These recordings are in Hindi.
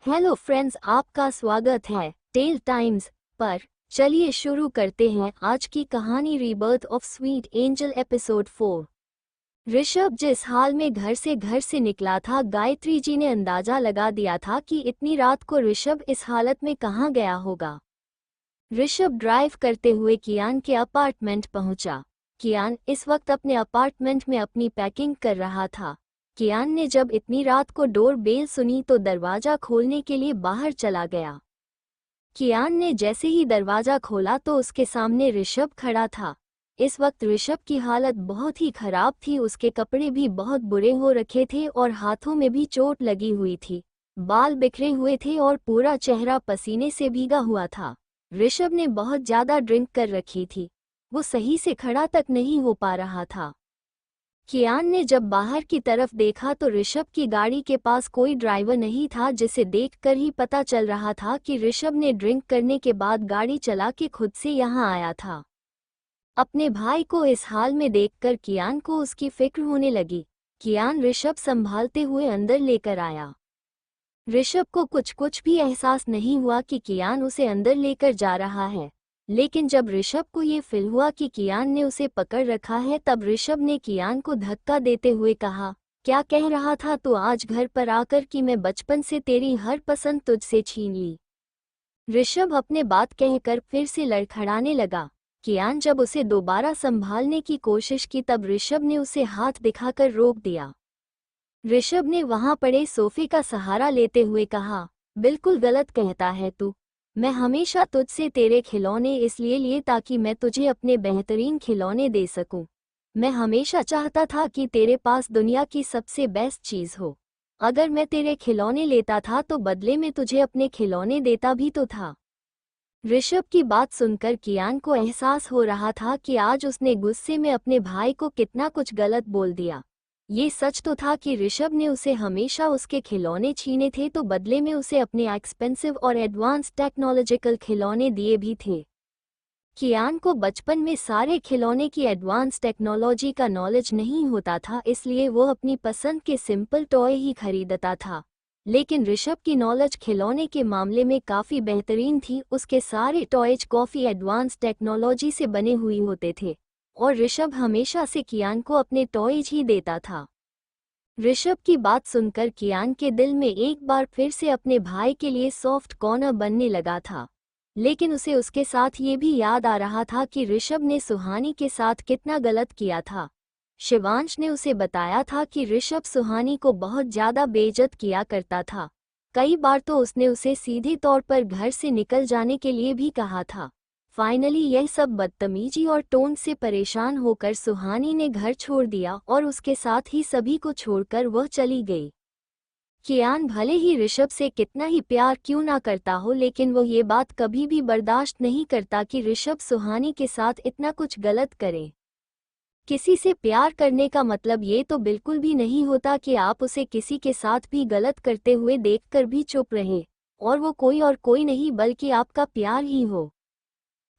हेलो फ्रेंड्स, आपका स्वागत है टेल टाइम्स पर। चलिए शुरू करते हैं आज की कहानी rebirth of sweet angel episode 4। Rishabh जिस हाल में घर से निकला था, गायत्री जी ने अंदाजा लगा दिया था कि इतनी रात को ऋषभ इस हालत में कहाँ गया होगा। ऋषभ ड्राइव करते हुए कियान के अपार्टमेंट पहुंचा। कियान इस वक्त अपने अपार्टमेंट में अपनी पैकिंग कर रहा था। कियान ने जब इतनी रात को डोर बेल सुनी तो दरवाजा खोलने के लिए बाहर चला गया। कियान ने जैसे ही दरवाजा खोला तो उसके सामने ऋषभ खड़ा था। इस वक्त ऋषभ की हालत बहुत ही खराब थी। उसके कपड़े भी बहुत बुरे हो रखे थे और हाथों में भी चोट लगी हुई थी। बाल बिखरे हुए थे और पूरा चेहरा पसीने से भीगा हुआ था। ऋषभ ने बहुत ज्यादा ड्रिंक कर रखी थी। वो सही से खड़ा तक नहीं हो पा रहा था। कियान ने जब बाहर की तरफ देखा तो ऋषभ की गाड़ी के पास कोई ड्राइवर नहीं था, जिसे देखकर ही पता चल रहा था कि ऋषभ ने ड्रिंक करने के बाद गाड़ी चला के खुद से यहाँ आया था। अपने भाई को इस हाल में देखकर कियान को उसकी फिक्र होने लगी। कियान ऋषभ संभालते हुए अंदर लेकर आया। ऋषभ को कुछ भी एहसास नहीं हुआ कि कियान उसे अंदर लेकर जा रहा है, लेकिन जब ऋषभ को ये फील हुआ कि कियान ने उसे पकड़ रखा है, तब ऋषभ ने कियान को धक्का देते हुए कहा, क्या कह रहा था तू आज घर पर आकर कि मैं बचपन से तेरी हर पसंद तुझसे छीन ली। ऋषभ अपने बात कहकर फिर से लड़खड़ाने लगा। कियान जब उसे दोबारा संभालने की कोशिश की तब ऋषभ ने उसे हाथ दिखाकर रोक दिया। ऋषभ ने वहां पड़े सोफे का सहारा लेते हुए कहा, बिल्कुल गलत कहता है तू। मैं हमेशा तुझसे तेरे खिलौने इसलिए लिए ताकि मैं तुझे अपने बेहतरीन खिलौने दे सकूं। मैं हमेशा चाहता था कि तेरे पास दुनिया की सबसे बेस्ट चीज़ हो। अगर मैं तेरे खिलौने लेता था तो बदले में तुझे अपने खिलौने देता भी तो था। ऋषभ की बात सुनकर कियान को एहसास हो रहा था कि आज उसने गुस्से में अपने भाई को कितना कुछ गलत बोल दिया। ये सच तो था कि ऋषभ ने उसे हमेशा उसके खिलौने छीने थे, तो बदले में उसे अपने एक्सपेंसिव और एडवांस टेक्नोलॉजिकल खिलौने दिए भी थे। कियान को बचपन में सारे खिलौने की एडवांस टेक्नोलॉजी का नॉलेज नहीं होता था, इसलिए वो अपनी पसंद के सिंपल टॉय ही खरीदता था। लेकिन ऋषभ की नॉलेज खिलौने के मामले में काफ़ी बेहतरीन थी। उसके सारे टॉयज काफ़ी एडवांस टेक्नोलॉजी से बने हुए होते थे और ऋषभ हमेशा से कियान को अपने टॉयज ही देता था। ऋषभ की बात सुनकर कियान के दिल में एक बार फिर से अपने भाई के लिए सॉफ्ट कॉर्नर बनने लगा था, लेकिन उसे उसके साथ ये भी याद आ रहा था कि ऋषभ ने सुहानी के साथ कितना गलत किया था। शिवांश ने उसे बताया था कि ऋषभ सुहानी को बहुत ज़्यादा बेइज्जत किया करता था। कई बार तो उसने उसे सीधे तौर पर घर से निकल जाने के लिए भी कहा था। फाइनली यह सब बदतमीजी और टोन से परेशान होकर सुहानी ने घर छोड़ दिया और उसके साथ ही सभी को छोड़कर वह चली गई। कियान भले ही ऋषभ से कितना ही प्यार क्यों ना करता हो, लेकिन वो ये बात कभी भी बर्दाश्त नहीं करता कि ऋषभ सुहानी के साथ इतना कुछ गलत करे। किसी से प्यार करने का मतलब ये तो बिल्कुल भी नहीं होता कि आप उसे किसी के साथ भी गलत करते हुए देखकर भी चुप रहे और वो कोई नहीं बल्कि आपका प्यार ही हो।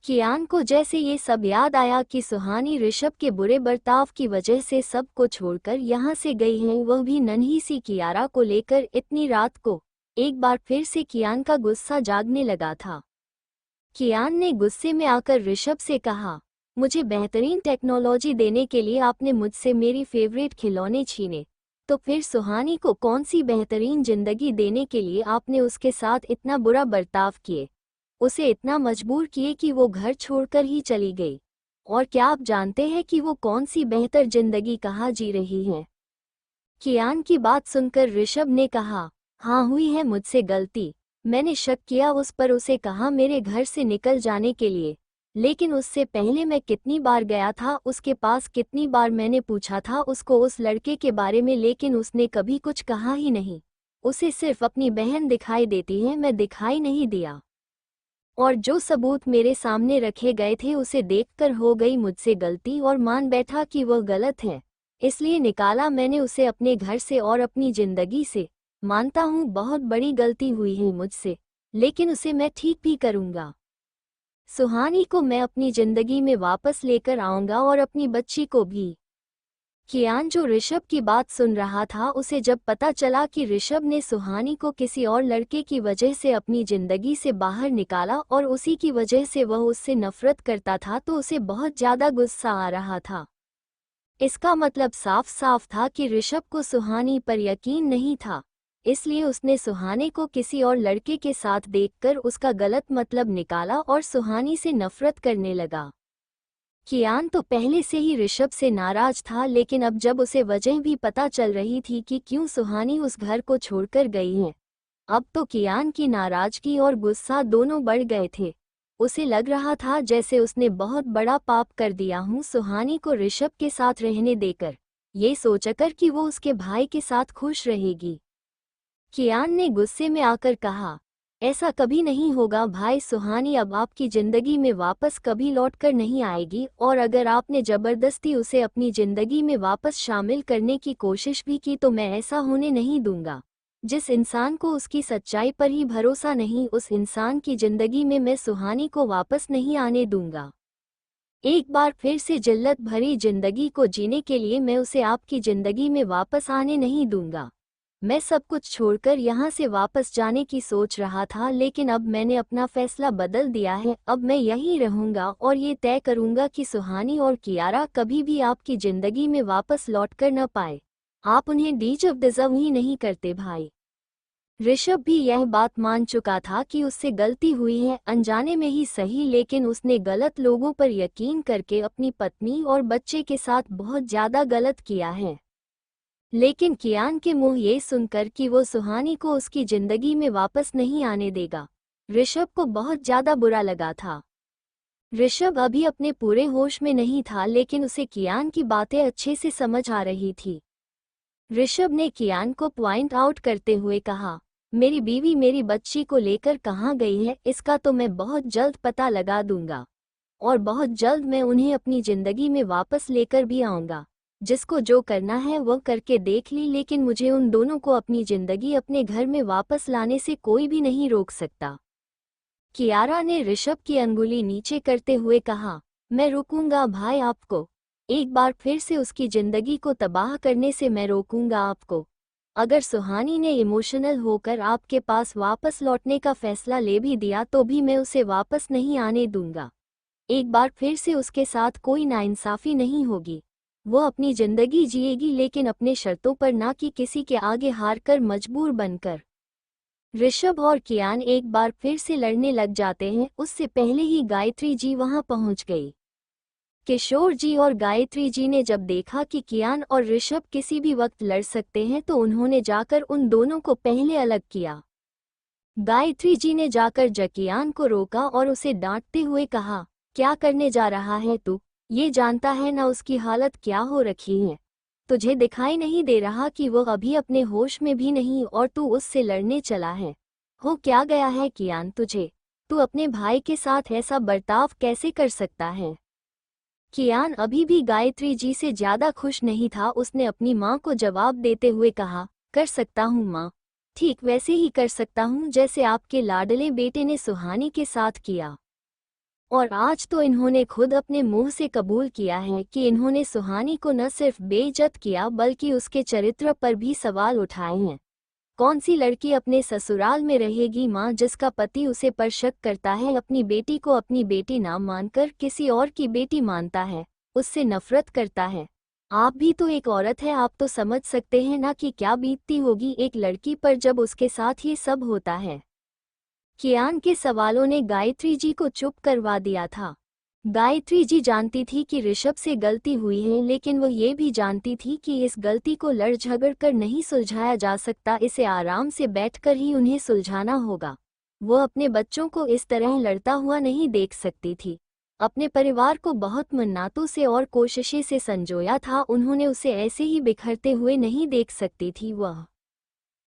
कियान को जैसे ये सब याद आया कि सुहानी ऋषभ के बुरे बर्ताव की वजह से सब को छोड़कर यहाँ से गई है, वह भी नन्ही सी कियारा को लेकर इतनी रात को। एक बार फिर से कियान का गुस्सा जागने लगा था। कियान ने गुस्से में आकर ऋषभ से कहा, मुझे बेहतरीन टेक्नोलॉजी देने के लिए आपने मुझसे मेरी फेवरेट खिलौने छीने, तो फिर सुहानी को कौन सी बेहतरीन जिंदगी देने के लिए आपने उसके साथ इतना बुरा बर्ताव किए, उसे इतना मजबूर किए कि वो घर छोड़कर ही चली गई। और क्या आप जानते हैं कि वो कौन सी बेहतर जिंदगी कहाँ जी रही है? कियान की बात सुनकर ऋषभ ने कहा, हाँ हुई है मुझसे गलती। मैंने शक किया उस पर, उसे कहा मेरे घर से निकल जाने के लिए, लेकिन उससे पहले मैं कितनी बार गया था उसके पास, कितनी बार मैंने पूछा था उसको उस लड़के के बारे में, लेकिन उसने कभी कुछ कहा ही नहीं। उसे सिर्फ अपनी बहन दिखाई देती है, मैं दिखाई नहीं दिया। और जो सबूत मेरे सामने रखे गए थे उसे देखकर हो गई मुझसे गलती और मान बैठा कि वह गलत है, इसलिए निकाला मैंने उसे अपने घर से और अपनी जिंदगी से। मानता हूँ बहुत बड़ी गलती हुई है मुझसे, लेकिन उसे मैं ठीक भी करूँगा। सुहानी को मैं अपनी जिंदगी में वापस लेकर आऊँगा और अपनी बच्ची को भी। कियान जो ऋषभ की बात सुन रहा था, उसे जब पता चला कि ऋषभ ने सुहानी को किसी और लड़के की वजह से अपनी जिंदगी से बाहर निकाला और उसी की वजह से वह उससे नफरत करता था, तो उसे बहुत ज्यादा गुस्सा आ रहा था। इसका मतलब साफ साफ था कि ऋषभ को सुहानी पर यकीन नहीं था, इसलिए उसने सुहानी को किसी और लड़के के साथ देखकर उसका गलत मतलब निकाला और सुहानी से नफरत करने लगा। कियान तो पहले से ही ऋषभ से नाराज था, लेकिन अब जब उसे वजह भी पता चल रही थी कि क्यों सुहानी उस घर को छोड़कर गई है, अब तो कियान की नाराजगी और गुस्सा दोनों बढ़ गए थे। उसे लग रहा था जैसे उसने बहुत बड़ा पाप कर दिया हूँ सुहानी को ऋषभ के साथ रहने देकर, ये सोचकर कि वो उसके भाई के साथ खुश रहेगी। कियान ने गुस्से में आकर कहा, ऐसा कभी नहीं होगा भाई, सुहानी अब आपकी जिंदगी में वापस कभी लौटकर नहीं आएगी, और अगर आपने जबरदस्ती उसे अपनी जिंदगी में वापस शामिल करने की कोशिश भी की तो मैं ऐसा होने नहीं दूंगा। जिस इंसान को उसकी सच्चाई पर ही भरोसा नहीं, उस इंसान की जिंदगी में मैं सुहानी को वापस नहीं आने दूंगा। एक बार फिर से जिल्लत भरी जिंदगी को जीने के लिए मैं उसे आपकी जिंदगी में वापस आने नहीं दूंगा। मैं सब कुछ छोड़कर यहाँ से वापस जाने की सोच रहा था, लेकिन अब मैंने अपना फैसला बदल दिया है। अब मैं यहीं रहूंगा और ये तय करूंगा कि सुहानी और कियारा कभी भी आपकी जिंदगी में वापस लौटकर न पाए। आप उन्हें डिजर्व ही नहीं करते भाई। ऋषभ भी यह बात मान चुका था कि उससे गलती हुई है, अनजाने में ही सही, लेकिन उसने गलत लोगों पर यकीन करके अपनी पत्नी और बच्चे के साथ बहुत ज्यादा गलत किया है। लेकिन कियान के मुंह ये सुनकर कि वो सुहानी को उसकी जिंदगी में वापस नहीं आने देगा, ऋषभ को बहुत ज्यादा बुरा लगा था। ऋषभ अभी अपने पूरे होश में नहीं था, लेकिन उसे कियान की बातें अच्छे से समझ आ रही थी। ऋषभ ने कियान को पॉइंट आउट करते हुए कहा, मेरी बीवी मेरी बच्ची को लेकर कहाँ गई है, इसका तो मैं बहुत जल्द पता लगा दूंगा, और बहुत जल्द मैं उन्हें अपनी जिंदगी में वापस लेकर भी आऊंगा। जिसको जो करना है वह करके देख ली, लेकिन मुझे उन दोनों को अपनी जिंदगी अपने घर में वापस लाने से कोई भी नहीं रोक सकता। कियारा ने ऋषभ की अंगुली नीचे करते हुए कहा, मैं रोकूंगा भाई आपको, एक बार फिर से उसकी जिंदगी को तबाह करने से मैं रोकूंगा आपको। अगर सुहानी ने इमोशनल होकर आपके पास वापस लौटने का फैसला ले भी दिया तो भी मैं उसे वापस नहीं आने दूंगा। एक बार फिर से उसके साथ कोई नाइंसाफी नहीं होगी। वो अपनी जिंदगी जिएगी, लेकिन अपने शर्तों पर, ना कि किसी के आगे हारकर मजबूर बनकर। ऋषभ और कियान एक बार फिर से लड़ने लग जाते हैं, उससे पहले ही गायत्री जी वहां पहुंच गई। किशोर जी और गायत्री जी ने जब देखा कि कियान और ऋषभ किसी भी वक्त लड़ सकते हैं तो उन्होंने जाकर उन दोनों को पहले अलग किया। गायत्री जी ने जाकर कियान को रोका और उसे डांटते हुए कहा, क्या करने जा रहा है तू? ये जानता है ना उसकी हालत क्या हो रखी है? तुझे दिखाई नहीं दे रहा कि वह अभी अपने होश में भी नहीं और तू उससे लड़ने चला है? हो क्या गया है कियान तुझे? तू अपने भाई के साथ ऐसा बर्ताव कैसे कर सकता है? कियान अभी भी गायत्री जी से ज्यादा खुश नहीं था। उसने अपनी माँ को जवाब देते हुए कहा, कर सकता हूँ माँ, ठीक वैसे ही कर सकता हूँ जैसे आपके लाडले बेटे ने सुहानी के साथ किया। और आज तो इन्होंने खुद अपने मुंह से कबूल किया है कि इन्होंने सुहानी को न सिर्फ बेइज्जत किया बल्कि उसके चरित्र पर भी सवाल उठाए हैं। कौन सी लड़की अपने ससुराल में रहेगी माँ, जिसका पति उसे पर शक करता है, अपनी बेटी को अपनी बेटी ना मानकर किसी और की बेटी मानता है, उससे नफरत करता है। आप भी तो एक औरत है, आप तो समझ सकते हैं ना कि क्या बीतती होगी एक लड़की पर जब उसके साथ ये सब होता है। कियान के सवालों ने गायत्री जी को चुप करवा दिया था। गायत्री जी जानती थी कि ऋषभ से गलती हुई है, लेकिन वह ये भी जानती थी कि इस गलती को लड़ झगड़ कर नहीं सुलझाया जा सकता, इसे आराम से बैठकर ही उन्हें सुलझाना होगा। वो अपने बच्चों को इस तरह लड़ता हुआ नहीं देख सकती थी। अपने परिवार को बहुत मन्नतों से और कोशिशें से संजोया था, उन्होंने उसे ऐसे ही बिखरते हुए नहीं देख सकती थी। वह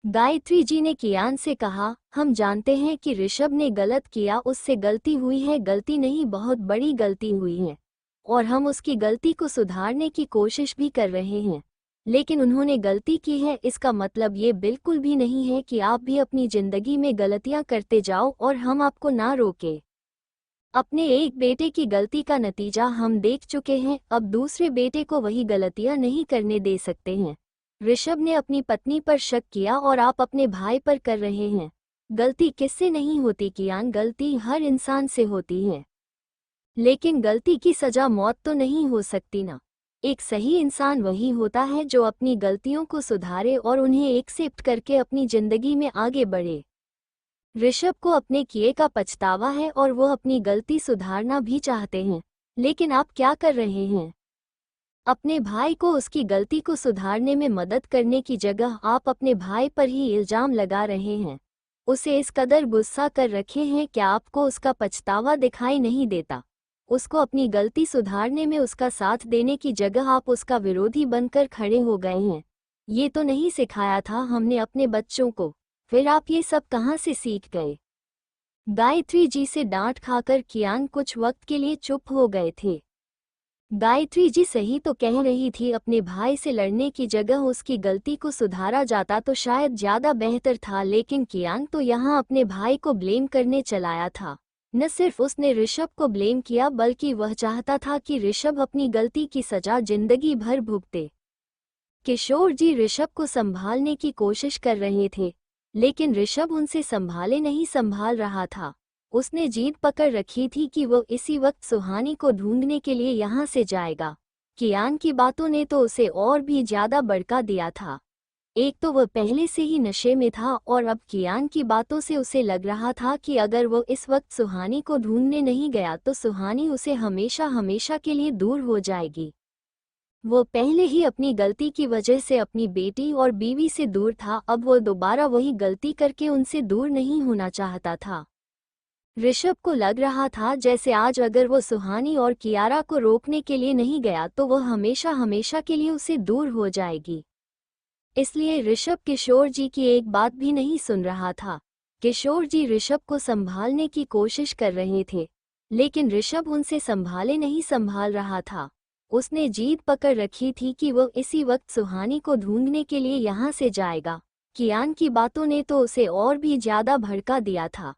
गायत्री जी ने कियान से कहा, हम जानते हैं कि ऋषभ ने गलत किया, उससे गलती हुई है, गलती नहीं बहुत बड़ी गलती हुई है, और हम उसकी गलती को सुधारने की कोशिश भी कर रहे हैं। लेकिन उन्होंने गलती की है, इसका मतलब ये बिल्कुल भी नहीं है कि आप भी अपनी जिंदगी में गलतियां करते जाओ और हम आपको ना रोके। अपने एक बेटे की गलती का नतीजा हम देख चुके हैं, अब दूसरे बेटे को वही गलतियां नहीं करने दे सकते हैं। ऋषभ ने अपनी पत्नी पर शक किया और आप अपने भाई पर कर रहे हैं। गलती किससे नहीं होती कियान, गलती हर इंसान से होती है, लेकिन गलती की सजा मौत तो नहीं हो सकती ना। एक सही इंसान वही होता है जो अपनी गलतियों को सुधारे और उन्हें एक्सेप्ट करके अपनी जिंदगी में आगे बढ़े। ऋषभ को अपने किए का पछतावा है और वो अपनी गलती सुधारना भी चाहते हैं, लेकिन आप क्या कर रहे हैं? अपने भाई को उसकी गलती को सुधारने में मदद करने की जगह आप अपने भाई पर ही इल्जाम लगा रहे हैं। उसे इस कदर गुस्सा कर रखे हैं क्या आपको उसका पछतावा दिखाई नहीं देता? उसको अपनी गलती सुधारने में उसका साथ देने की जगह आप उसका विरोधी बनकर खड़े हो गए हैं। ये तो नहीं सिखाया था हमने अपने बच्चों को, फिर आप ये सब कहाँ से सीख गए? गायत्री जी से डांट खाकर कियान कुछ वक्त के लिए चुप हो गए थे। गायत्री जी सही तो कह रही थी, अपने भाई से लड़ने की जगह उसकी गलती को सुधारा जाता तो शायद ज्यादा बेहतर था, लेकिन कियान तो यहाँ अपने भाई को ब्लेम करने चलाया था। न सिर्फ उसने ऋषभ को ब्लेम किया बल्कि वह चाहता था कि ऋषभ अपनी गलती की सजा जिंदगी भर भुगते। किशोर जी ऋषभ को संभालने की कोशिश कर रहे थे, लेकिन ऋषभ उनसे संभाले नहीं संभाल रहा था। उसने जीत पकड़ रखी थी कि वो इसी वक्त सुहानी को ढूंढने के लिए यहाँ से जाएगा। कियान की बातों ने तो उसे और भी ज्यादा भड़का दिया था। एक तो वह पहले से ही नशे में था और अब कियान की बातों से उसे लग रहा था कि अगर वो इस वक्त सुहानी को ढूंढने नहीं गया तो सुहानी उसे हमेशा हमेशा के लिए दूर हो जाएगी। वो पहले ही अपनी गलती की वजह से अपनी बेटी और बीवी से दूर था, अब वो दोबारा वही गलती करके उनसे दूर नहीं होना चाहता था। ऋषभ को लग रहा था जैसे आज अगर वो सुहानी और कियारा को रोकने के लिए नहीं गया तो वह हमेशा हमेशा के लिए उसे दूर हो जाएगी। इसलिए ऋषभ किशोर जी की एक बात भी नहीं सुन रहा था। किशोर जी ऋषभ को संभालने की कोशिश कर रहे थे, लेकिन ऋषभ उनसे संभाले नहीं संभाल रहा था। उसने जीत पकड़ रखी थी कि वो इसी वक्त सुहानी को ढूंढने के लिए यहाँ से जाएगा। कियान की बातों ने तो उसे और भी ज्यादा भड़का दिया था।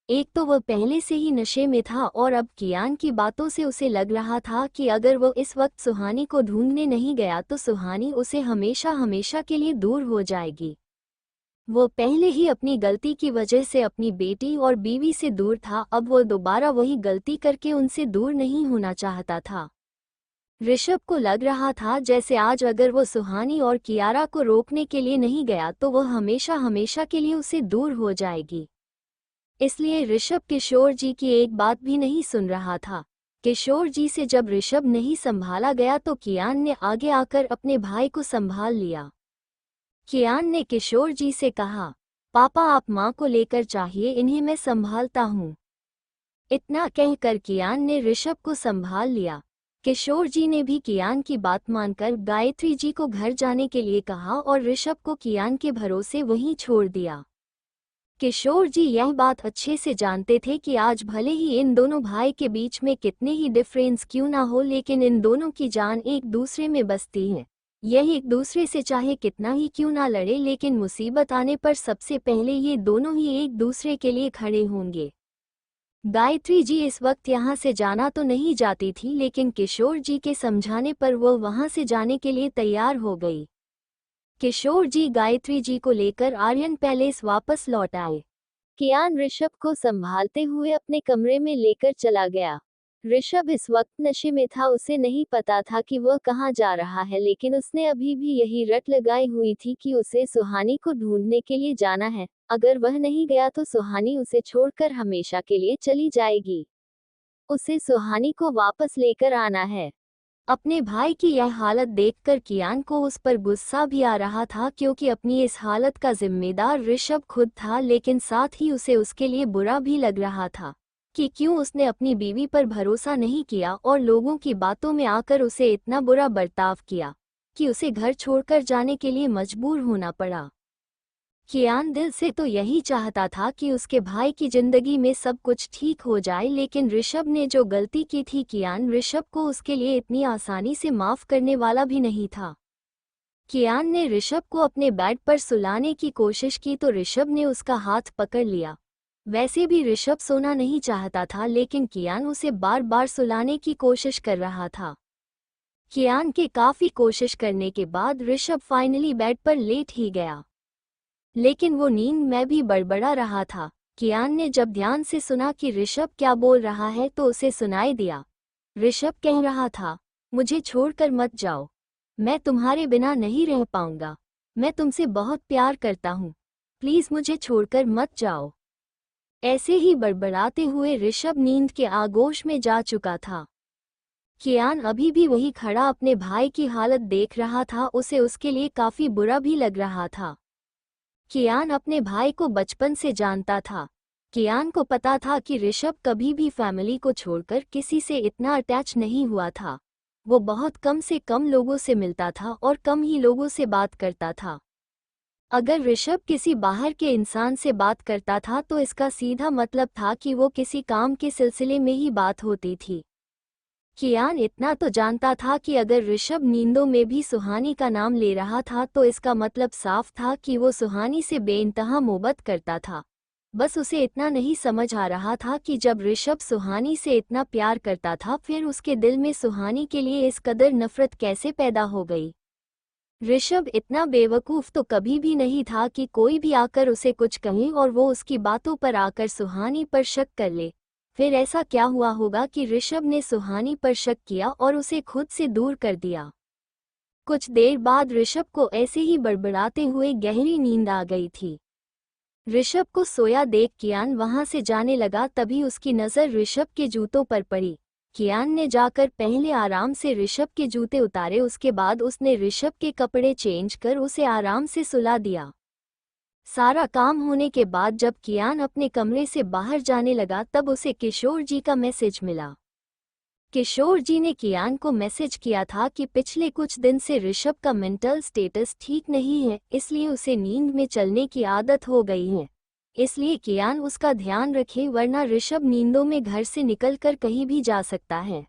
एक तो वह पहले से ही नशे में था और अब कियान की बातों से उसे लग रहा था कि अगर वो इस वक्त सुहानी को ढूंढने नहीं गया तो सुहानी उसे हमेशा हमेशा के लिए दूर हो जाएगी। वो पहले ही अपनी गलती की वजह से अपनी बेटी और बीवी से दूर था, अब वो दोबारा वही गलती करके उनसे दूर नहीं होना चाहता था। ऋषभ को लग रहा था जैसे आज अगर वो सुहानी और कियारा को रोकने के लिए नहीं गया तो वह हमेशा हमेशा के लिए उसे दूर हो जाएगी। इसलिए ऋषभ किशोर जी की एक बात भी नहीं सुन रहा था। किशोर जी से जब ऋषभ नहीं संभाला गया तो कियान ने आगे आकर अपने भाई को संभाल लिया। कियान ने किशोर जी से कहा, पापा आप माँ को लेकर चाहिए, इन्हें मैं संभालता हूँ। इतना कहकर कियान ने ऋषभ को संभाल लिया। किशोर जी ने भी कियान की बात मानकर गायत्री जी को घर जाने के लिए कहा और ऋषभ को कियान के भरोसे वहीं छोड़ दिया। किशोर जी यह बात अच्छे से जानते थे कि आज भले ही इन दोनों भाई के बीच में कितने ही डिफरेंस क्यों ना हो, लेकिन इन दोनों की जान एक दूसरे में बसती है। यह एक दूसरे से चाहे कितना ही क्यों ना लड़े, लेकिन मुसीबत आने पर सबसे पहले ये दोनों ही एक दूसरे के लिए खड़े होंगे। गायत्री जी इस वक्त यहाँ से जाना तो नहीं चाहती थी, लेकिन किशोर जी के समझाने पर वो वहाँ से जाने के लिए तैयार हो गई। किशोर जी गायत्री जी को लेकर आर्यन पैलेस वापस लौट आए। कियान ऋषभ को संभालते हुए अपने कमरे में लेकर चला गया। ऋषभ इस वक्त नशे में था, उसे नहीं पता था कि वह कहाँ जा रहा है, लेकिन उसने अभी भी यही रट लगाई हुई थी कि उसे सुहानी को ढूंढने के लिए जाना है। अगर वह नहीं गया तो सुहानी उसे छोड़कर हमेशा के लिए चली जाएगी। उसे सुहानी को वापस लेकर आना है। अपने भाई की यह हालत देखकर कियान को उस पर गुस्सा भी आ रहा था, क्योंकि अपनी इस हालत का जिम्मेदार ऋषभ खुद था, लेकिन साथ ही उसे उसके लिए बुरा भी लग रहा था कि क्यों उसने अपनी बीवी पर भरोसा नहीं किया और लोगों की बातों में आकर उसे इतना बुरा बर्ताव किया कि उसे घर छोड़कर जाने के लिए मजबूर होना पड़ा। कियान दिल से तो यही चाहता था कि उसके भाई की जिंदगी में सब कुछ ठीक हो जाए, लेकिन ऋषभ ने जो गलती की थी, कियान ऋषभ को उसके लिए इतनी आसानी से माफ करने वाला भी नहीं था। कियान ने ऋषभ को अपने बेड पर सुलाने की कोशिश की तो ऋषभ ने उसका हाथ पकड़ लिया। वैसे भी ऋषभ सोना नहीं चाहता था, लेकिन कियान उसे बार बार सुलाने की कोशिश कर रहा था। कियान के काफी कोशिश करने के बाद ऋषभ फाइनली बेड पर लेट ही गया, लेकिन वो नींद में भी बड़बड़ा रहा था। कियान ने जब ध्यान से सुना कि ऋषभ क्या बोल रहा है तो उसे सुनाई दिया। ऋषभ कह रहा था, मुझे छोड़कर मत जाओ, मैं तुम्हारे बिना नहीं रह पाऊंगा, मैं तुमसे बहुत प्यार करता हूँ, प्लीज मुझे छोड़कर मत जाओ। ऐसे ही बड़बड़ाते हुए ऋषभ नींद के आगोश में जा चुका था। कियान अभी भी वही खड़ा अपने भाई की हालत देख रहा था। उसे उसके लिए काफी बुरा भी लग रहा था। कियान अपने भाई को बचपन से जानता था। कियान को पता था कि ऋषभ कभी भी फैमिली को छोड़कर किसी से इतना अटैच नहीं हुआ था। वो बहुत कम से कम लोगों से मिलता था और कम ही लोगों से बात करता था। अगर ऋषभ किसी बाहर के इंसान से बात करता था तो इसका सीधा मतलब था कि वो किसी काम के सिलसिले में ही बात होती थी। कियान इतना तो जानता था कि अगर ऋषभ नींदों में भी सुहानी का नाम ले रहा था तो इसका मतलब साफ था कि वो सुहानी से बेइंतहा मोहब्बत करता था। बस उसे इतना नहीं समझ आ रहा था कि जब ऋषभ सुहानी से इतना प्यार करता था फिर उसके दिल में सुहानी के लिए इस कदर नफरत कैसे पैदा हो गई। ऋषभ इतना बेवकूफ तो कभी भी नहीं था कि कोई भी आकर उसे कुछ कहे और वो उसकी बातों पर आकर सुहानी पर शक कर ले। फिर ऐसा क्या हुआ होगा कि ऋषभ ने सुहानी पर शक किया और उसे खुद से दूर कर दिया। कुछ देर बाद ऋषभ को ऐसे ही बड़बड़ाते हुए गहरी नींद आ गई थी। ऋषभ को सोया देख कियान वहां से जाने लगा, तभी उसकी नज़र ऋषभ के जूतों पर पड़ी। कियान ने जाकर पहले आराम से ऋषभ के जूते उतारे, उसके बाद उसने ऋषभ के कपड़े चेंज कर उसे आराम से सुला दिया। सारा काम होने के बाद जब कियान अपने कमरे से बाहर जाने लगा तब उसे किशोर जी का मैसेज मिला। किशोर जी ने कियान को मैसेज किया था कि पिछले कुछ दिन से ऋषभ का मेंटल स्टेटस ठीक नहीं है, इसलिए उसे नींद में चलने की आदत हो गई है। इसलिए कियान उसका ध्यान रखे, वरना ऋषभ नींदों में घर से निकलकर कहीं भी जा सकता है।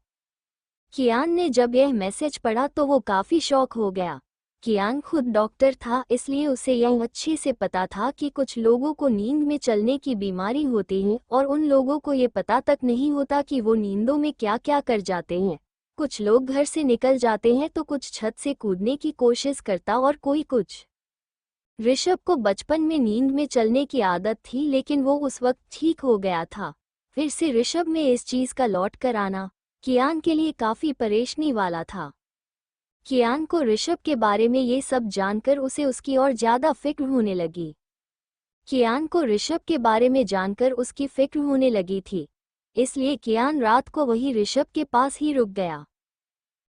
कियान ने जब यह मैसेज पढ़ा तो वो काफी शॉक हो गया। कियान खुद डॉक्टर था, इसलिए उसे यह अच्छे से पता था कि कुछ लोगों को नींद में चलने की बीमारी होती है और उन लोगों को ये पता तक नहीं होता कि वो नींदों में क्या क्या कर जाते हैं। कुछ लोग घर से निकल जाते हैं तो कुछ छत से कूदने की कोशिश करता और कोई कुछ। ऋषभ को बचपन में नींद में चलने की आदत थी, लेकिन वो उस वक्त ठीक हो गया था। फिर से ऋषभ में इस चीज का लौट कर आना कियान के लिए काफी परेशानी वाला था। कियान को ऋषभ के बारे में ये सब जानकर उसे उसकी और ज्यादा फिक्र होने लगी। कियान को ऋषभ के बारे में जानकर उसकी फिक्र होने लगी थी, इसलिए कियान रात को वही ऋषभ के पास ही रुक गया।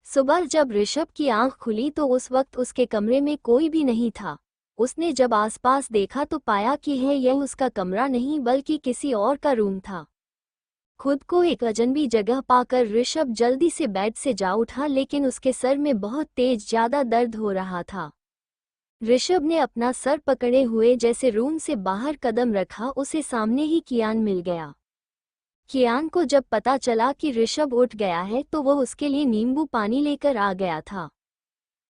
सुबह जब ऋषभ की आंख खुली तो उस वक्त उसके कमरे में कोई भी नहीं था। उसने जब आसपास देखा तो पाया कि यह उसका कमरा नहीं बल्कि किसी और का रूम था। खुद को एक अजनबी जगह पाकर ऋषभ जल्दी से बेड से जा उठा, लेकिन उसके सर में बहुत तेज ज्यादा दर्द हो रहा था। ऋषभ ने अपना सर पकड़े हुए जैसे रूम से बाहर कदम रखा, उसे सामने ही कियान मिल गया। कियान को जब पता चला कि ऋषभ उठ गया है तो वह उसके लिए नींबू पानी लेकर आ गया था।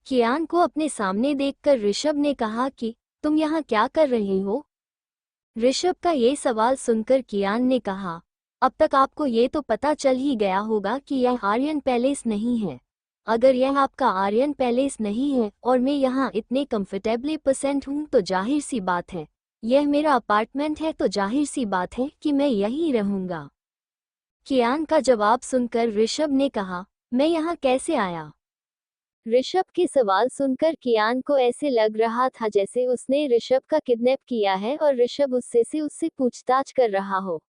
कियान को अपने सामने देखकर ऋषभ ने कहा कि तुम यहाँ क्या कर रहे हो? ऋषभ का ये सवाल सुनकर कियान ने कहा, अब तक आपको ये तो पता चल ही गया होगा कि यह आर्यन पैलेस नहीं है। अगर यह आपका आर्यन पैलेस नहीं है और मैं यहाँ इतने कंफर्टेबली पसंद हूँ तो जाहिर सी बात है, यह मेरा अपार्टमेंट है तो जाहिर सी बात है कि मैं यहीं रहूँगा। कियान का जवाब सुनकर ऋषभ ने कहा, मैं यहाँ कैसे आया? ऋषभ के सवाल सुनकर कियान को ऐसे लग रहा था जैसे उसने ऋषभ का किडनैप किया है और ऋषभ उससे पूछताछ कर रहा हो।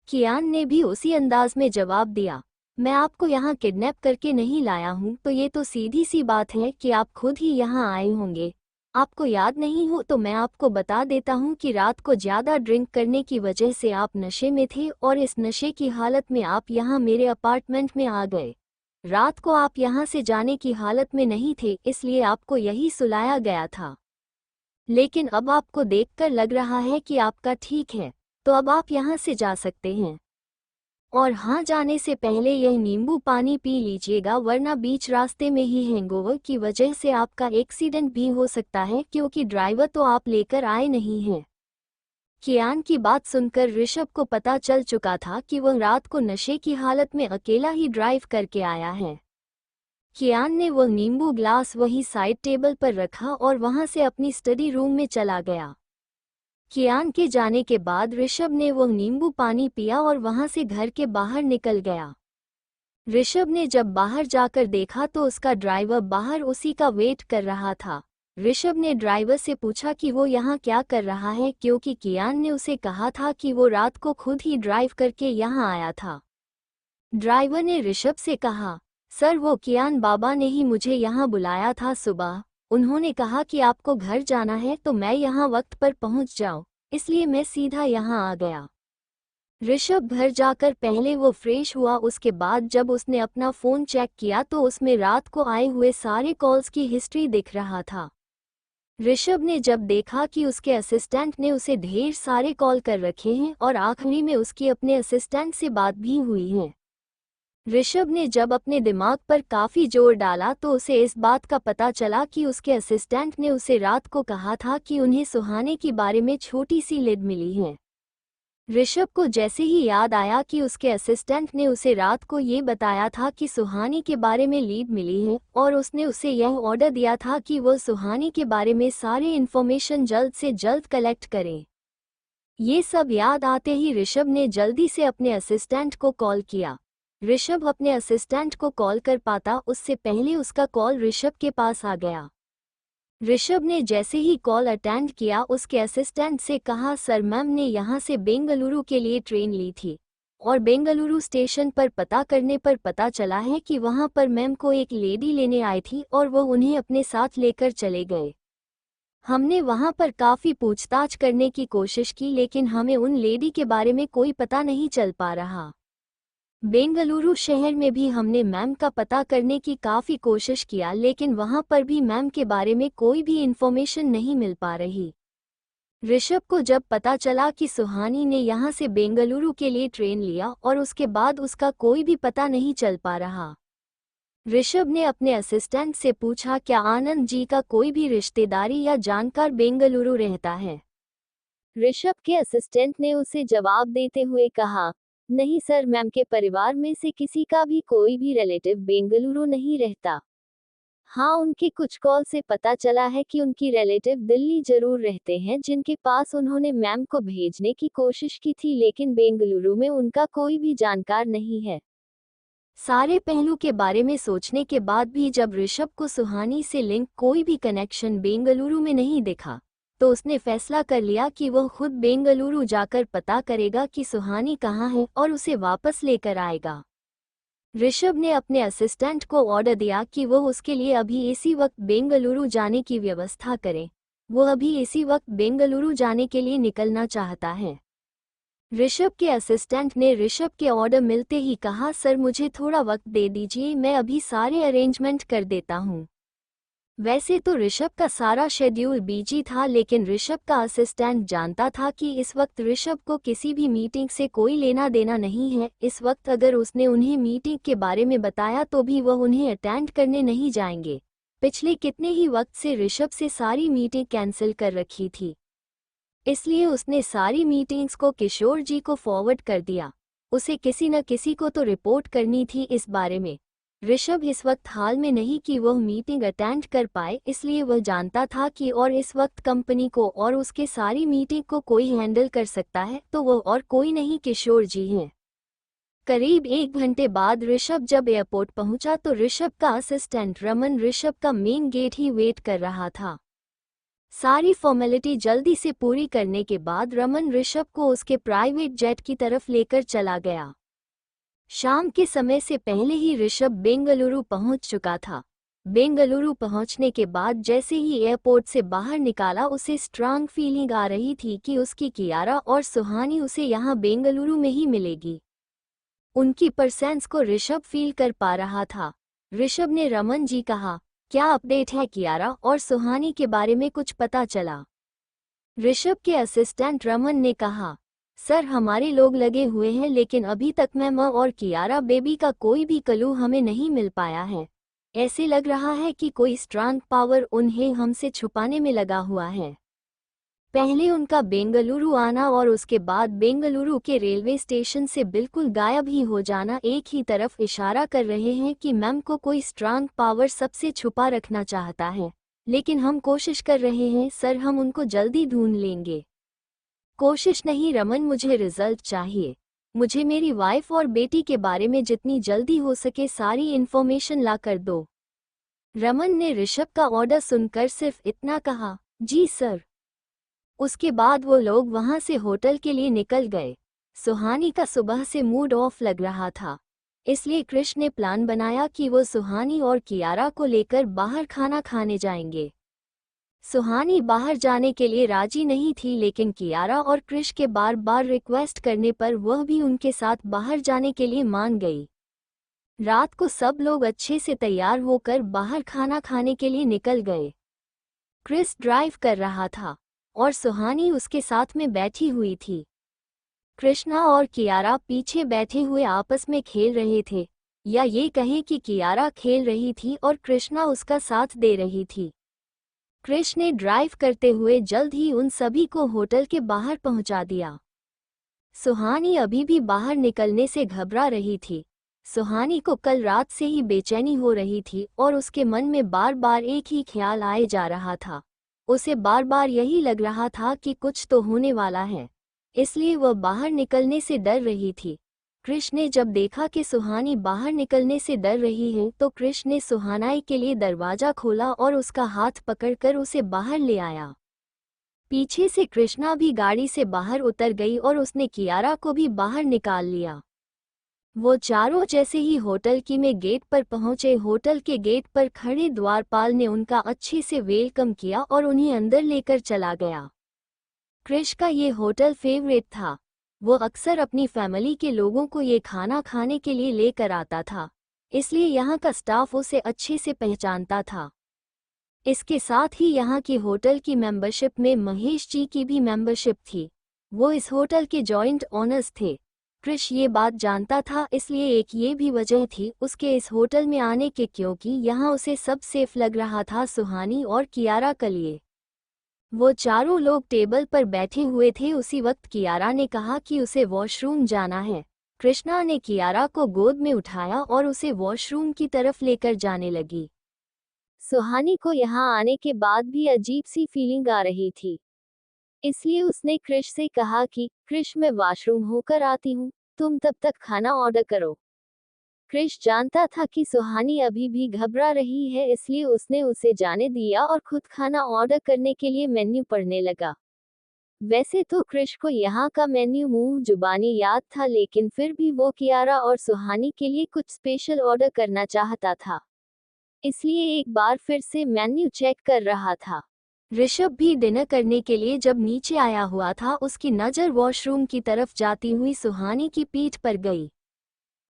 कियान ने भी उसी अंदाज में जवाब दिया, मैं आपको यहाँ किडनैप करके नहीं लाया हूँ, तो ये तो सीधी सी बात है कि आप खुद ही यहाँ आए होंगे। आपको याद नहीं हो तो मैं आपको बता देता हूँ कि रात को ज्यादा ड्रिंक करने की वजह से आप नशे में थे और इस नशे की हालत में आप यहाँ मेरे अपार्टमेंट में आ गए। रात को आप यहाँ से जाने की हालत में नहीं थे, इसलिए आपको यही सुलाया गया था। लेकिन अब आपको देखकर लग रहा है कि आपका ठीक है, तो अब आप यहाँ से जा सकते हैं। और हाँ, जाने से पहले यह नींबू पानी पी लीजिएगा, वरना बीच रास्ते में ही हैंगओवर की वजह से आपका एक्सीडेंट भी हो सकता है, क्योंकि ड्राइवर तो आप लेकर आए नहीं हैं। कियान की बात सुनकर ऋषभ को पता चल चुका था कि वह रात को नशे की हालत में अकेला ही ड्राइव करके आया है। कियान ने वह नींबू ग्लास वही साइड टेबल पर रखा और वहां से अपनी स्टडी रूम में चला गया। कियान के जाने के बाद ऋषभ ने वह नींबू पानी पिया और वहां से घर के बाहर निकल गया। ऋषभ ने जब बाहर जाकर देखा तो उसका ड्राइवर बाहर उसी का वेट कर रहा था। ऋषभ ने ड्राइवर से पूछा कि वो यहाँ क्या कर रहा है, क्योंकि कियान ने उसे कहा था कि वो रात को खुद ही ड्राइव करके यहाँ आया था। ड्राइवर ने ऋषभ से कहा, सर वो कियान बाबा ने ही मुझे यहाँ बुलाया था सुबह। उन्होंने कहा कि आपको घर जाना है तो मैं यहाँ वक्त पर पहुँच जाऊँ, इसलिए मैं सीधा यहाँ आ गया। ऋषभ घर जाकर पहले वो फ्रेश हुआ। उसके बाद जब उसने अपना फ़ोन चेक किया तो उसमें रात को आए हुए सारे कॉल्स की हिस्ट्री दिख रहा था। ऋषभ ने जब देखा कि उसके असिस्टेंट ने उसे ढेर सारे कॉल कर रखे हैं और आखिरी में उसकी अपने असिस्टेंट से बात भी हुई है। ऋषभ ने जब अपने दिमाग पर काफ़ी जोर डाला तो उसे इस बात का पता चला कि उसके असिस्टेंट ने उसे रात को कहा था कि उन्हें सुहाने के बारे में छोटी सी लीड मिली है। ऋषभ को जैसे ही याद आया कि उसके असिस्टेंट ने उसे रात को ये बताया था कि सुहानी के बारे में लीड मिली है और उसने उसे यह ऑर्डर दिया था कि वह सुहानी के बारे में सारे इन्फॉर्मेशन जल्द से जल्द कलेक्ट करे। ये सब याद आते ही ऋषभ ने जल्दी से अपने असिस्टेंट को कॉल किया। ऋषभ अपने असिस्टेंट को कॉल कर पाता उससे पहले उसका कॉल ऋषभ के पास आ गया। ऋषभ ने जैसे ही कॉल अटेंड किया उसके असिस्टेंट से कहा, सर मैम ने यहाँ से बेंगलुरु के लिए ट्रेन ली थी और बेंगलुरु स्टेशन पर पता करने पर पता चला है कि वहाँ पर मैम को एक लेडी लेने आई थी और वो उन्हें अपने साथ लेकर चले गए। हमने वहाँ पर काफ़ी पूछताछ करने की कोशिश की लेकिन हमें उन लेडी के बारे में कोई पता नहीं चल पा रहा। बेंगलुरु शहर में भी हमने मैम का पता करने की काफ़ी कोशिश किया लेकिन वहाँ पर भी मैम के बारे में कोई भी इन्फॉर्मेशन नहीं मिल पा रही। ऋषभ को जब पता चला कि सुहानी ने यहाँ से बेंगलुरु के लिए ट्रेन लिया और उसके बाद उसका कोई भी पता नहीं चल पा रहा, ऋषभ ने अपने असिस्टेंट से पूछा, क्या आनंद जी का कोई भी रिश्तेदारी या जानकार बेंगलुरु रहता है? ऋषभ के असिस्टेंट ने उसे जवाब देते हुए कहा, नहीं सर, मैम के परिवार में से किसी का भी कोई भी रिलेटिव बेंगलुरु नहीं रहता। हाँ, उनके कुछ कॉल से पता चला है कि उनकी रिलेटिव दिल्ली जरूर रहते हैं जिनके पास उन्होंने मैम को भेजने की कोशिश की थी लेकिन बेंगलुरु में उनका कोई भी जानकार नहीं है। सारे पहलू के बारे में सोचने के बाद भी जब ऋषभ को सुहानी से लिंक कोई भी कनेक्शन बेंगलुरु में नहीं दिखा तो उसने फैसला कर लिया कि वह खुद बेंगलुरु जाकर पता करेगा कि सुहानी कहाँ है और उसे वापस लेकर आएगा। ऋषभ ने अपने असिस्टेंट को ऑर्डर दिया कि वह उसके लिए अभी इसी वक्त बेंगलुरु जाने की व्यवस्था करे। वो अभी इसी वक्त बेंगलुरु जाने के लिए निकलना चाहता है। ऋषभ के असिस्टेंट ने ऋषभ के ऑर्डर मिलते ही कहा, सर मुझे थोड़ा वक्त दे दीजिए, मैं अभी सारे अरेंजमेंट कर देता हूँ। वैसे तो ऋषभ का सारा शेड्यूल बिजी था लेकिन ऋषभ का असिस्टेंट जानता था कि इस वक्त ऋषभ को किसी भी मीटिंग से कोई लेना देना नहीं है। इस वक्त अगर उसने उन्हें मीटिंग के बारे में बताया तो भी वह उन्हें अटेंड करने नहीं जाएंगे। पिछले कितने ही वक्त से ऋषभ से सारी मीटिंग कैंसिल कर रखी थी, इसलिए उसने सारी मीटिंग्स को किशोर जी को फॉरवर्ड कर दिया। उसे किसी न किसी को तो रिपोर्ट करनी थी इस बारे में। ऋषभ इस वक्त हाल में नहीं कि वह मीटिंग अटेंड कर पाए, इसलिए वह जानता था कि और इस वक्त कंपनी को और उसके सारी मीटिंग को कोई हैंडल कर सकता है तो वह और कोई नहीं किशोर जी हैं। करीब 1 घंटे बाद ऋषभ जब एयरपोर्ट पहुंचा तो ऋषभ का असिस्टेंट रमन ऋषभ का मेन गेट ही वेट कर रहा था। सारी फॉर्मेलिटी जल्दी से पूरी करने के बाद रमन ऋषभ को उसके प्राइवेट जेट की तरफ लेकर चला गया। शाम के समय से पहले ही ऋषभ बेंगलुरु पहुंच चुका था। बेंगलुरु पहुंचने के बाद जैसे ही एयरपोर्ट से बाहर निकाला उसे स्ट्रांग फीलिंग आ रही थी कि उसकी कियारा और सुहानी उसे यहाँ बेंगलुरु में ही मिलेगी। उनकी परसेंस को ऋषभ फील कर पा रहा था। ऋषभ ने रमन जी कहा, क्या अपडेट है कियारा और सुहानी के बारे में कुछ पता चला? ऋषभ के असिस्टेंट रमन ने कहा, सर हमारे लोग लगे हुए हैं लेकिन अभी तक मैम और कियारा बेबी का कोई भी क्लू हमें नहीं मिल पाया है। ऐसे लग रहा है कि कोई स्ट्रांग पावर उन्हें हमसे छुपाने में लगा हुआ है। पहले उनका बेंगलुरु आना और उसके बाद बेंगलुरु के रेलवे स्टेशन से बिल्कुल गायब ही हो जाना एक ही तरफ इशारा कर रहे हैं कि मैम को कोई स्ट्रांग पावर सबसे छुपा रखना चाहता है, लेकिन हम कोशिश कर रहे हैं सर, हम उनको जल्दी ढूंढ लेंगे। कोशिश नहीं रमन, मुझे रिजल्ट चाहिए। मुझे मेरी वाइफ और बेटी के बारे में जितनी जल्दी हो सके सारी इन्फॉर्मेशन ला कर दो। रमन ने ऋषभ का ऑर्डर सुनकर सिर्फ इतना कहा, जी सर। उसके बाद वो लोग वहां से होटल के लिए निकल गए। सुहानी का सुबह से मूड ऑफ लग रहा था, इसलिए कृष ने प्लान बनाया कि वो सुहानी और कियारा को लेकर बाहर खाना खाने जाएंगे। सुहानी बाहर जाने के लिए राजी नहीं थी, लेकिन कियारा और कृष के बार बार रिक्वेस्ट करने पर वह भी उनके साथ बाहर जाने के लिए मान गई। रात को सब लोग अच्छे से तैयार होकर बाहर खाना खाने के लिए निकल गए। क्रिस ड्राइव कर रहा था और सुहानी उसके साथ में बैठी हुई थी। कृष्णा और कियारा पीछे बैठे हुए आपस में खेल रहे थे, या ये कहें कि कियारा खेल रही थी और कृष्णा उसका साथ दे रही थी। कृष्ण ने ड्राइव करते हुए जल्द ही उन सभी को होटल के बाहर पहुंचा दिया। सुहानी अभी भी बाहर निकलने से घबरा रही थी। सुहानी को कल रात से ही बेचैनी हो रही थी और उसके मन में बार बार एक ही ख्याल आए जा रहा था। उसे बार बार यही लग रहा था कि कुछ तो होने वाला है, इसलिए वह बाहर निकलने से डर रही थी। कृष्ण ने जब देखा कि सुहानी बाहर निकलने से डर रही है तो कृष्ण ने सुहानाई के लिए दरवाजा खोला और उसका हाथ पकड़कर उसे बाहर ले आया। पीछे से कृष्णा भी गाड़ी से बाहर उतर गई और उसने कियारा को भी बाहर निकाल लिया। वो चारों जैसे ही होटल की में गेट पर पहुंचे, होटल के गेट पर खड़े द्वारपाल ने उनका अच्छे से वेलकम किया और उन्हें अंदर लेकर चला गया। कृष का ये होटल फेवरेट था। वो अक्सर अपनी फैमिली के लोगों को ये खाना खाने के लिए लेकर आता था, इसलिए यहाँ का स्टाफ उसे अच्छे से पहचानता था। इसके साथ ही यहाँ की होटल की मेंबरशिप में महेश जी की भी मेंबरशिप थी। वो इस होटल के जॉइंट ओनर्स थे। कृष ये बात जानता था, इसलिए एक ये भी वजह थी उसके इस होटल में आने के, क्योंकि यहाँ उसे सब सेफ लग रहा था सुहानी और कियारा के लिए। वो चारों लोग टेबल पर बैठे हुए थे। उसी वक्त कियारा ने कहा कि उसे वॉशरूम जाना है। कृष्णा ने कियारा को गोद में उठाया और उसे वॉशरूम की तरफ लेकर जाने लगी। सुहानी को यहाँ आने के बाद भी अजीब सी फीलिंग आ रही थी, इसलिए उसने कृष से कहा कि कृष मैं वॉशरूम होकर आती हूँ, तुम तब तक खाना ऑर्डर करो। कृष जानता था कि सुहानी अभी भी घबरा रही है, इसलिए उसने उसे जाने दिया और खुद खाना ऑर्डर करने के लिए मेन्यू पढ़ने लगा। वैसे तो कृष को यहाँ का मेन्यू मुंह जुबानी याद था, लेकिन फिर भी वो कियारा और सुहानी के लिए कुछ स्पेशल ऑर्डर करना चाहता था, इसलिए एक बार फिर से मेन्यू चेक कर रहा था। ऋषभ भी डिनर करने के लिए जब नीचे आया हुआ था, उसकी नज़र वॉशरूम की तरफ जाती हुई सुहानी की पीठ पर गई।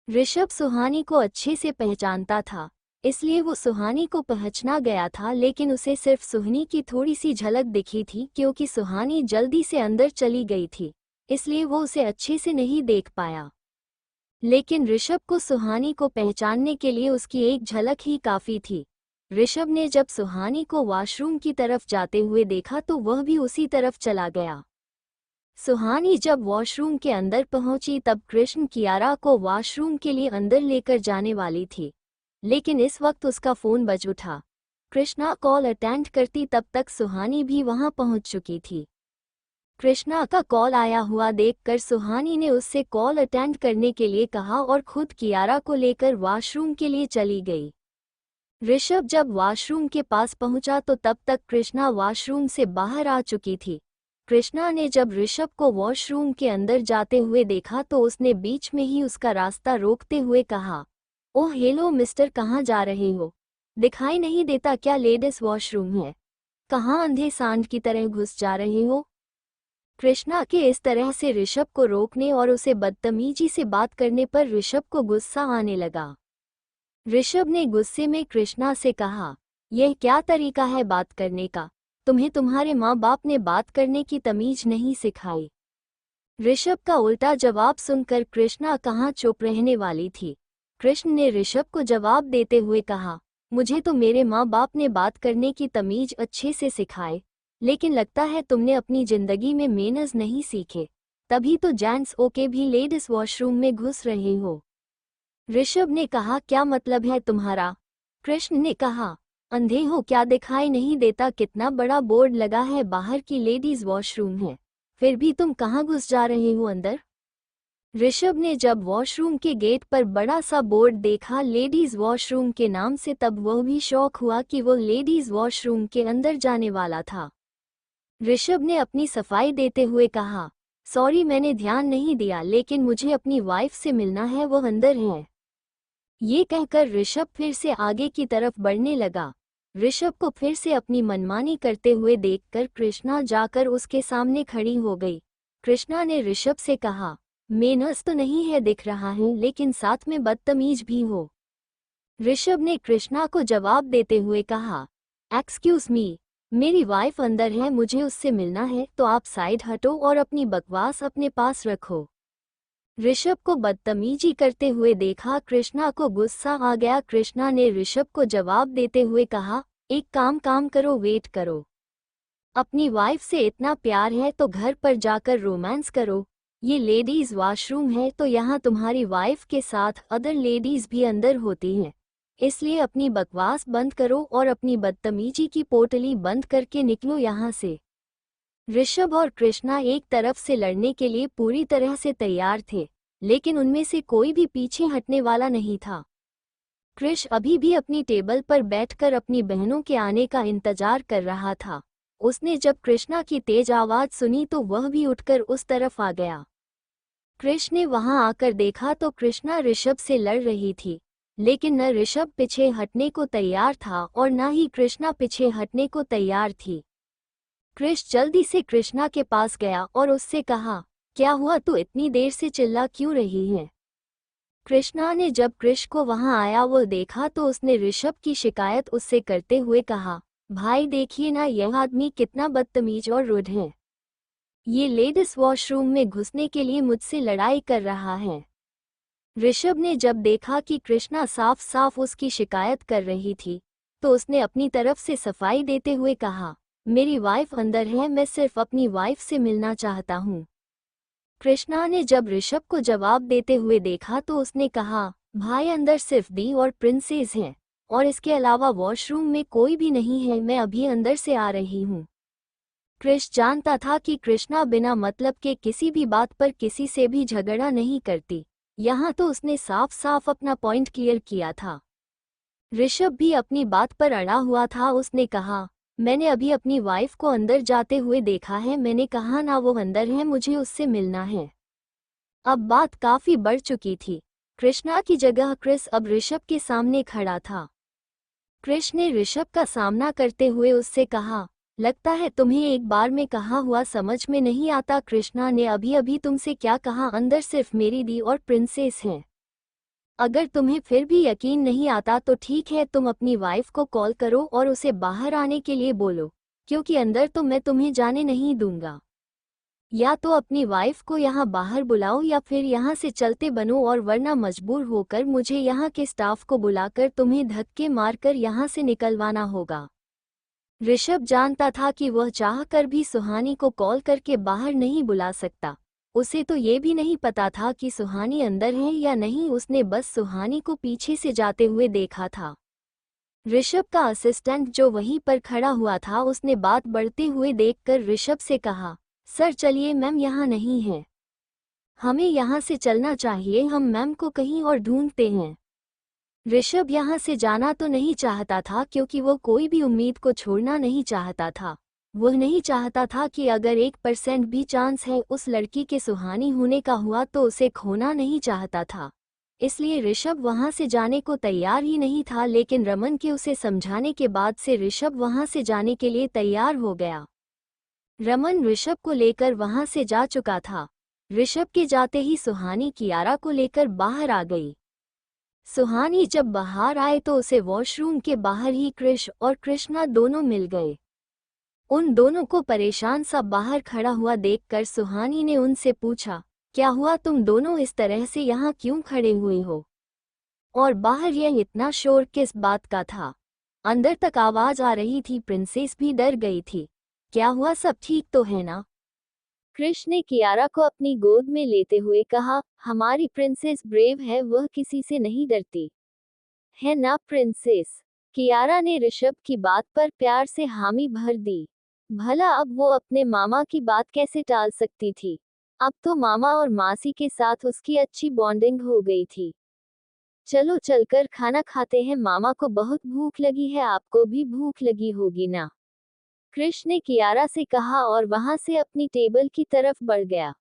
ऋषभ सुहानी को अच्छे से पहचानता था, इसलिए वो सुहानी को पहचाना गया था, लेकिन उसे सिर्फ सुहानी की थोड़ी सी झलक दिखी थी, क्योंकि सुहानी जल्दी से अंदर चली गई थी, इसलिए वो उसे अच्छे से नहीं देख पाया। लेकिन ऋषभ को सुहानी को पहचानने के लिए उसकी एक झलक ही काफ़ी थी। ऋषभ ने जब सुहानी को वॉशरूम की तरफ जाते हुए देखा तो वह भी उसी तरफ चला गया। सुहानी जब वॉशरूम के अंदर पहुंची तब कृष्ण कियारा को वॉशरूम के लिए अंदर लेकर जाने वाली थी, लेकिन इस वक्त उसका फ़ोन बज उठा। कृष्णा कॉल अटेंड करती तब तक सुहानी भी वहां पहुंच चुकी थी। कृष्णा का कॉल आया हुआ देखकर सुहानी ने उससे कॉल अटेंड करने के लिए कहा और खुद कियारा को लेकर वॉशरूम के लिए चली गई। ऋषभ जब वॉशरूम के पास पहुंचा तो तब तक कृष्णा वॉशरूम से बाहर आ चुकी थी। कृष्णा ने जब ऋषभ को वॉशरूम के अंदर जाते हुए देखा तो उसने बीच में ही उसका रास्ता रोकते हुए कहा, ओह हेलो मिस्टर, कहाँ जा रहे हो? दिखाई नहीं देता क्या लेडीज वॉशरूम है? कहाँ अंधे सांड की तरह घुस जा रहे हो? कृष्णा के इस तरह से ऋषभ को रोकने और उसे बदतमीजी से बात करने पर ऋषभ को गुस्सा आने लगा। ऋषभ ने गुस्से में कृष्णा से कहा, यह क्या तरीका है बात करने का? तुम्हें तुम्हारे माँ बाप ने बात करने की तमीज नहीं सिखाई? ऋषभ का उल्टा जवाब सुनकर कृष्णा कहाँ चुप रहने वाली थी। कृष्ण ने ऋषभ को जवाब देते हुए कहा, मुझे तो मेरे माँ बाप ने बात करने की तमीज अच्छे से सिखाए, लेकिन लगता है तुमने अपनी जिंदगी में मैनर्स नहीं सीखे, तभी तो जेंट्स ओके भी लेडीज वॉशरूम में घुस रहे हो। ऋषभ ने कहा, क्या मतलब है तुम्हारा? कृष्ण ने कहा, अंधे हो क्या, दिखाई नहीं देता कितना बड़ा बोर्ड लगा है बाहर की लेडीज वॉशरूम है, फिर भी तुम कहाँ घुस जा रहे हो अंदर? ऋषभ ने जब वॉशरूम के गेट पर बड़ा सा बोर्ड देखा लेडीज वॉशरूम के नाम से, तब वह भी शौक हुआ कि वो लेडीज वॉशरूम के अंदर जाने वाला था। ऋषभ ने अपनी सफाई देते हुए कहा, सॉरी मैंने ध्यान नहीं दिया, लेकिन मुझे अपनी वाइफ से मिलना है, वो अंदर है। ये कहकर ऋषभ फिर से आगे की तरफ बढ़ने लगा। ऋषभ को फिर से अपनी मनमानी करते हुए देखकर कृष्णा जाकर उसके सामने खड़ी हो गई। कृष्णा ने ऋषभ से कहा, मैनर्स तो नहीं है दिख रहा है, लेकिन साथ में बदतमीज भी हो। ऋषभ ने कृष्णा को जवाब देते हुए कहा, एक्सक्यूज मी, मेरी वाइफ अंदर है, मुझे उससे मिलना है, तो आप साइड हटो और अपनी बकवास अपने पास रखो। ऋषभ को बदतमीजी करते हुए देखा कृष्णा को गुस्सा आ गया। कृष्णा ने ऋषभ को जवाब देते हुए कहा, एक काम करो, वेट करो। अपनी वाइफ से इतना प्यार है तो घर पर जाकर रोमांस करो। ये लेडीज वॉशरूम है तो यहाँ तुम्हारी वाइफ के साथ अदर लेडीज भी अंदर होती हैं, इसलिए अपनी बकवास बंद करो और अपनी बदतमीजी की पोटली बंद करके निकलो यहाँ से। ऋषभ और कृष्णा एक तरफ से लड़ने के लिए पूरी तरह से तैयार थे, लेकिन उनमें से कोई भी पीछे हटने वाला नहीं था। कृष अभी भी अपनी टेबल पर बैठकर अपनी बहनों के आने का इंतजार कर रहा था। उसने जब कृष्णा की तेज आवाज सुनी तो वह भी उठकर उस तरफ आ गया। कृष ने वहां आकर देखा तो कृष्णा ऋषभ से लड़ रही थी, लेकिन न ऋषभ पीछे हटने को तैयार था और न ही कृष्णा पीछे हटने को तैयार थी। कृष जल्दी से कृष्णा के पास गया और उससे कहा, क्या हुआ, तू इतनी देर से चिल्ला क्यों रही है? कृष्णा ने जब कृष को वहां आया वो देखा तो उसने ऋषभ की शिकायत उससे करते हुए कहा, भाई देखिए ना, यह आदमी कितना बदतमीज और रुड है। ये लेडीज वॉशरूम में घुसने के लिए मुझसे लड़ाई कर रहा है। ऋषभ ने जब देखा कि कृष्णा साफ साफ उसकी शिकायत कर रही थी तो उसने अपनी तरफ से सफाई देते हुए कहा, मेरी वाइफ अंदर है, मैं सिर्फ अपनी वाइफ से मिलना चाहता हूँ। कृष्णा ने जब ऋषभ को जवाब देते हुए देखा तो उसने कहा, भाई अंदर सिर्फ दी और प्रिंसेस हैं और इसके अलावा वॉशरूम में कोई भी नहीं है, मैं अभी अंदर से आ रही हूँ। कृष जानता था कि कृष्णा बिना मतलब के किसी भी बात पर किसी से भी झगड़ा नहीं करती, यहाँ तो उसने साफ साफ अपना पॉइंट क्लियर किया था। ऋषभ भी अपनी बात पर अड़ा हुआ था। उसने कहा, मैंने अभी अपनी वाइफ को अंदर जाते हुए देखा है, मैंने कहा ना वो अंदर है, मुझे उससे मिलना है। अब बात काफी बढ़ चुकी थी। कृष्णा की जगह क्रिस अब ऋषभ के सामने खड़ा था। कृष ने ऋषभ का सामना करते हुए उससे कहा, लगता है तुम्हें एक बार में कहा हुआ समझ में नहीं आता। कृष्णा ने अभी अभी तुमसे क्या कहा, अंदर सिर्फ मेरी दी और प्रिंसेस हैं। अगर तुम्हें फिर भी यकीन नहीं आता तो ठीक है, तुम अपनी वाइफ को कॉल करो और उसे बाहर आने के लिए बोलो, क्योंकि अंदर तो मैं तुम्हें जाने नहीं दूंगा। या तो अपनी वाइफ को यहाँ बाहर बुलाओ या फिर यहाँ से चलते बनो, और वरना मजबूर होकर मुझे यहाँ के स्टाफ को बुलाकर तुम्हें धक्के मारकर यहाँ से निकलवाना होगा। ऋषभ जानता था कि वह चाहकर भी सुहानी को कॉल करके बाहर नहीं बुला सकता। उसे तो ये भी नहीं पता था कि सुहानी अंदर है या नहीं, उसने बस सुहानी को पीछे से जाते हुए देखा था। ऋषभ का असिस्टेंट जो वहीं पर खड़ा हुआ था उसने बात बढ़ते हुए देखकर ऋषभ से कहा, सर चलिए, मैम यहाँ नहीं है, हमें यहाँ से चलना चाहिए, हम मैम को कहीं और ढूंढते हैं। ऋषभ यहाँ से जाना तो नहीं चाहता था क्योंकि वो कोई भी उम्मीद को छोड़ना नहीं चाहता था। वह नहीं चाहता था कि अगर 1% भी चांस है उस लड़की के सुहानी होने का हुआ तो उसे खोना नहीं चाहता था। इसलिए ऋषभ वहां से जाने को तैयार ही नहीं था, लेकिन रमन के उसे समझाने के बाद से ऋषभ वहां से जाने के लिए तैयार हो गया। रमन ऋषभ को लेकर वहां से जा चुका था। ऋषभ के जाते ही सुहानी कियारा को लेकर बाहर आ गई। सुहानी जब बाहर आए तो उसे वॉशरूम के बाहर ही कृष और कृष्णा दोनों मिल गए। उन दोनों को परेशान सा बाहर खड़ा हुआ देखकर सुहानी ने उनसे पूछा, क्या हुआ, तुम दोनों इस तरह से यहाँ क्यों खड़े हुए हो? और बाहर यह इतना शोर किस बात का था? अंदर तक आवाज आ रही थी। प्रिंसेस भी डर गई थी। क्या हुआ, सब ठीक तो है ना? कृष्ण ने कियारा को अपनी गोद में लेते हुए कहा, हमारी प्रिंसेस ब्रेव है, वह किसी से नहीं डरती है ना प्रिंसेस? कियारा ने ऋषभ की बात पर प्यार से हामी भर दी। भला अब वो अपने मामा की बात कैसे टाल सकती थी? अब तो मामा और मासी के साथ उसकी अच्छी बॉन्डिंग हो गई थी। चलो चलकर खाना खाते हैं, मामा को बहुत भूख लगी है, आपको भी भूख लगी होगी ना? कृष ने कियारा से कहा और वहां से अपनी टेबल की तरफ बढ़ गया।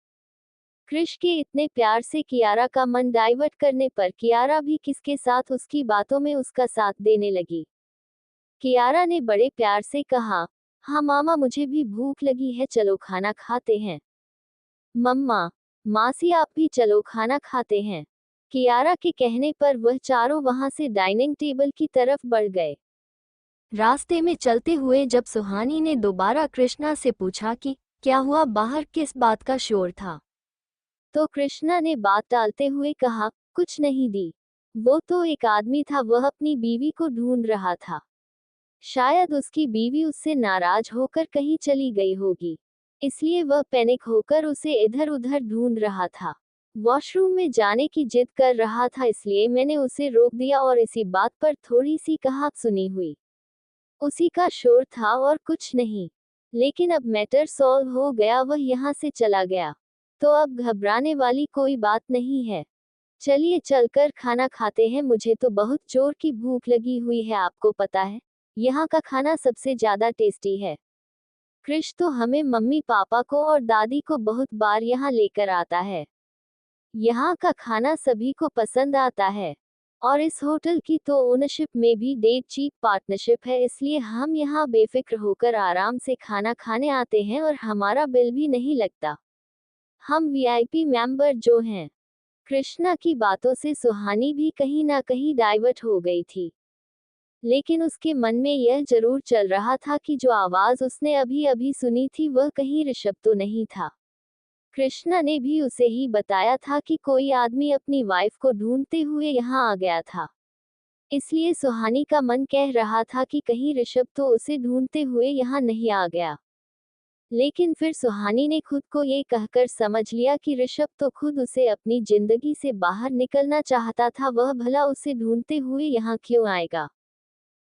कृष के इतने प्यार से कियारा का मन डाइवर्ट करने पर कियारा भी किसके साथ उसकी बातों में उसका साथ देने लगी। कियारा ने बड़े प्यार से कहा, हाँ मामा, मुझे भी भूख लगी है, चलो खाना खाते हैं। मम्मा, मासी, आप भी चलो खाना खाते हैं। कियारा के कहने पर वह चारों वहां से डाइनिंग टेबल की तरफ बढ़ गए। रास्ते में चलते हुए जब सुहानी ने दोबारा कृष्णा से पूछा कि क्या हुआ, बाहर किस बात का शोर था, तो कृष्णा ने बात टालते हुए कहा, कुछ नहीं दी, वो तो एक आदमी था, वह अपनी बीवी को ढूंढ रहा था। शायद उसकी बीवी उससे नाराज होकर कहीं चली गई होगी, इसलिए वह पैनिक होकर उसे इधर उधर ढूंढ रहा था। वॉशरूम में जाने की जिद कर रहा था, इसलिए मैंने उसे रोक दिया और इसी बात पर थोड़ी सी कहा सुनी हुई। उसी का शोर था और कुछ नहीं। लेकिन अब मैटर सॉल्व हो गया, वह यहाँ से चला गया, तो अब घबराने वाली कोई बात नहीं है। चलिए चलकर खाना खाते हैं, मुझे तो बहुत जोर की भूख लगी हुई है, आपको पता है यहाँ का खाना सबसे ज्यादा टेस्टी है। कृष तो हमें मम्मी पापा को और दादी को बहुत बार यहाँ लेकर आता है। यहाँ का खाना सभी को पसंद आता है और इस होटल की तो ओनरशिप में भी डेट चीप पार्टनरशिप है, इसलिए हम यहाँ बेफिक्र होकर आराम से खाना खाने आते हैं और हमारा बिल भी नहीं लगता। हम वीआईपी मेंबर जो हैं। कृष्णा की बातों से सुहानी भी कहीं ना कहीं डाइवर्ट हो गई थी, लेकिन उसके मन में यह जरूर चल रहा था कि जो आवाज उसने अभी अभी सुनी थी वह कहीं ऋषभ तो नहीं था। कृष्णा ने भी उसे ही बताया था कि कोई आदमी अपनी वाइफ को ढूंढते हुए यहाँ आ गया था, इसलिए सुहानी का मन कह रहा था कि कहीं ऋषभ तो उसे ढूंढते हुए यहाँ नहीं आ गया। लेकिन फिर सुहानी ने खुद को ये कहकर समझ लिया कि ऋषभ तो खुद उसे अपनी जिंदगी से बाहर निकलना चाहता था, वह भला उसे ढूंढते हुए यहाँ क्यों आएगा।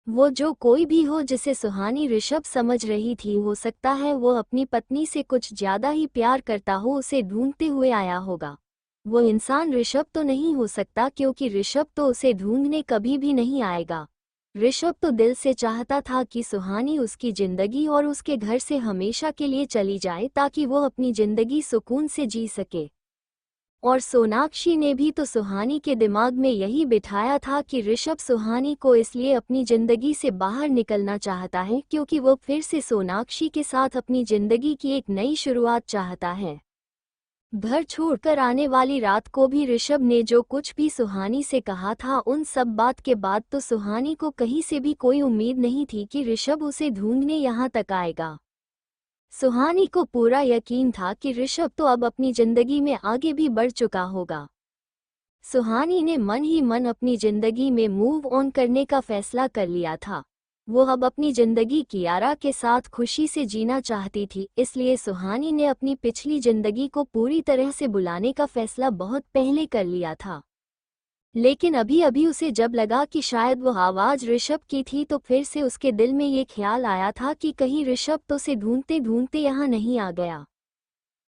वो जो कोई भी हो जिसे सुहानी ऋषभ समझ रही थी, हो सकता है वो अपनी पत्नी से कुछ ज्यादा ही प्यार करता हो, उसे ढूंढते हुए आया होगा। वो इंसान ऋषभ तो नहीं हो सकता, क्योंकि ऋषभ तो उसे ढूंढने कभी भी नहीं आएगा। ऋषभ तो दिल से चाहता था कि सुहानी उसकी जिंदगी और उसके घर से हमेशा के लिए चली जाए, ताकि वो अपनी जिंदगी सुकून से जी सके। और सोनाक्षी ने भी तो सुहानी के दिमाग में यही बिठाया था कि ऋषभ सुहानी को इसलिए अपनी जिंदगी से बाहर निकलना चाहता है क्योंकि वो फिर से सोनाक्षी के साथ अपनी जिंदगी की एक नई शुरुआत चाहता है। घर छोड़कर आने वाली रात को भी ऋषभ ने जो कुछ भी सुहानी से कहा था, उन सब बात के बाद तो सुहानी को कहीं से भी कोई उम्मीद नहीं थी कि ऋषभ उसे ढूंढने यहाँ तक आएगा। सुहानी को पूरा यकीन था कि ऋषभ तो अब अपनी जिंदगी में आगे भी बढ़ चुका होगा। सुहानी ने मन ही मन अपनी जिंदगी में मूव ऑन करने का फैसला कर लिया था। वो अब अपनी जिंदगी कियारा के साथ खुशी से जीना चाहती थी, इसलिए सुहानी ने अपनी पिछली जिंदगी को पूरी तरह से भुलाने का फैसला बहुत पहले कर लिया था। लेकिन अभी अभी उसे जब लगा कि शायद वो आवाज ऋषभ की थी, तो फिर से उसके दिल में ये ख्याल आया था कि कहीं ऋषभ तो उसे ढूंढते ढूंढते यहाँ नहीं आ गया।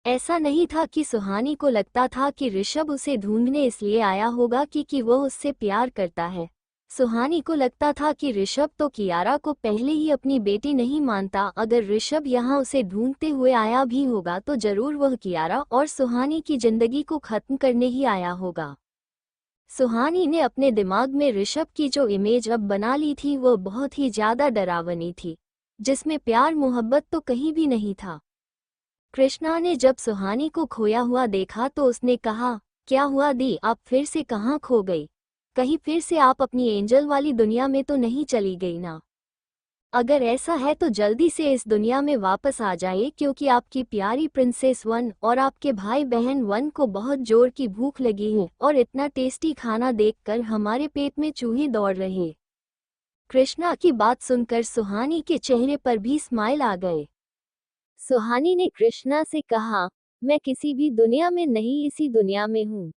ऐसा नहीं था कि सुहानी को लगता था कि ऋषभ उसे ढूंढने इसलिए आया होगा कि वो उससे प्यार करता है। सुहानी को लगता था कि ऋषभ तो कियारा को पहले ही अपनी बेटी नहीं मानता। अगर ऋषभ यहाँ उसे ढूंढते हुए आया भी होगा तो जरूर वह कियारा और सुहानी की जिंदगी को खत्म करने ही आया होगा। सुहानी ने अपने दिमाग में ऋषभ की जो इमेज अब बना ली थी वो बहुत ही ज्यादा डरावनी थी, जिसमें प्यार मोहब्बत तो कहीं भी नहीं था। कृष्णा ने जब सुहानी को खोया हुआ देखा तो उसने कहा, क्या हुआ दी, आप फिर से कहाँ खो गई? कहीं फिर से आप अपनी एंजल वाली दुनिया में तो नहीं चली गई ना? अगर ऐसा है तो जल्दी से इस दुनिया में वापस आ जाइए, क्योंकि आपकी प्यारी प्रिंसेस वन और आपके भाई बहन वन को बहुत जोर की भूख लगी है और इतना टेस्टी खाना देखकर हमारे पेट में चूहे दौड़ रहे। कृष्णा की बात सुनकर सुहानी के चेहरे पर भी स्माइल आ गए। सुहानी ने कृष्णा से कहा, मैं किसी भी दुनिया में नहीं, इसी दुनिया में हूँ।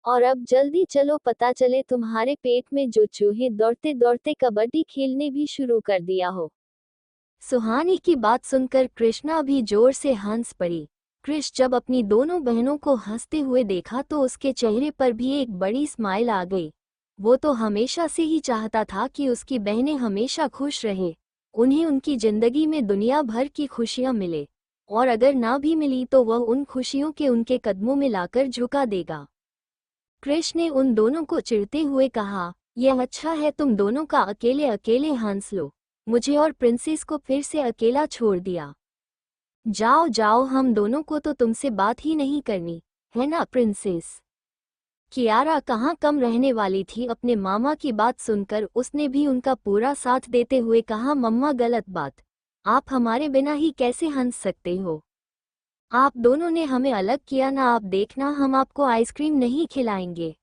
और अब जल्दी चलो, पता चले तुम्हारे पेट में जो चूहे दौड़ते दौड़ते कबड्डी खेलने भी शुरू कर दिया हो। सुहानी की बात सुनकर कृष्णा भी जोर से हंस पड़ी। कृष जब अपनी दोनों बहनों को हंसते हुए देखा तो उसके चेहरे पर भी एक बड़ी स्माइल आ गई। वो तो हमेशा से ही चाहता था कि उसकी बहनें हमेशा खुश रहे, उन्हें उनकी जिंदगी में दुनिया भर की खुशियां मिले, और अगर ना भी मिली तो वह उन खुशियों के उनके कदमों में लाकर झुका देगा। कृष ने उन दोनों को चिढ़ते हुए कहा, यह अच्छा है तुम दोनों का अकेले अकेले हंस लो, मुझे और प्रिंसेस को फिर से अकेला छोड़ दिया। जाओ जाओ, हम दोनों को तो तुमसे बात ही नहीं करनी है ना प्रिंसेस। कियारा कहाँ कम रहने वाली थी, अपने मामा की बात सुनकर उसने भी उनका पूरा साथ देते हुए कहा, मम्मा गलत बात, आप हमारे बिना ही कैसे हंस सकते हो। आप दोनों ने हमें अलग किया ना, आप देखना हम आपको आइसक्रीम नहीं खिलाएंगे।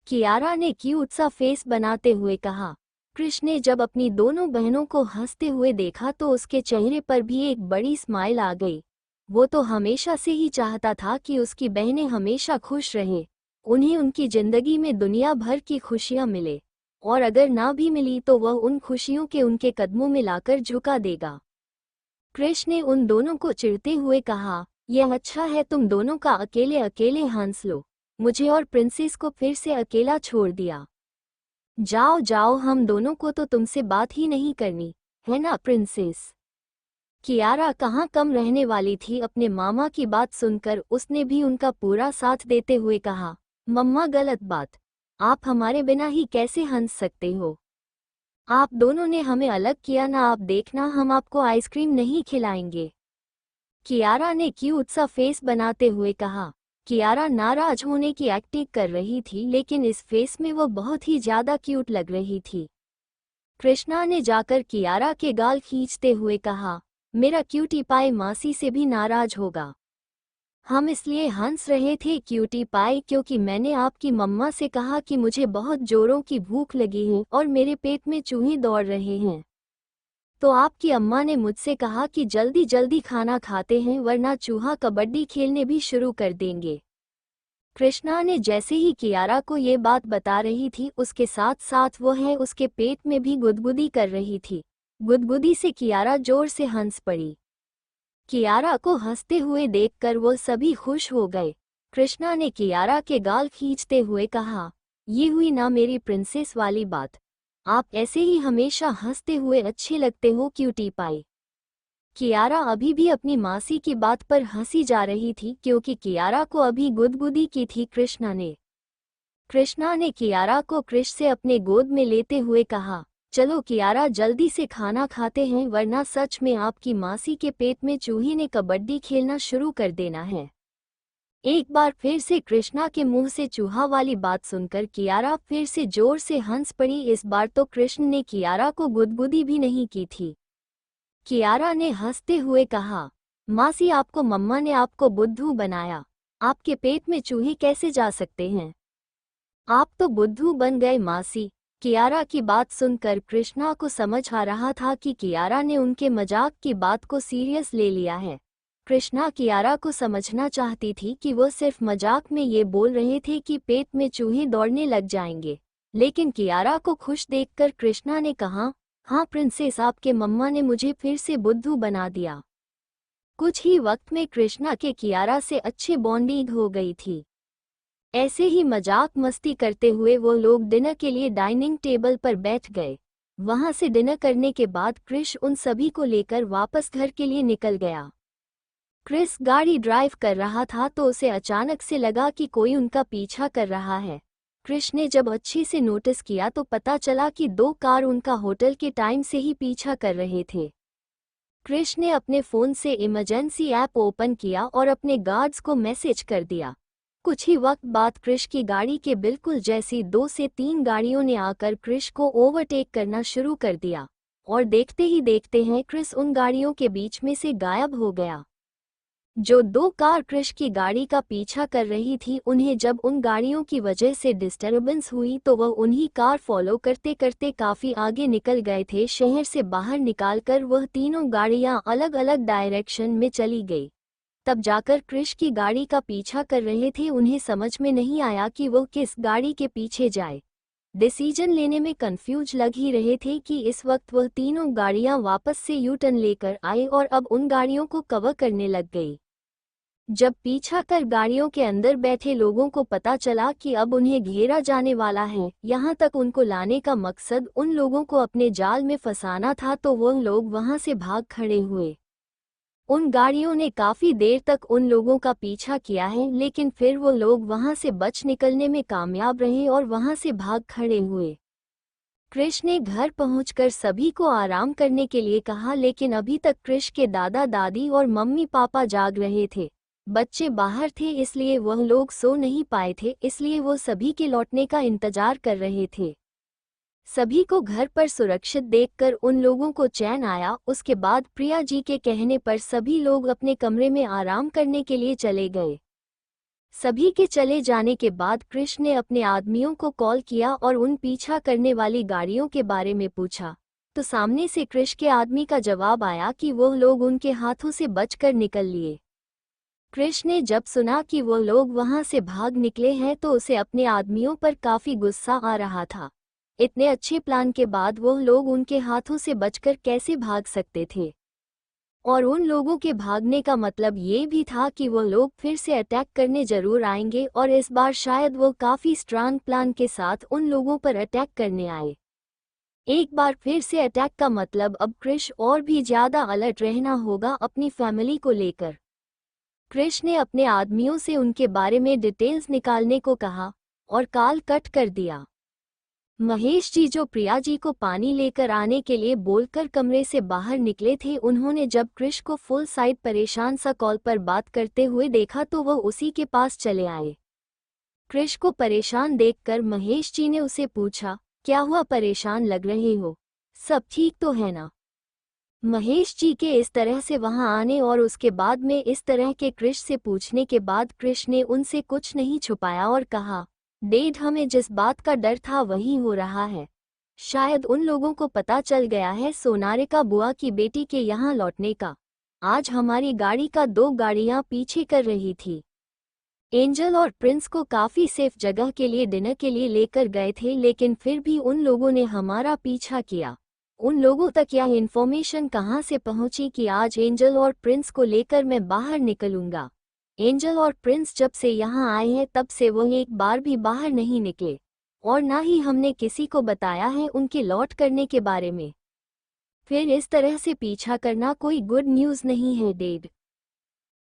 कियारा ने क्यूट सा फेस बनाते हुए कहा। कृष ने जब अपनी दोनों बहनों को हंसते हुए देखा तो उसके चेहरे पर भी एक बड़ी स्माइल आ गई। वो तो हमेशा से ही चाहता था कि उसकी बहनें हमेशा खुश रहे, उन्हें उनकी जिंदगी में दुनिया भर की खुशियां मिले, और अगर ना भी मिली तो वह उन खुशियों के उनके कदमों में लाकर झुका देगा। कृष ने उन दोनों को चिढ़ते हुए कहा, यह अच्छा है तुम दोनों का अकेले अकेले हंस लो, मुझे और प्रिंसेस को फिर से अकेला छोड़ दिया। जाओ जाओ, हम दोनों को तो तुमसे बात ही नहीं करनी है ना प्रिंसेस। कियारा कहाँ कम रहने वाली थी, अपने मामा की बात सुनकर उसने भी उनका पूरा साथ देते हुए कहा, मम्मा गलत बात, आप हमारे बिना ही कैसे हंस सकते हो। आप दोनों ने हमें अलग किया ना, आप देखना हम आपको आइसक्रीम नहीं खिलाएंगे। कियारा ने क्यूट सा फेस बनाते हुए कहा। कियारा नाराज होने की एक्टिंग कर रही थी, लेकिन इस फेस में वो बहुत ही ज्यादा क्यूट लग रही थी। कृष्णा ने जाकर कियारा के गाल खींचते हुए कहा, मेरा क्यूटी पाई मासी से भी नाराज होगा। हम इसलिए हंस रहे थे क्यूटी पाई, क्योंकि मैंने आपकी मम्मा से कहा कि मुझे बहुत जोरों की भूख लगी है और मेरे पेट में चूहे दौड़ रहे हैं। तो आपकी अम्मा ने मुझसे कहा कि जल्दी जल्दी खाना खाते हैं वरना चूहा कबड्डी खेलने भी शुरू कर देंगे। कृष्णा ने जैसे ही कियारा को ये बात बता रही थी उसके साथ साथ वो है उसके पेट में भी गुदगुदी कर रही थी। गुदगुदी से कियारा जोर से हंस पड़ी। कियारा को हंसते हुए देखकर वो सभी खुश हो गए। कृष्णा ने कियारा के गाल खींचते हुए कहा, ये हुई ना मेरी प्रिंसेस वाली बात, आप ऐसे ही हमेशा हंसते हुए अच्छे लगते हो क्यूटी पाई। कियारा अभी भी अपनी मासी की बात पर हंसी जा रही थी, क्योंकि कियारा को अभी गुदगुदी की थी कृष्णा ने। कृष्णा ने कियारा को कृष से अपने गोद में लेते हुए कहा, चलो कियारा जल्दी से खाना खाते हैं वरना सच में आपकी मासी के पेट में चूहे ने कबड्डी खेलना शुरू कर देना है। एक बार फिर से कृष्णा के मुंह से चूहा वाली बात सुनकर कियारा फिर से जोर से हंस पड़ी। इस बार तो कृष्ण ने कियारा को गुदगुदी भी नहीं की थी। कियारा ने हंसते हुए कहा, मासी आपको मम्मा ने आपको बुद्धू बनाया, आपके पेट में चूहे कैसे जा सकते हैं, आप तो बुद्धू बन गए मासी। कियारा की बात सुनकर कृष्णा को समझ आ रहा था कि कियारा ने उनके मजाक की बात को सीरियस ले लिया है। कृष्णा कियारा को समझना चाहती थी कि वो सिर्फ मजाक में ये बोल रहे थे कि पेट में चूहे दौड़ने लग जाएंगे, लेकिन कियारा को खुश देखकर कृष्णा ने कहा, हाँ प्रिंसेस, आपके मम्मा ने मुझे फिर से बुद्धू बना दिया। कुछ ही वक्त में कृष्णा के कियारा से अच्छी बॉन्डिंग हो गई थी। ऐसे ही मजाक मस्ती करते हुए वो लोग डिनर के लिए डाइनिंग टेबल पर बैठ गए। वहां से डिनर करने के बाद कृष उन सभी को लेकर वापस घर के लिए निकल गया। क्रिस गाड़ी ड्राइव कर रहा था तो उसे अचानक से लगा कि कोई उनका पीछा कर रहा है। कृष ने जब अच्छे से नोटिस किया तो पता चला कि दो कार उनका होटल के टाइम से ही पीछा कर रहे थे। कृष ने अपने फ़ोन से इमरजेंसी ऐप ओपन किया और अपने गार्ड्स को मैसेज कर दिया। कुछ ही वक्त बाद कृष की गाड़ी के बिल्कुल जैसी 2 से 3 गाड़ियों ने आकर कृष को ओवरटेक करना शुरू कर दिया, और देखते ही देखते हैं कृष उन गाड़ियों के बीच में से गायब हो गया। जो दो कार कृष की गाड़ी का पीछा कर रही थी, उन्हें जब उन गाड़ियों की वजह से डिस्टर्बेंस हुई तो वह उन्हीं कार फॉलो करते करते काफी आगे निकल गए थे। शहर से बाहर निकालकर वह तीनों गाड़ियां अलग अलग डायरेक्शन में चली गई। तब जाकर कृष की गाड़ी का पीछा कर रहे थे, उन्हें समझ में नहीं आया कि वह किस गाड़ी के पीछे जाए। डिसीजन लेने में कंफ्यूज लग ही रहे थे कि इस वक्त वह तीनों गाड़ियां वापस से यू टर्न लेकर आए और अब उन गाड़ियों को कवर करने लग गई। जब पीछा कर गाड़ियों के अंदर बैठे लोगों को पता चला कि अब उन्हें घेरा जाने वाला है, यहाँ तक उनको लाने का मकसद उन लोगों को अपने जाल में फंसाना था, तो वह लोग वहां से भाग खड़े हुए। उन गाड़ियों ने काफी देर तक उन लोगों का पीछा किया है, लेकिन फिर वो लोग वहां से बच निकलने में कामयाब रहे और वहां से भाग खड़े हुए। कृष ने घर पहुंचकर सभी को आराम करने के लिए कहा, लेकिन अभी तक कृष के दादा दादी और मम्मी पापा जाग रहे थे। बच्चे बाहर थे, इसलिए वह लोग सो नहीं पाए थे, इसलिए वो सभी के लौटने का इंतजार कर रहे थे। सभी को घर पर सुरक्षित देखकर उन लोगों को चैन आया। उसके बाद प्रिया जी के कहने पर सभी लोग अपने कमरे में आराम करने के लिए चले गए। सभी के चले जाने के बाद कृष ने अपने आदमियों को कॉल किया और उन पीछा करने वाली गाड़ियों के बारे में पूछा, तो सामने से कृष के आदमी का जवाब आया कि वह लोग उनके हाथों से बचकर निकल लिए। कृष ने जब सुना कि वो लोग वहां से भाग निकले हैं तो उसे अपने आदमियों पर काफी गुस्सा आ रहा था। इतने अच्छे प्लान के बाद वो लोग उनके हाथों से बचकर कैसे भाग सकते थे, और उन लोगों के भागने का मतलब ये भी था कि वो लोग फिर से अटैक करने जरूर आएंगे और इस बार शायद वो काफी स्ट्रांग प्लान के साथ उन लोगों पर अटैक करने आए। एक बार फिर से अटैक का मतलब अब कृष और भी ज्यादा अलर्ट रहना होगा अपनी फैमिली को लेकर। कृष ने अपने आदमियों से उनके बारे में डिटेल्स निकालने को कहा और कॉल कट कर दिया। महेश जी, जो प्रिया जी को पानी लेकर आने के लिए बोलकर कमरे से बाहर निकले थे, उन्होंने जब कृष को फुल साइड परेशान सा कॉल पर बात करते हुए देखा तो वह उसी के पास चले आए। कृष को परेशान देखकर महेश जी ने उसे पूछा, क्या हुआ, परेशान लग रहे हो, सब ठीक तो है ना? महेश जी के इस तरह से वहां आने और उसके बाद में इस तरह के कृष से पूछने के बाद कृष ने उनसे कुछ नहीं छुपाया और कहा, डैड, हमें जिस बात का डर था वही हो रहा है। शायद उन लोगों को पता चल गया है सोनारिका बुआ की बेटी के यहाँ लौटने का। आज हमारी गाड़ी का 2 गाड़ियां पीछे कर रही थी। एंजल और प्रिंस को काफी सेफ जगह के लिए डिनर के लिए लेकर गए थे, लेकिन फिर भी उन लोगों ने हमारा पीछा किया। उन लोगों तक यह इन्फॉर्मेशन कहाँ से पहुंची कि आज एंजल और प्रिंस को लेकर मैं बाहर निकलूंगा? एंजल और प्रिंस जब से यहाँ आए हैं तब से वो एक बार भी बाहर नहीं निकले, और ना ही हमने किसी को बताया है उनके लौट करने के बारे में। फिर इस तरह से पीछा करना कोई गुड न्यूज़ नहीं है, डैड।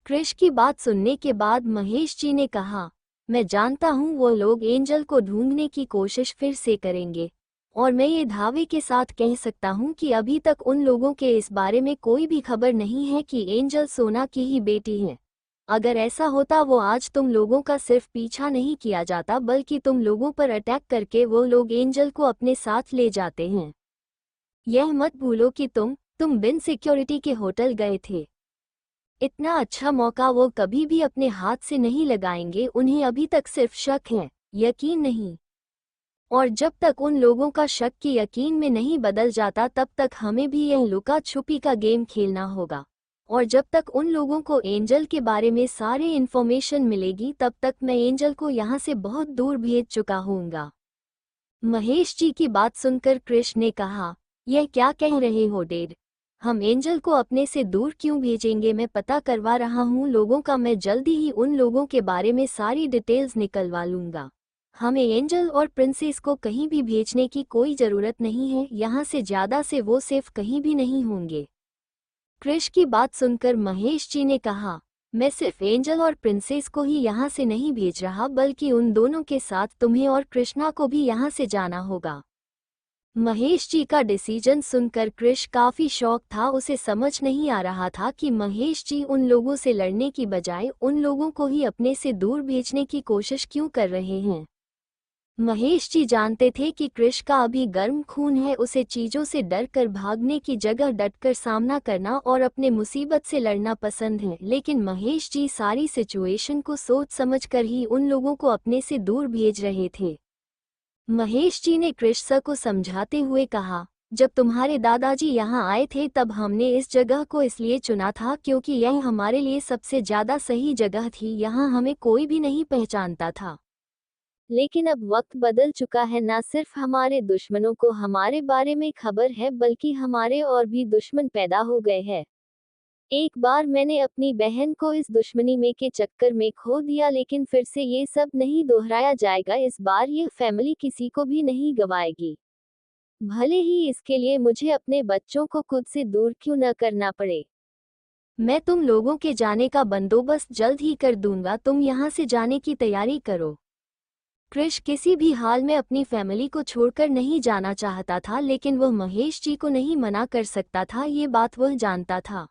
कृष की बात सुनने के बाद महेश जी ने कहा, मैं जानता हूँ वो लोग एंजल को ढूंढने की कोशिश फिर से करेंगे, और मैं ये दावे के साथ कह सकता हूँ कि अभी तक उन लोगों के इस बारे में कोई भी खबर नहीं है कि एंजल सोना की ही बेटी है। अगर ऐसा होता वो आज तुम लोगों का सिर्फ पीछा नहीं किया जाता, बल्कि तुम लोगों पर अटैक करके वो लोग एंजल को अपने साथ ले जाते हैं। यह मत भूलो कि तुम बिन सिक्योरिटी के होटल गए थे। इतना अच्छा मौका वो कभी भी अपने हाथ से नहीं लगाएंगे। उन्हें अभी तक सिर्फ शक है, यकीन नहीं। और जब तक उन लोगों का शक की यकीन में नहीं बदल जाता तब तक हमें भी यह लुका छुपी का गेम खेलना होगा। और जब तक उन लोगों को एंजल के बारे में सारे इन्फॉर्मेशन मिलेगी तब तक मैं एंजल को यहाँ से बहुत दूर भेज चुका हूँगा। महेश जी की बात सुनकर कृष ने कहा, यह क्या कह रहे हो डैड? हम एंजल को अपने से दूर क्यों भेजेंगे? मैं पता करवा रहा हूँ लोगों का, मैं जल्दी ही उन लोगों के बारे में सारी डिटेल्स निकलवा लूँगा। हमें एंजल और प्रिंसेस को कहीं भी भेजने की कोई ज़रूरत नहीं है, यहाँ से ज़्यादा से वो सेफ कहीं भी नहीं होंगे। कृष की बात सुनकर महेश जी ने कहा, मैं सिर्फ एंजल और प्रिंसेस को ही यहाँ से नहीं भेज रहा, बल्कि उन दोनों के साथ तुम्हें और कृष्णा को भी यहाँ से जाना होगा। महेश जी का डिसीजन सुनकर कृष काफी शॉक था। उसे समझ नहीं आ रहा था कि महेश जी उन लोगों से लड़ने की बजाय उन लोगों को ही अपने से दूर भेजने की कोशिश क्यों कर रहे हैं। महेश जी जानते थे कि कृष का अभी गर्म खून है, उसे चीजों से डर कर भागने की जगह डटकर सामना करना और अपने मुसीबत से लड़ना पसंद है, लेकिन महेश जी सारी सिचुएशन को सोच समझकर ही उन लोगों को अपने से दूर भेज रहे थे। महेश जी ने कृष सर को समझाते हुए कहा, जब तुम्हारे दादाजी यहाँ आए थे तब हमने इस जगह को इसलिए चुना था क्योंकि यह हमारे लिए सबसे ज्यादा सही जगह थी। यहाँ हमें कोई भी नहीं पहचानता था, लेकिन अब वक्त बदल चुका है। न सिर्फ हमारे दुश्मनों को हमारे बारे में खबर है, बल्कि हमारे और भी दुश्मन पैदा हो गए हैं। एक बार मैंने अपनी बहन को इस दुश्मनी में के चक्कर में खो दिया, लेकिन फिर से ये सब नहीं दोहराया जाएगा। इस बार ये फैमिली किसी को भी नहीं गवाएगी, भले ही इसके लिए मुझे अपने बच्चों को खुद से दूर क्यों न करना पड़े। मैं तुम लोगों के जाने का बंदोबस्त जल्द ही कर दूंगा, तुम यहाँ से जाने की तैयारी करो। कृष किसी भी हाल में अपनी फैमिली को छोड़कर नहीं जाना चाहता था, लेकिन वह महेश जी को नहीं मना कर सकता था, ये बात वह जानता था।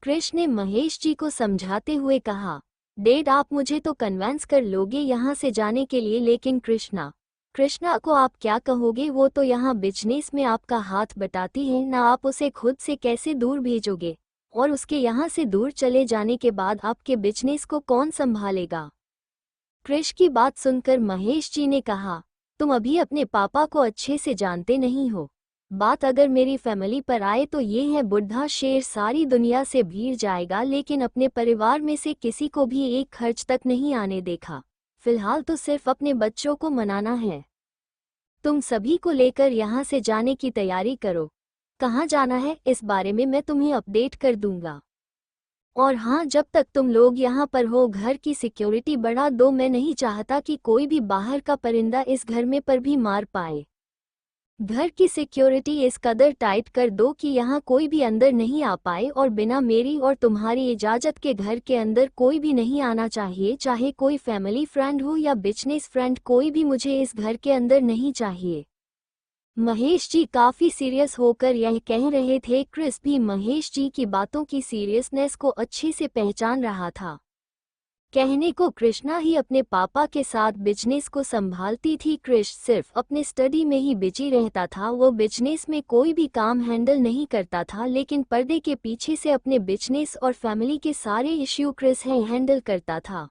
कृष ने महेश जी को समझाते हुए कहा, डैड आप मुझे तो कन्विंस कर लोगे यहाँ से जाने के लिए, लेकिन कृष्णा को आप क्या कहोगे? वो तो यहाँ बिजनेस में आपका हाथ बटाती है ना, आप उसे खुद से कैसे दूर भेजोगे? और उसके यहाँ से दूर चले जाने के बाद आपके बिजनेस को कौन संभालेगा? कृष की बात सुनकर महेश जी ने कहा, तुम अभी अपने पापा को अच्छे से जानते नहीं हो। बात अगर मेरी फैमिली पर आए तो ये है बुढ़ा शेर सारी दुनिया से भीड़ जाएगा, लेकिन अपने परिवार में से किसी को भी एक खर्च तक नहीं आने देखा। फिलहाल तो सिर्फ अपने बच्चों को मनाना है। तुम सभी को लेकर यहाँ से जाने की तैयारी करो। कहाँ जाना है इस बारे में मैं तुम्हें अपडेट कर दूंगा। और हाँ, जब तक तुम लोग यहाँ पर हो घर की सिक्योरिटी बढ़ा दो। मैं नहीं चाहता कि कोई भी बाहर का परिंदा इस घर में पर भी मार पाए। घर की सिक्योरिटी इस कदर टाइट कर दो कि यहाँ कोई भी अंदर नहीं आ पाए, और बिना मेरी और तुम्हारी इजाज़त के घर के अंदर कोई भी नहीं आना चाहिए। चाहे कोई फैमिली फ्रेंड हो या बिजनेस फ्रेंड, कोई भी मुझे इस घर के अंदर नहीं चाहिए। महेश जी काफी सीरियस होकर यह कह रहे थे। क्रिस भी महेश जी की बातों की सीरियसनेस को अच्छे से पहचान रहा था। कहने को कृष्णा ही अपने पापा के साथ बिजनेस को संभालती थी। कृष सिर्फ अपने स्टडी में ही बिजी रहता था, वो बिजनेस में कोई भी काम हैंडल नहीं करता था, लेकिन पर्दे के पीछे से अपने बिजनेस और फैमिली के सारे इश्यू क्रिस ही हैंडल करता था।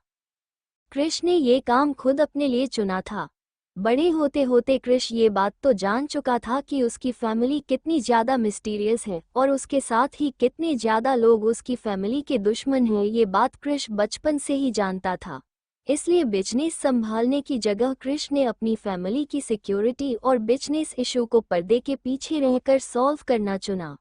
कृष ने ये काम खुद अपने लिए चुना था। बड़े होते होते कृष ये बात तो जान चुका था कि उसकी फैमिली कितनी ज्यादा मिस्टीरियस है और उसके साथ ही कितने ज्यादा लोग उसकी फैमिली के दुश्मन हैं। ये बात कृष बचपन से ही जानता था। इसलिए बिजनेस संभालने की जगह कृष ने अपनी फैमिली की सिक्योरिटी और बिजनेस इशू को पर्दे के पीछे रहकर सॉल्व करना चुना।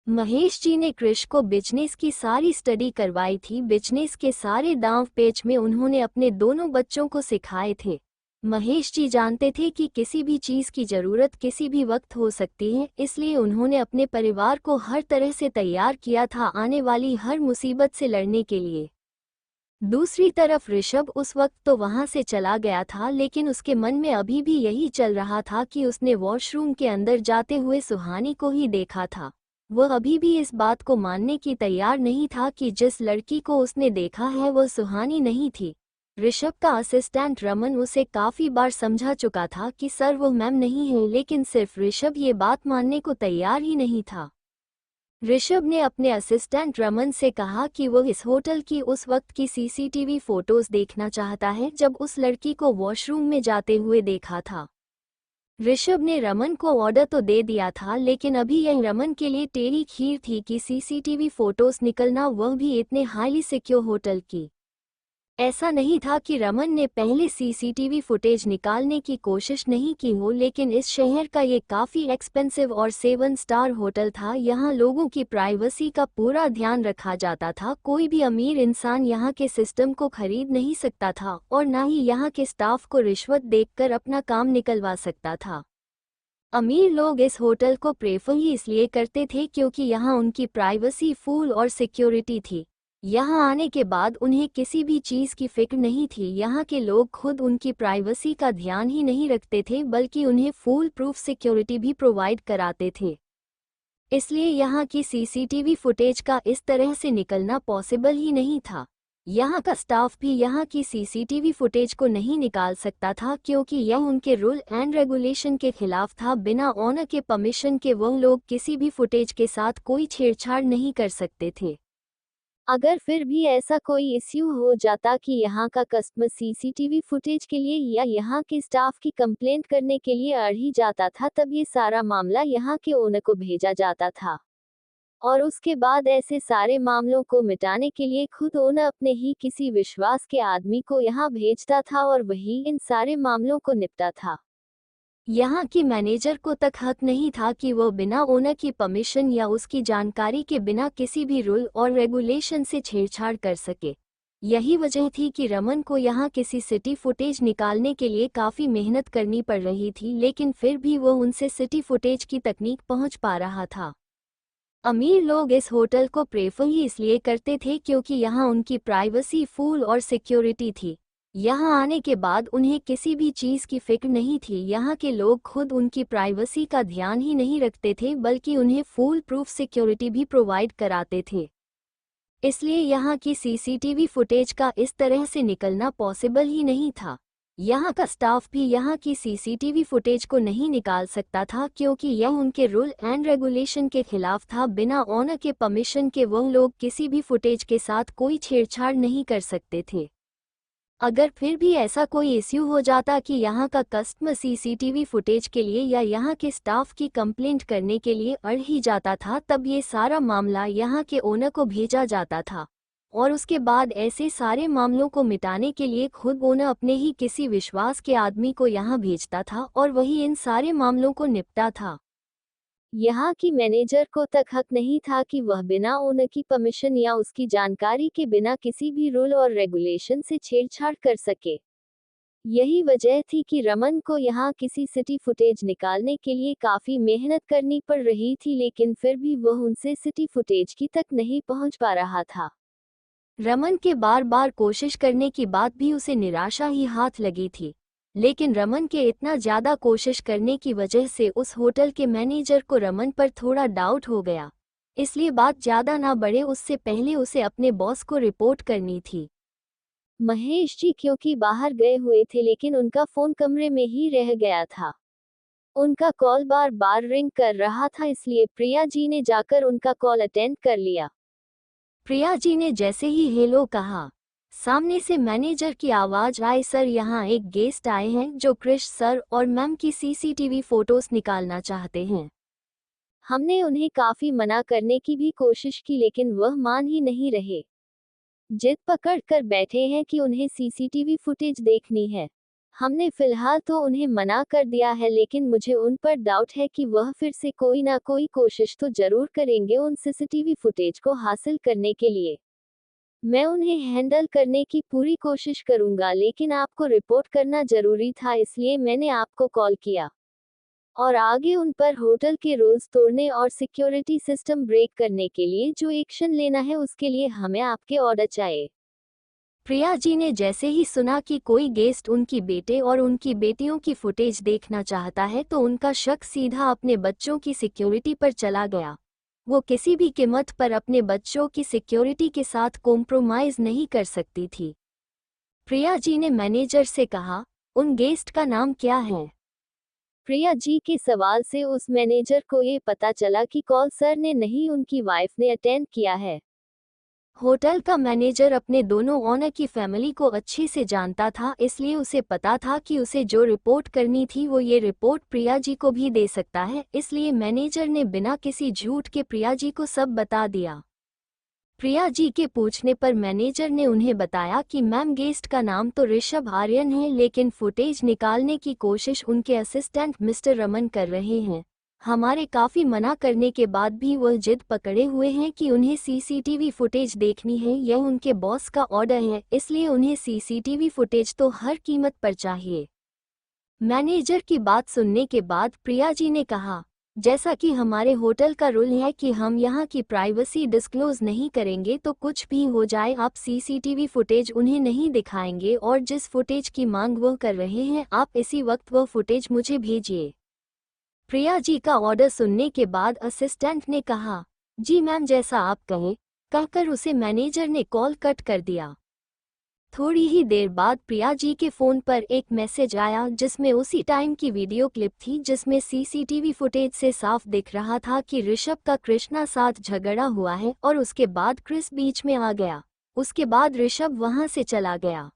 महेश जी ने कृष को बिजनेस की सारी स्टडी करवाई थी। बिजनेस के सारे दांव पेच में उन्होंने अपने दोनों बच्चों को सिखाए थे। महेश जी जानते थे कि किसी भी चीज़ की ज़रूरत किसी भी वक्त हो सकती है, इसलिए उन्होंने अपने परिवार को हर तरह से तैयार किया था आने वाली हर मुसीबत से लड़ने के लिए। दूसरी तरफ ऋषभ उस वक्त तो वहां से चला गया था, लेकिन उसके मन में अभी भी यही चल रहा था कि उसने वॉशरूम के अंदर जाते हुए सुहानी को ही देखा था। वह अभी भी इस बात को मानने की तैयार नहीं था कि जिस लड़की को उसने देखा है वह सुहानी नहीं थी। ऋषभ का असिस्टेंट रमन उसे काफी बार समझा चुका था कि सर वो मैम नहीं है, लेकिन सिर्फ ऋषभ ये बात मानने को तैयार ही नहीं था। ऋषभ ने अपने असिस्टेंट रमन से कहा कि वो इस होटल की उस वक्त की सीसीटीवी फोटोज देखना चाहता है जब उस लड़की को वॉशरूम में जाते हुए देखा था। ऋषभ ने रमन को ऑर्डर तो दे दिया था, लेकिन अभी यह रमन के लिए टेढ़ी खीर थी कि सीसीटीवी फोटोज निकलना, वह भी इतने हाईली सिक्योर होटल की। ऐसा नहीं था कि रमन ने पहले सीसीटीवी फुटेज निकालने की कोशिश नहीं की हो, लेकिन इस शहर का ये काफ़ी एक्सपेंसिव और 7 स्टार होटल था। यहाँ लोगों की प्राइवेसी का पूरा ध्यान रखा जाता था। कोई भी अमीर इंसान यहाँ के सिस्टम को खरीद नहीं सकता था और न ही यहाँ के स्टाफ को रिश्वत देकर अपना काम निकलवा सकता था। अमीर लोग इस होटल को प्रेफर ही इसलिए करते थे क्योंकि यहाँ उनकी प्राइवेसी फुल और सिक्योरिटी थी। यहाँ आने के बाद उन्हें किसी भी चीज़ की फिक्र नहीं थी। यहाँ के लोग खुद उनकी प्राइवेसी का ध्यान ही नहीं रखते थे, बल्कि उन्हें फुल प्रूफ सिक्योरिटी भी प्रोवाइड कराते थे। इसलिए यहाँ की सीसीटीवी फुटेज का इस तरह से निकलना पॉसिबल ही नहीं था। यहाँ का स्टाफ भी यहाँ की सीसीटीवी फुटेज को नहीं निकाल सकता था क्योंकि यह उनके रूल एंड रेगुलेशन के खिलाफ था। बिना ऑनर के परमिशन के वो लोग किसी भी फुटेज के साथ कोई छेड़छाड़ नहीं कर सकते थे। अगर फिर भी ऐसा कोई इश्यू हो जाता कि यहाँ का कस्टमर सीसीटीवी फुटेज के लिए या यहाँ के स्टाफ की कंप्लेंट करने के लिए अड़ ही जाता था, तब ये सारा मामला यहाँ के ओनर को भेजा जाता था और उसके बाद ऐसे सारे मामलों को मिटाने के लिए खुद ओनर अपने ही किसी विश्वास के आदमी को यहाँ भेजता था और वही इन सारे मामलों को निपटा था। यहाँ की मैनेजर को तक हक नहीं था कि वो बिना ओनर की परमिशन या उसकी जानकारी के बिना किसी भी रूल और रेगुलेशन से छेड़छाड़ कर सके। यही वजह थी कि रमन को यहाँ किसी सिटी फुटेज निकालने के लिए काफ़ी मेहनत करनी पड़ रही थी, लेकिन फिर भी वो उनसे सिटी फुटेज की तकनीक पहुँच पा रहा था। अमीर लोग इस होटल को प्रेफर ही इसलिए करते थे क्योंकि यहाँ उनकी प्राइवेसी फुल और सिक्योरिटी थी। यहाँ आने के बाद उन्हें किसी भी चीज़ की फिक्र नहीं थी। यहाँ के लोग खुद उनकी प्राइवेसी का ध्यान ही नहीं रखते थे, बल्कि उन्हें फुल प्रूफ सिक्योरिटी भी प्रोवाइड कराते थे। इसलिए यहाँ की सीसीटीवी फुटेज का इस तरह से निकलना पॉसिबल ही नहीं था। यहाँ का स्टाफ भी यहाँ की सीसीटीवी फुटेज को नहीं निकाल सकता था क्योंकि यह उनके रूल एंड रेगुलेशन के खिलाफ था। बिना ऑनर के परमिशन के वो लोग किसी भी फुटेज के साथ कोई छेड़छाड़ नहीं कर सकते थे। अगर फिर भी ऐसा कोई इश्यू हो जाता कि यहाँ का कस्टमर सीसीटीवी फुटेज के लिए या यहाँ के स्टाफ की कंप्लेंट करने के लिए अड़ ही जाता था, तब ये सारा मामला यहाँ के ओनर को भेजा जाता था और उसके बाद ऐसे सारे मामलों को मिटाने के लिए खुद ओनर अपने ही किसी विश्वास के आदमी को यहाँ भेजता था और वही इन सारे मामलों को निपटा था। यहाँ की मैनेजर को तक हक नहीं था कि वह बिना ओनर की परमिशन या उसकी जानकारी के बिना किसी भी रूल और रेगुलेशन से छेड़छाड़ कर सके। यही वजह थी कि रमन को यहाँ किसी सिटी फुटेज निकालने के लिए काफी मेहनत करनी पड़ रही थी, लेकिन फिर भी वह उनसे सिटी फुटेज की तक नहीं पहुँच पा रहा था। रमन के बार बार कोशिश करने की बाद भी उसे निराशा ही हाथ लगी थी, लेकिन रमन के इतना ज़्यादा कोशिश करने की वजह से उस होटल के मैनेजर को रमन पर थोड़ा डाउट हो गया। इसलिए बात ज़्यादा ना बढ़े उससे पहले उसे अपने बॉस को रिपोर्ट करनी थी। महेश जी क्योंकि बाहर गए हुए थे, लेकिन उनका फ़ोन कमरे में ही रह गया था। उनका कॉल बार बार रिंग कर रहा था, इसलिए प्रिया जी ने जाकर उनका कॉल अटेंड कर लिया। प्रिया जी ने जैसे ही हेलो कहा, सामने से मैनेजर की आवाज आई, सर यहाँ एक गेस्ट आए हैं जो क्रिश सर और मैम की सीसीटीवी फोटोज निकालना चाहते हैं। हमने उन्हें काफी मना करने की भी कोशिश की, लेकिन वह मान ही नहीं रहे। जिद पकड़ कर बैठे हैं कि उन्हें सीसीटीवी फुटेज देखनी है। हमने फिलहाल तो उन्हें मना कर दिया है, लेकिन मुझे उन पर डाउट है कि वह फिर से कोई ना कोई कोशिश तो जरूर करेंगे उन सीसीटीवी फुटेज को हासिल करने के लिए। मैं उन्हें हैंडल करने की पूरी कोशिश करूंगा, लेकिन आपको रिपोर्ट करना जरूरी था, इसलिए मैंने आपको कॉल किया। और आगे उन पर होटल के रूल्स तोड़ने और सिक्योरिटी सिस्टम ब्रेक करने के लिए जो एक्शन लेना है उसके लिए हमें आपके ऑर्डर चाहिए। प्रिया जी ने जैसे ही सुना कि कोई गेस्ट उनकी बेटे और उनकी बेटियों की फुटेज देखना चाहता है तो उनका शक सीधा अपने बच्चों की सिक्योरिटी पर चला गया। वो किसी भी कीमत पर अपने बच्चों की सिक्योरिटी के साथ कॉम्प्रोमाइज नहीं कर सकती थी। प्रिया जी ने मैनेजर से कहा, उन गेस्ट का नाम क्या है? प्रिया जी के सवाल से उस मैनेजर को ये पता चला कि कॉल सर ने नहीं, उनकी वाइफ ने अटेंड किया है। होटल का मैनेजर अपने दोनों ऑनर की फैमिली को अच्छे से जानता था, इसलिए उसे पता था कि उसे जो रिपोर्ट करनी थी वो ये रिपोर्ट प्रिया जी को भी दे सकता है। इसलिए मैनेजर ने बिना किसी झूठ के प्रिया जी को सब बता दिया। प्रिया जी के पूछने पर मैनेजर ने उन्हें बताया कि मैम गेस्ट का नाम तो ऋषभ आर्यन है, लेकिन फुटेज निकालने की कोशिश उनके असिस्टेंट मिस्टर रमन कर रहे हैं। हमारे काफ़ी मना करने के बाद भी वह जिद पकड़े हुए हैं कि उन्हें सीसीटीवी फुटेज देखनी है। यह उनके बॉस का ऑर्डर है, इसलिए उन्हें सीसीटीवी फुटेज तो हर कीमत पर चाहिए। मैनेजर की बात सुनने के बाद प्रिया जी ने कहा, जैसा कि हमारे होटल का रूल है कि हम यहाँ की प्राइवेसी डिस्क्लोज नहीं करेंगे, तो कुछ भी हो जाए आप सीसीटीवी फुटेज उन्हें नहीं दिखाएंगे और जिस फुटेज की मांग वह कर रहे हैं आप इसी वक्त वह फुटेज मुझे भेजिए। प्रिया जी का ऑर्डर सुनने के बाद असिस्टेंट ने कहा, जी मैम जैसा आप कहें, कहकर उसे मैनेजर ने कॉल कट कर दिया। थोड़ी ही देर बाद प्रिया जी के फोन पर एक मैसेज आया जिसमें उसी टाइम की वीडियो क्लिप थी, जिसमें सीसीटीवी फुटेज से साफ दिख रहा था कि ऋषभ का कृष्णा साथ झगड़ा हुआ है और उसके बाद क्रिस बीच में आ गया। उसके बाद ऋषभ वहां से चला गया।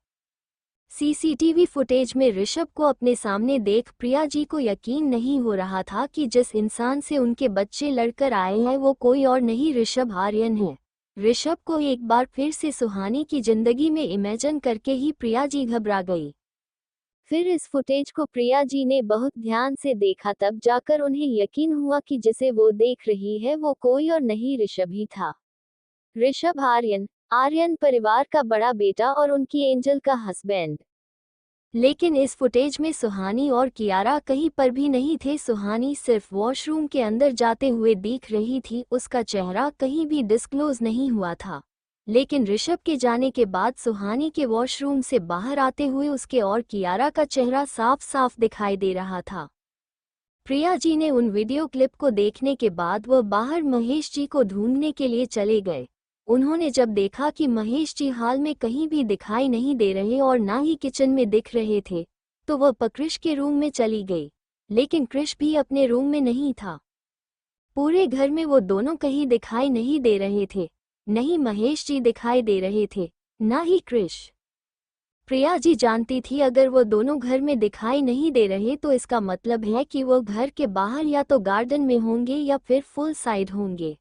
सीसीटीवी फुटेज में ऋषभ को अपने सामने देख प्रिया जी को यकीन नहीं हो रहा था कि जिस इंसान से उनके बच्चे लड़कर आए हैं वो कोई और नहीं ऋषभ आर्यन है। ऋषभ को एक बार फिर से सुहानी की जिंदगी में इमेजिन करके ही प्रिया जी घबरा गई। फिर इस फुटेज को प्रिया जी ने बहुत ध्यान से देखा, तब जाकर उन्हें यकीन हुआ कि जिसे वो देख रही है वो कोई और नहीं ऋषभ ही था। ऋषभ आर्यन परिवार का बड़ा बेटा और उनकी एंजल का हस्बैंड। लेकिन इस फुटेज में सुहानी और कियारा कहीं पर भी नहीं थे। सुहानी सिर्फ वॉशरूम के अंदर जाते हुए दिख रही थी, उसका चेहरा कहीं भी डिस्क्लोज नहीं हुआ था। लेकिन ऋषभ के जाने के बाद सुहानी के वॉशरूम से बाहर आते हुए उसके और कियारा का चेहरा साफ साफ दिखाई दे रहा था। प्रिया जी ने उन वीडियो क्लिप को देखने के बाद वह बाहर महेश जी को ढूंढने के लिए चले गए। उन्होंने जब देखा कि महेश जी हाल में कहीं भी दिखाई नहीं दे रहे और ना ही किचन में दिख रहे थे, तो वह कृष के रूम में चली गई। लेकिन कृष भी अपने रूम में नहीं था। पूरे घर में वो दोनों कहीं दिखाई नहीं दे रहे थे। नहीं महेश जी दिखाई दे रहे थे, ना ही कृष। प्रिया जी जानती थी अगर वो दोनों घर में दिखाई नहीं दे रहे तो इसका मतलब है कि वो घर के बाहर या तो गार्डन में होंगे या फिर फुल साइड होंगे।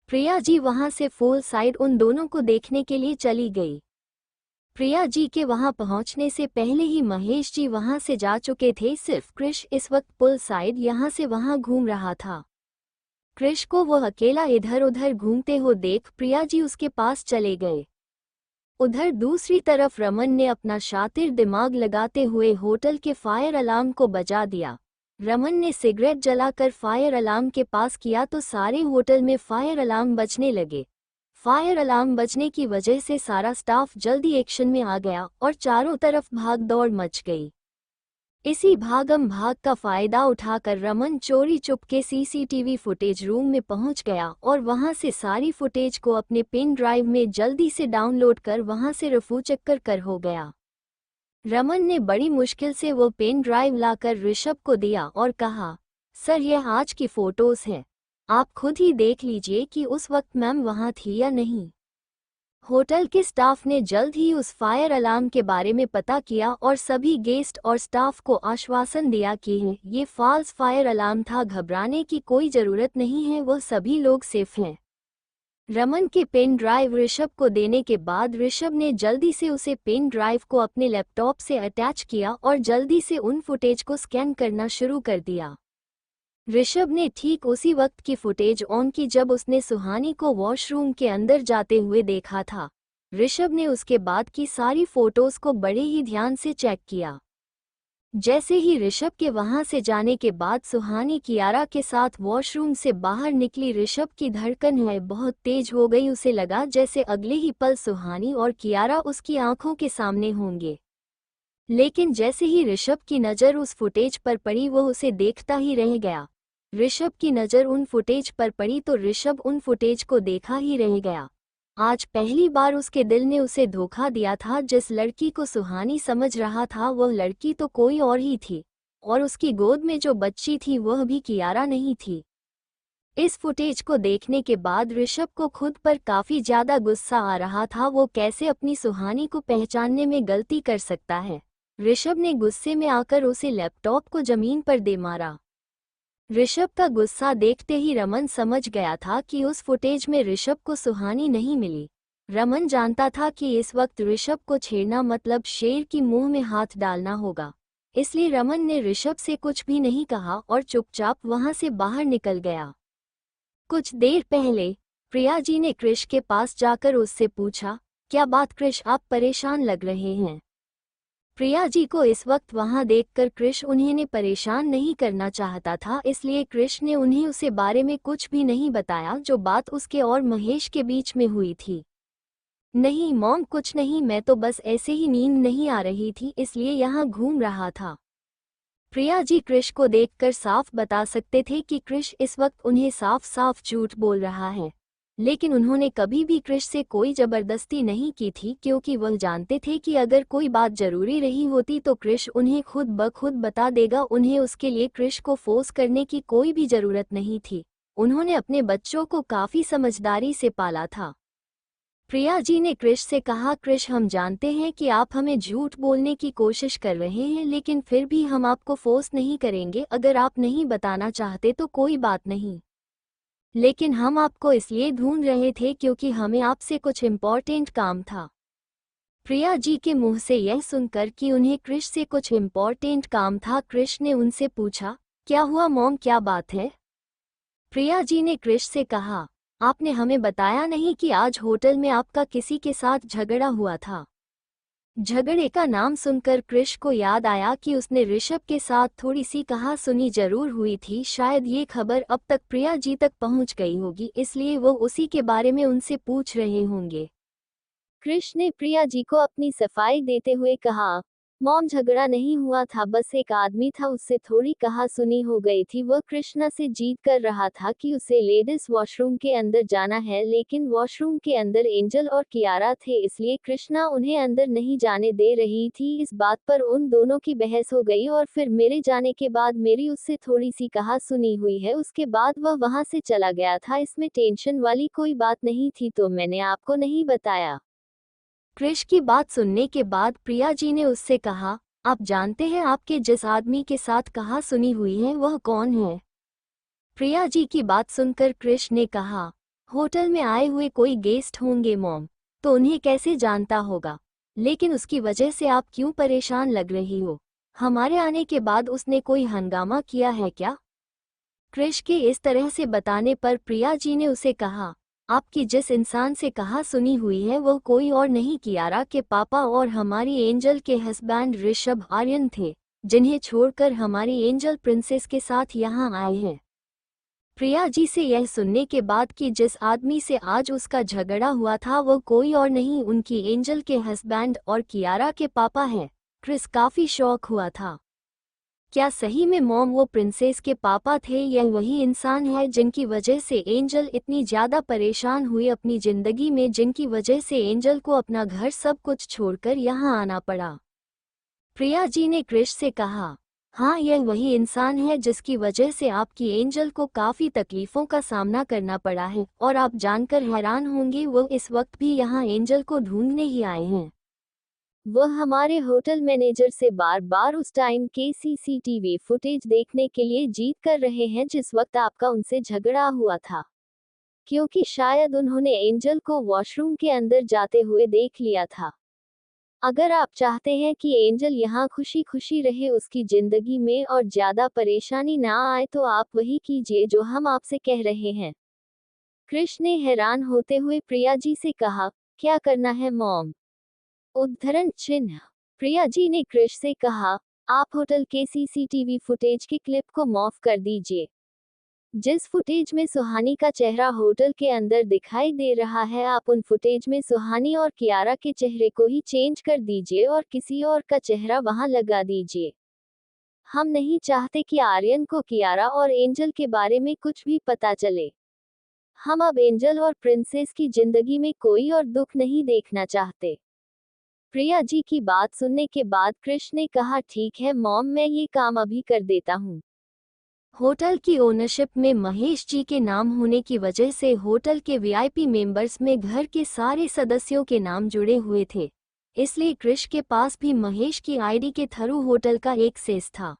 प्रिया जी वहां से फुल साइड उन दोनों को देखने के लिए चली गई। प्रिया जी के वहां पहुंचने से पहले ही महेश जी वहां से जा चुके थे। सिर्फ कृष इस वक्त फुल साइड यहां से वहां घूम रहा था। कृष को वह अकेला इधर उधर घूमते हुए देख प्रिया जी उसके पास चले गए। उधर दूसरी तरफ रमन ने अपना शातिर दिमाग लगाते हुए होटल के फायर अलार्म को बजा दिया। रमन ने सिगरेट जलाकर फायर अलार्म के पास किया तो सारे होटल में फायर अलार्म बजने लगे। फायर अलार्म बजने की वजह से सारा स्टाफ जल्दी एक्शन में आ गया और चारों तरफ भाग दौड़ मच गई। इसी भागम भाग का फायदा उठाकर रमन चोरी चुपके सीसीटीवी फुटेज रूम में पहुंच गया और वहां से सारी फुटेज को अपने पेन ड्राइव में जल्दी से डाउनलोड कर वहां से रफू चक्कर कर हो गया। रमन ने बड़ी मुश्किल से वो पेन ड्राइव लाकर ऋषभ को दिया और कहा, सर यह आज की फोटोज है, आप खुद ही देख लीजिए कि उस वक्त मैम वहां थी या नहीं। होटल के स्टाफ ने जल्द ही उस फायर अलार्म के बारे में पता किया और सभी गेस्ट और स्टाफ को आश्वासन दिया कि ये फॉल्स फायर अलार्म था, घबराने की कोई जरूरत नहीं है, वह सभी लोग सेफ हैं। रमन के पेन ड्राइव ऋषभ को देने के बाद ऋषभ ने जल्दी से उसे पेन ड्राइव को अपने लैपटॉप से अटैच किया और जल्दी से उन फुटेज को स्कैन करना शुरू कर दिया। ऋषभ ने ठीक उसी वक्त की फुटेज ऑन की जब उसने सुहानी को वॉशरूम के अंदर जाते हुए देखा था। ऋषभ ने उसके बाद की सारी फोटोज को बड़े ही ध्यान से चेक किया। जैसे ही ऋषभ के वहां से जाने के बाद सुहानी कियारा के साथ वॉशरूम से बाहर निकली, ऋषभ की धड़कन है बहुत तेज हो गई। उसे लगा जैसे अगले ही पल सुहानी और कियारा उसकी आंखों के सामने होंगे। लेकिन जैसे ही ऋषभ की नज़र उस फुटेज पर पड़ी वो उसे देखता ही रह गया। ऋषभ की नज़र उन फुटेज पर पड़ी तो ऋषभ उन फुटेज को देखा ही रह गया। आज पहली बार उसके दिल ने उसे धोखा दिया था। जिस लड़की को सुहानी समझ रहा था वह लड़की तो कोई और ही थी और उसकी गोद में जो बच्ची थी वह भी कियारा नहीं थी। इस फुटेज को देखने के बाद ऋषभ को खुद पर काफी ज्यादा गुस्सा आ रहा था। वो कैसे अपनी सुहानी को पहचानने में गलती कर सकता है। ऋषभ ने गुस्से में आकर उसे लैपटॉप को जमीन पर दे मारा। ऋषभ का गुस्सा देखते ही रमन समझ गया था कि उस फुटेज में ऋषभ को सुहानी नहीं मिली। रमन जानता था कि इस वक्त ऋषभ को छेड़ना मतलब शेर की मुंह में हाथ डालना होगा, इसलिए रमन ने ऋषभ से कुछ भी नहीं कहा और चुपचाप वहां से बाहर निकल गया। कुछ देर पहले प्रिया जी ने कृष के पास जाकर उससे पूछा, क्या बात कृष, आप परेशान लग रहे हैं। प्रिया जी को इस वक्त वहां देखकर कृष उन्हें परेशान नहीं करना चाहता था, इसलिए कृष ने उन्हें उसे बारे में कुछ भी नहीं बताया जो बात उसके और महेश के बीच में हुई थी। नहीं मॉम, कुछ नहीं, मैं तो बस ऐसे ही नींद नहीं आ रही थी इसलिए यहाँ घूम रहा था। प्रिया जी कृष को देखकर साफ बता सकते थे कि कृष इस वक्त उन्हें साफ साफ झूठ बोल रहा है। लेकिन उन्होंने कभी भी क्रिश से कोई जबरदस्ती नहीं की थी, क्योंकि वह जानते थे कि अगर कोई बात जरूरी रही होती तो क्रिश उन्हें खुद ब खुद बता देगा। उन्हें उसके लिए क्रिश को फोर्स करने की कोई भी जरूरत नहीं थी। उन्होंने अपने बच्चों को काफी समझदारी से पाला था। प्रिया जी ने क्रिश से कहा, क्रिश, हम जानते हैं कि आप हमें झूठ बोलने की कोशिश कर रहे हैं, लेकिन फिर भी हम आपको फोर्स नहीं करेंगे। अगर आप नहीं बताना चाहते तो कोई बात नहीं, लेकिन हम आपको इसलिए ढूंढ रहे थे क्योंकि हमें आपसे कुछ इम्पोर्टेंट काम था। प्रिया जी के मुंह से यह सुनकर कि उन्हें क्रिश से कुछ इम्पोर्टेंट काम था, क्रिश ने उनसे पूछा, क्या हुआ मॉम, क्या बात है? प्रिया जी ने क्रिश से कहा, आपने हमें बताया नहीं कि आज होटल में आपका किसी के साथ झगड़ा हुआ था। झगड़े का नाम सुनकर क्रिश को याद आया कि उसने ऋषभ के साथ थोड़ी सी कहा सुनी जरूर हुई थी। शायद ये खबर अब तक प्रिया जी तक पहुंच गई होगी, इसलिए वो उसी के बारे में उनसे पूछ रहे होंगे। क्रिश ने प्रिया जी को अपनी सफाई देते हुए कहा, मॉम, झगड़ा नहीं हुआ था, बस एक आदमी था, उससे थोड़ी कहा सुनी हो गई थी। वह कृष्णा से जीत कर रहा था कि उसे लेडीज वॉशरूम के अंदर जाना है, लेकिन वॉशरूम के अंदर एंजल और कियारा थे, इसलिए कृष्णा उन्हें अंदर नहीं जाने दे रही थी। इस बात पर उन दोनों की बहस हो गई और फिर मेरे जाने के बाद मेरी उससे थोड़ी सी कहा सुनी हुई है। उसके बाद वह वहां से चला गया था। इसमें टेंशन वाली कोई बात नहीं थी, तो मैंने आपको नहीं बताया। क्रिश की बात सुनने के बाद प्रिया जी ने उससे कहा, आप जानते हैं आपके जिस आदमी के साथ कहा सुनी हुई है वह कौन है? प्रिया जी की बात सुनकर क्रिश ने कहा, होटल में आए हुए कोई गेस्ट होंगे मॉम, तो उन्हें कैसे जानता होगा, लेकिन उसकी वजह से आप क्यों परेशान लग रही हो? हमारे आने के बाद उसने कोई हंगामा किया है क्या? क्रिश के इस तरह से बताने पर प्रिया जी ने उसे कहा, आपकी जिस इंसान से कहा सुनी हुई है वह कोई और नहीं, कियारा के पापा और हमारी एंजल के हस्बैंड ऋषभ आर्यन थे, जिन्हें छोड़कर हमारी एंजल प्रिंसेस के साथ यहाँ आए हैं। प्रिया जी से यह सुनने के बाद कि जिस आदमी से आज उसका झगड़ा हुआ था वह कोई और नहीं, उनकी एंजल के हस्बैंड और कियारा के पापा हैं, क्रिस काफी शौक हुआ था। क्या सही में मॉम वो प्रिंसेस के पापा थे? यह वही इंसान है जिनकी वजह से एंजल इतनी ज्यादा परेशान हुई अपनी जिंदगी में, जिनकी वजह से एंजल को अपना घर सब कुछ छोड़कर यहाँ आना पड़ा? प्रिया जी ने क्रिश से कहा, हाँ, यह वही इंसान है जिसकी वजह से आपकी एंजल को काफी तकलीफों का सामना करना पड़ा है, और आप जानकर हैरान होंगे वो इस वक्त भी यहाँ एंजल को ढूंढने ही आए हैं। वह हमारे होटल मैनेजर से बार बार उस टाइम के सीसीटीवी फुटेज देखने के लिए जीत कर रहे हैं जिस वक्त आपका उनसे झगड़ा हुआ था, क्योंकि शायद उन्होंने एंजल को वॉशरूम के अंदर जाते हुए देख लिया था। अगर आप चाहते हैं कि एंजल यहाँ खुशी खुशी रहे उसकी जिंदगी में और ज्यादा परेशानी ना आए, तो आप वही कीजिए जो हम आपसे कह रहे हैं। कृष्ण ने हैरान होते हुए प्रिया जी से कहा, क्या करना है मॉम? उद्धरण चिन्ह। प्रिया जी ने क्रिश से कहा, आप होटल के सीसीटीवी फुटेज की क्लिप को मॉफ कर दीजिए। जिस फुटेज में सुहानी का चेहरा होटल के अंदर दिखाई दे रहा है, आप उन फुटेज में सुहानी और कियारा के चेहरे को ही चेंज कर दीजिए और किसी और का चेहरा वहां लगा दीजिए। हम नहीं चाहते कि आर्यन को कियारा और एंजल के बारे में कुछ भी पता चले। हम अब एंजल और प्रिंसेस की जिंदगी में कोई और दुख नहीं देखना चाहते। प्रिया जी की बात सुनने के बाद क्रिश ने कहा, ठीक है मॉम, मैं ये काम अभी कर देता हूँ। होटल की ओनरशिप में महेश जी के नाम होने की वजह से होटल के वीआईपी मेंबर्स में घर के सारे सदस्यों के नाम जुड़े हुए थे, इसलिए क्रिश के पास भी महेश की आईडी के थ्रू होटल का एक्सेस था।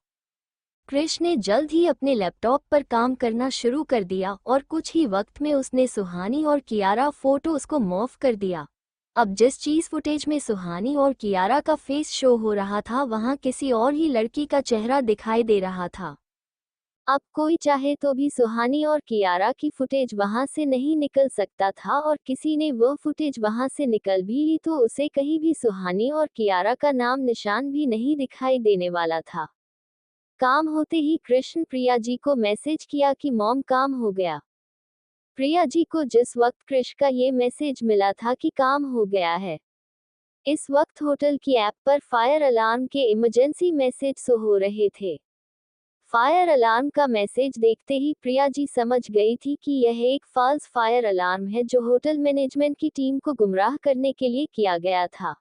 क्रिश ने जल्द ही अपने लैपटॉप पर काम करना शुरू कर दिया और कुछ ही वक्त में उसने सुहानी और कियारा फोटोज को मॉफ कर दिया। अब जिस चीज फुटेज में सुहानी और कियारा का फेस शो हो रहा था वहां किसी और ही लड़की का चेहरा दिखाई दे रहा था। अब कोई चाहे तो भी सुहानी और कियारा की फुटेज वहां से नहीं निकल सकता था, और किसी ने वह फुटेज वहां से निकल भी ली तो उसे कहीं भी सुहानी और कियारा का नाम निशान भी नहीं दिखाई देने वाला था। काम होते ही कृष्ण प्रिया जी को मैसेज किया कि मॉम, काम हो गया। प्रिया जी को जिस वक्त क्रिश का ये मैसेज मिला था कि काम हो गया है, इस वक्त होटल की ऐप पर फायर अलार्म के इमरजेंसी मैसेज शो हो रहे थे। फायर अलार्म का मैसेज देखते ही प्रिया जी समझ गई थी कि यह एक फॉल्स फायर अलार्म है जो होटल मैनेजमेंट की टीम को गुमराह करने के लिए किया गया था।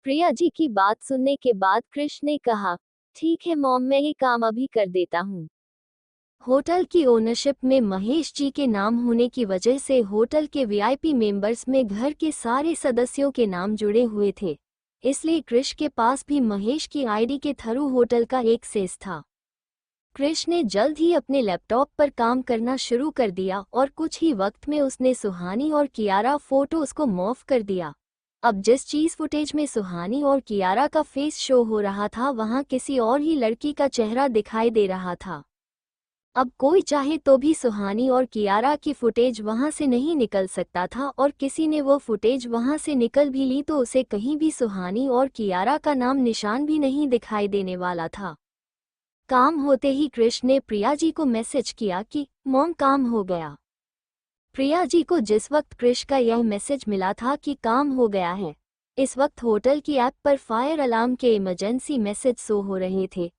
प्रिया जी की बात सुनने के बाद कृष ने कहा, ठीक है मॉम, मैं ये काम अभी कर देता हूँ। होटल की ओनरशिप में महेश जी के नाम होने की वजह से होटल के वीआईपी मेंबर्स में घर के सारे सदस्यों के नाम जुड़े हुए थे, इसलिए कृष के पास भी महेश की आईडी के थ्रू होटल का एक्सेस था। कृष ने जल्द ही अपने लैपटॉप पर काम करना शुरू कर दिया और कुछ ही वक्त में उसने सुहानी और कियारा फोटोज को मॉर्फ कर दिया। अब जिस चीज फुटेज में सुहानी और कियारा का फेस शो हो रहा था वहां किसी और ही लड़की का चेहरा दिखाई दे रहा था। अब कोई चाहे तो भी सुहानी और कियारा की फुटेज वहां से नहीं निकल सकता था, और किसी ने वो फुटेज वहां से निकल भी ली तो उसे कहीं भी सुहानी और कियारा का नाम निशान भी नहीं दिखाई देने वाला था। काम होते ही कृष ने प्रिया जी को मैसेज किया कि मॉम काम हो गया। प्रिया जी को जिस वक्त कृष का यह मैसेज मिला था कि काम हो गया है, इस वक्त होटल की ऐप पर फायर अलार्म के इमरजेंसी मैसेज शो हो रहे थे।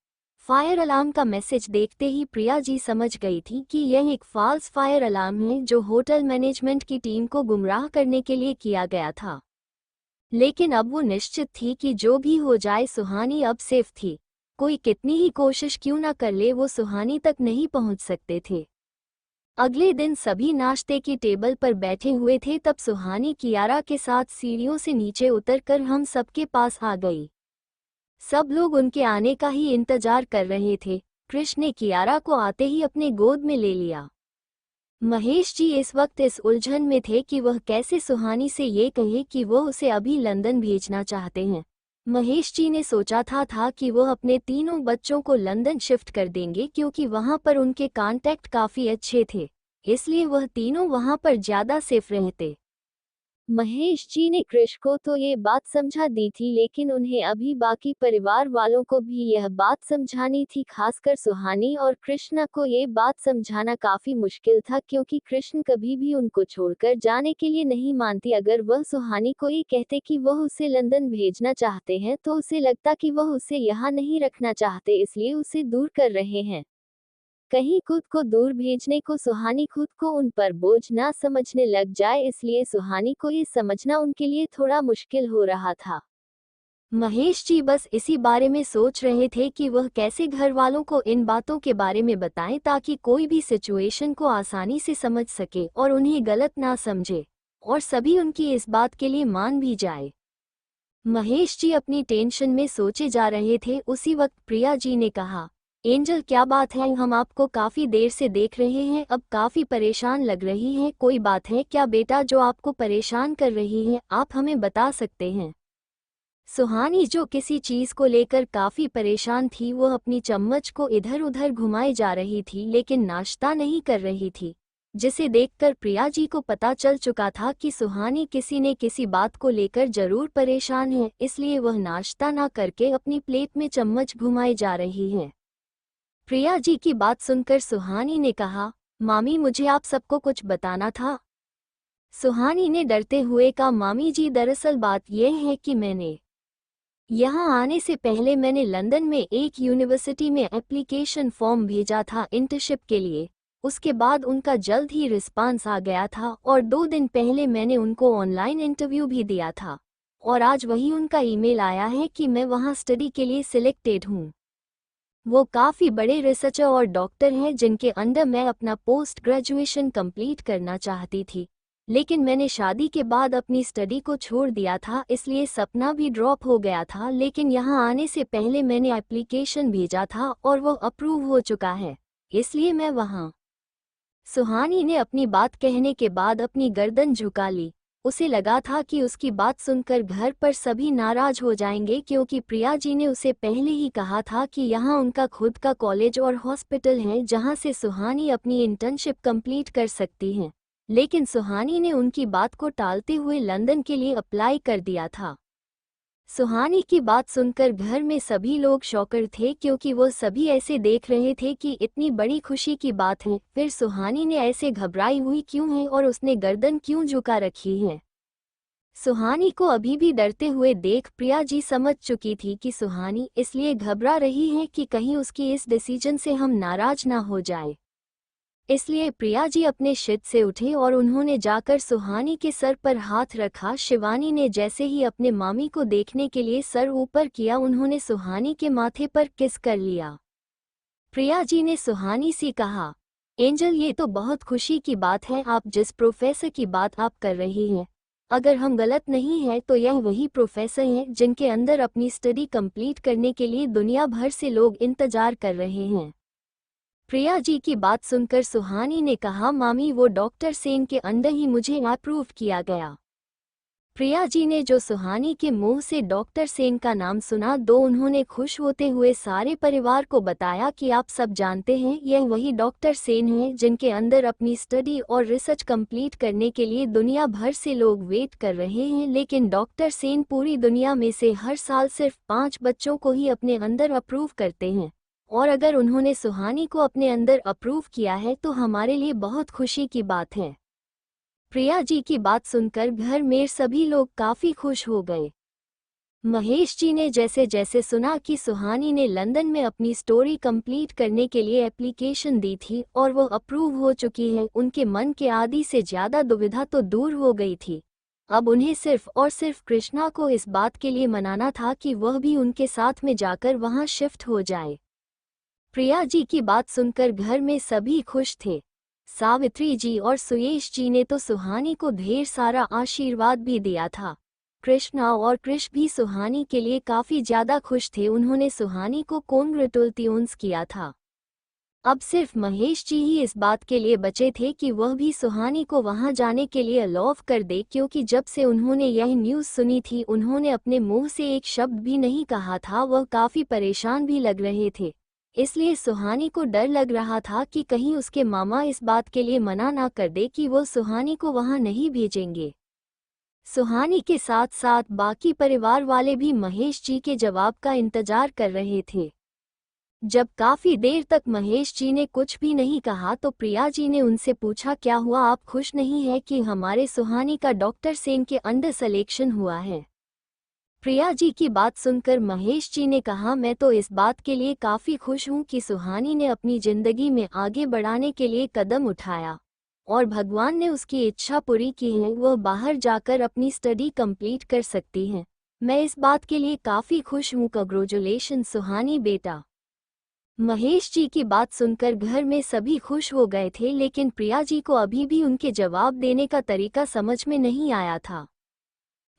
फायर अलार्म का मैसेज देखते ही प्रिया जी समझ गई थी कि यह एक फॉल्स फायर अलार्म है जो होटल मैनेजमेंट की टीम को गुमराह करने के लिए किया गया था। लेकिन अब वो निश्चित थी कि जो भी हो जाए सुहानी अब सेफ थी। कोई कितनी ही कोशिश क्यों न कर ले वो सुहानी तक नहीं पहुंच सकते थे। अगले दिन सभी नाश्ते की टेबल पर बैठे हुए थे तब सुहानी कियारा के साथ सीढ़ियों से नीचे उतरकर हम सबके पास आ गई। सब लोग उनके आने का ही इंतजार कर रहे थे। कृष ने कियारा को आते ही अपने गोद में ले लिया। महेश जी इस वक्त इस उलझन में थे कि वह कैसे सुहानी से ये कहे कि वो उसे अभी लंदन भेजना चाहते हैं। महेश जी ने सोचा था कि वह अपने तीनों बच्चों को लंदन शिफ्ट कर देंगे क्योंकि वहां पर उनके कांटेक्ट काफ़ी अच्छे थे, इसलिए वह तीनों वहां पर ज़्यादा सेफ रहते। महेश जी ने कृष को तो ये बात समझा दी थी, लेकिन उन्हें अभी बाकी परिवार वालों को भी यह बात समझानी थी। खासकर सुहानी और कृष्णा को ये बात समझाना काफी मुश्किल था क्योंकि कृष्ण कभी भी उनको छोड़कर जाने के लिए नहीं मानती। अगर वह सुहानी को ये कहते कि वह उसे लंदन भेजना चाहते हैं तो उसे लगता कि वह उसे यहाँ नहीं रखना चाहते, इसलिए उसे दूर कर रहे हैं। कहीं खुद को दूर भेजने को सुहानी खुद को उन पर बोझ ना समझने लग जाए, इसलिए सुहानी को ये समझना उनके लिए थोड़ा मुश्किल हो रहा था। महेश जी बस इसी बारे में सोच रहे थे कि वह कैसे घर वालों को इन बातों के बारे में बताएं ताकि कोई भी सिचुएशन को आसानी से समझ सके और उन्हें गलत ना समझे और सभी उनकी इस बात के लिए मान भी जाए। महेश जी अपनी टेंशन में सोचे जा रहे थे। उसी वक्त प्रिया जी ने कहा, एंजल क्या बात है, हम आपको काफी देर से देख रहे हैं, अब काफी परेशान लग रही हैं। कोई बात है क्या बेटा जो आपको परेशान कर रही है, आप हमें बता सकते हैं। सुहानी जो किसी चीज को लेकर काफी परेशान थी, वह अपनी चम्मच को इधर उधर घुमाए जा रही थी लेकिन नाश्ता नहीं कर रही थी, जिसे देखकर प्रिया जी को पता चल चुका था कि सुहानी किसी न किसी बात को लेकर जरूर परेशान है, इसलिए वह नाश्ता ना करके अपनी प्लेट में चम्मच घुमाए जा रही है। प्रिया जी की बात सुनकर सुहानी ने कहा, मामी मुझे आप सबको कुछ बताना था। सुहानी ने डरते हुए कहा, मामी जी दरअसल बात यह है कि मैंने यहाँ आने से पहले मैंने लंदन में एक यूनिवर्सिटी में एप्लीकेशन फॉर्म भेजा था इंटर्नशिप के लिए। उसके बाद उनका जल्द ही रिस्पांस आ गया था और 2 दिन पहले मैंने उनको ऑनलाइन इंटरव्यू भी दिया था और आज वही उनका ईमेल आया है कि मैं वहाँ स्टडी के लिए सिलेक्टेड हूँ। वो काफ़ी बड़े रिसर्चर और डॉक्टर हैं जिनके अंडर मैं अपना पोस्ट ग्रेजुएशन कंप्लीट करना चाहती थी, लेकिन मैंने शादी के बाद अपनी स्टडी को छोड़ दिया था, इसलिए सपना भी ड्रॉप हो गया था। लेकिन यहाँ आने से पहले मैंने एप्लीकेशन भेजा था और वो अप्रूव हो चुका है, इसलिए मैं वहाँ। सुहानी ने अपनी बात कहने के बाद अपनी गर्दन झुका ली। उसे लगा था कि उसकी बात सुनकर घर पर सभी नाराज हो जाएंगे क्योंकि प्रिया जी ने उसे पहले ही कहा था कि यहाँ उनका खुद का कॉलेज और हॉस्पिटल है जहाँ से सुहानी अपनी इंटर्नशिप कंप्लीट कर सकती हैं, लेकिन सुहानी ने उनकी बात को टालते हुए लंदन के लिए अप्लाई कर दिया था। सुहानी की बात सुनकर घर में सभी लोग शॉकर थे क्योंकि वो सभी ऐसे देख रहे थे कि इतनी बड़ी खुशी की बात है, फिर सुहानी ने ऐसे घबराई हुई क्यों है और उसने गर्दन क्यों झुका रखी है। सुहानी को अभी भी डरते हुए देख प्रिया जी समझ चुकी थी कि सुहानी इसलिए घबरा रही है कि कहीं उसकी इस डिसीजन से हम नाराज ना हो जाए। इसलिए प्रिया जी अपने शिट से उठे और उन्होंने जाकर सुहानी के सर पर हाथ रखा। शिवानी ने जैसे ही अपने मामी को देखने के लिए सर ऊपर किया, उन्होंने सुहानी के माथे पर किस कर लिया। प्रिया जी ने सुहानी से कहा, एंजल ये तो बहुत खुशी की बात है, आप जिस प्रोफेसर की बात आप कर रही हैं, अगर हम गलत नहीं हैं तो यह वही प्रोफेसर हैं जिनके अंदर अपनी स्टडी कंप्लीट करने के लिए दुनिया भर से लोग इंतजार कर रहे हैं। प्रिया जी की बात सुनकर सुहानी ने कहा, मामी वो डॉक्टर सेन के अंदर ही मुझे अप्रूव किया गया। प्रिया जी ने जो सुहानी के मुंह से डॉक्टर सेन का नाम सुना, उन्होंने खुश होते हुए सारे परिवार को बताया कि आप सब जानते हैं यह वही डॉक्टर सेन हैं जिनके अंदर अपनी स्टडी और रिसर्च कंप्लीट करने के लिए दुनिया भर से लोग वेट कर रहे हैं। लेकिन डॉक्टर सेन पूरी दुनिया में से हर साल सिर्फ 5 बच्चों को ही अपने अंदर अप्रूव करते हैं, और अगर उन्होंने सुहानी को अपने अंदर अप्रूव किया है तो हमारे लिए बहुत खुशी की बात है। प्रिया जी की बात सुनकर घर में सभी लोग काफी खुश हो गए। महेश जी ने जैसे जैसे सुना कि सुहानी ने लंदन में अपनी स्टोरी कंप्लीट करने के लिए एप्लीकेशन दी थी और वो अप्रूव हो चुकी है, उनके मन के आधी से ज्यादा दुविधा तो दूर हो गई थी। अब उन्हें सिर्फ और सिर्फ कृष्णा को इस बात के लिए मनाना था कि वह भी उनके साथ में जाकर वहां शिफ्ट हो जाए। प्रिया जी की बात सुनकर घर में सभी खुश थे। सावित्री जी और सुयेश जी ने तो सुहानी को ढेर सारा आशीर्वाद भी दिया था। कृष्णा और कृष भी सुहानी के लिए काफी ज्यादा खुश थे, उन्होंने सुहानी को कॉन्ग्रेचुलेशंस किया था। अब सिर्फ महेश जी ही इस बात के लिए बचे थे कि वह भी सुहानी को वहां जाने के लिए अलाउ कर दे, क्योंकि जब से उन्होंने यह न्यूज़ सुनी थी उन्होंने अपने मुंह से एक शब्द भी नहीं कहा था, वह काफी परेशान भी लग रहे थे। इसलिए सुहानी को डर लग रहा था कि कहीं उसके मामा इस बात के लिए मना ना कर दे कि वो सुहानी को वहां नहीं भेजेंगे। सुहानी के साथ साथ बाकी परिवार वाले भी महेश जी के जवाब का इंतजार कर रहे थे। जब काफी देर तक महेश जी ने कुछ भी नहीं कहा तो प्रिया जी ने उनसे पूछा, क्या हुआ, आप खुश नहीं है कि हमारे सुहानी का डॉक्टर सेन के अंडर सिलेक्शन हुआ है? प्रिया जी की बात सुनकर महेश जी ने कहा, मैं तो इस बात के लिए काफ़ी खुश हूँ कि सुहानी ने अपनी ज़िंदगी में आगे बढ़ाने के लिए कदम उठाया और भगवान ने उसकी इच्छा पूरी की है, वह बाहर जाकर अपनी स्टडी कंप्लीट कर सकती हैं। मैं इस बात के लिए काफ़ी खुश हूँ, कांग्रेचुलेशन सुहानी बेटा। महेश जी की बात सुनकर घर में सभी खुश हो गए थे, लेकिन प्रिया जी को अभी भी उनके जवाब देने का तरीका समझ में नहीं आया था।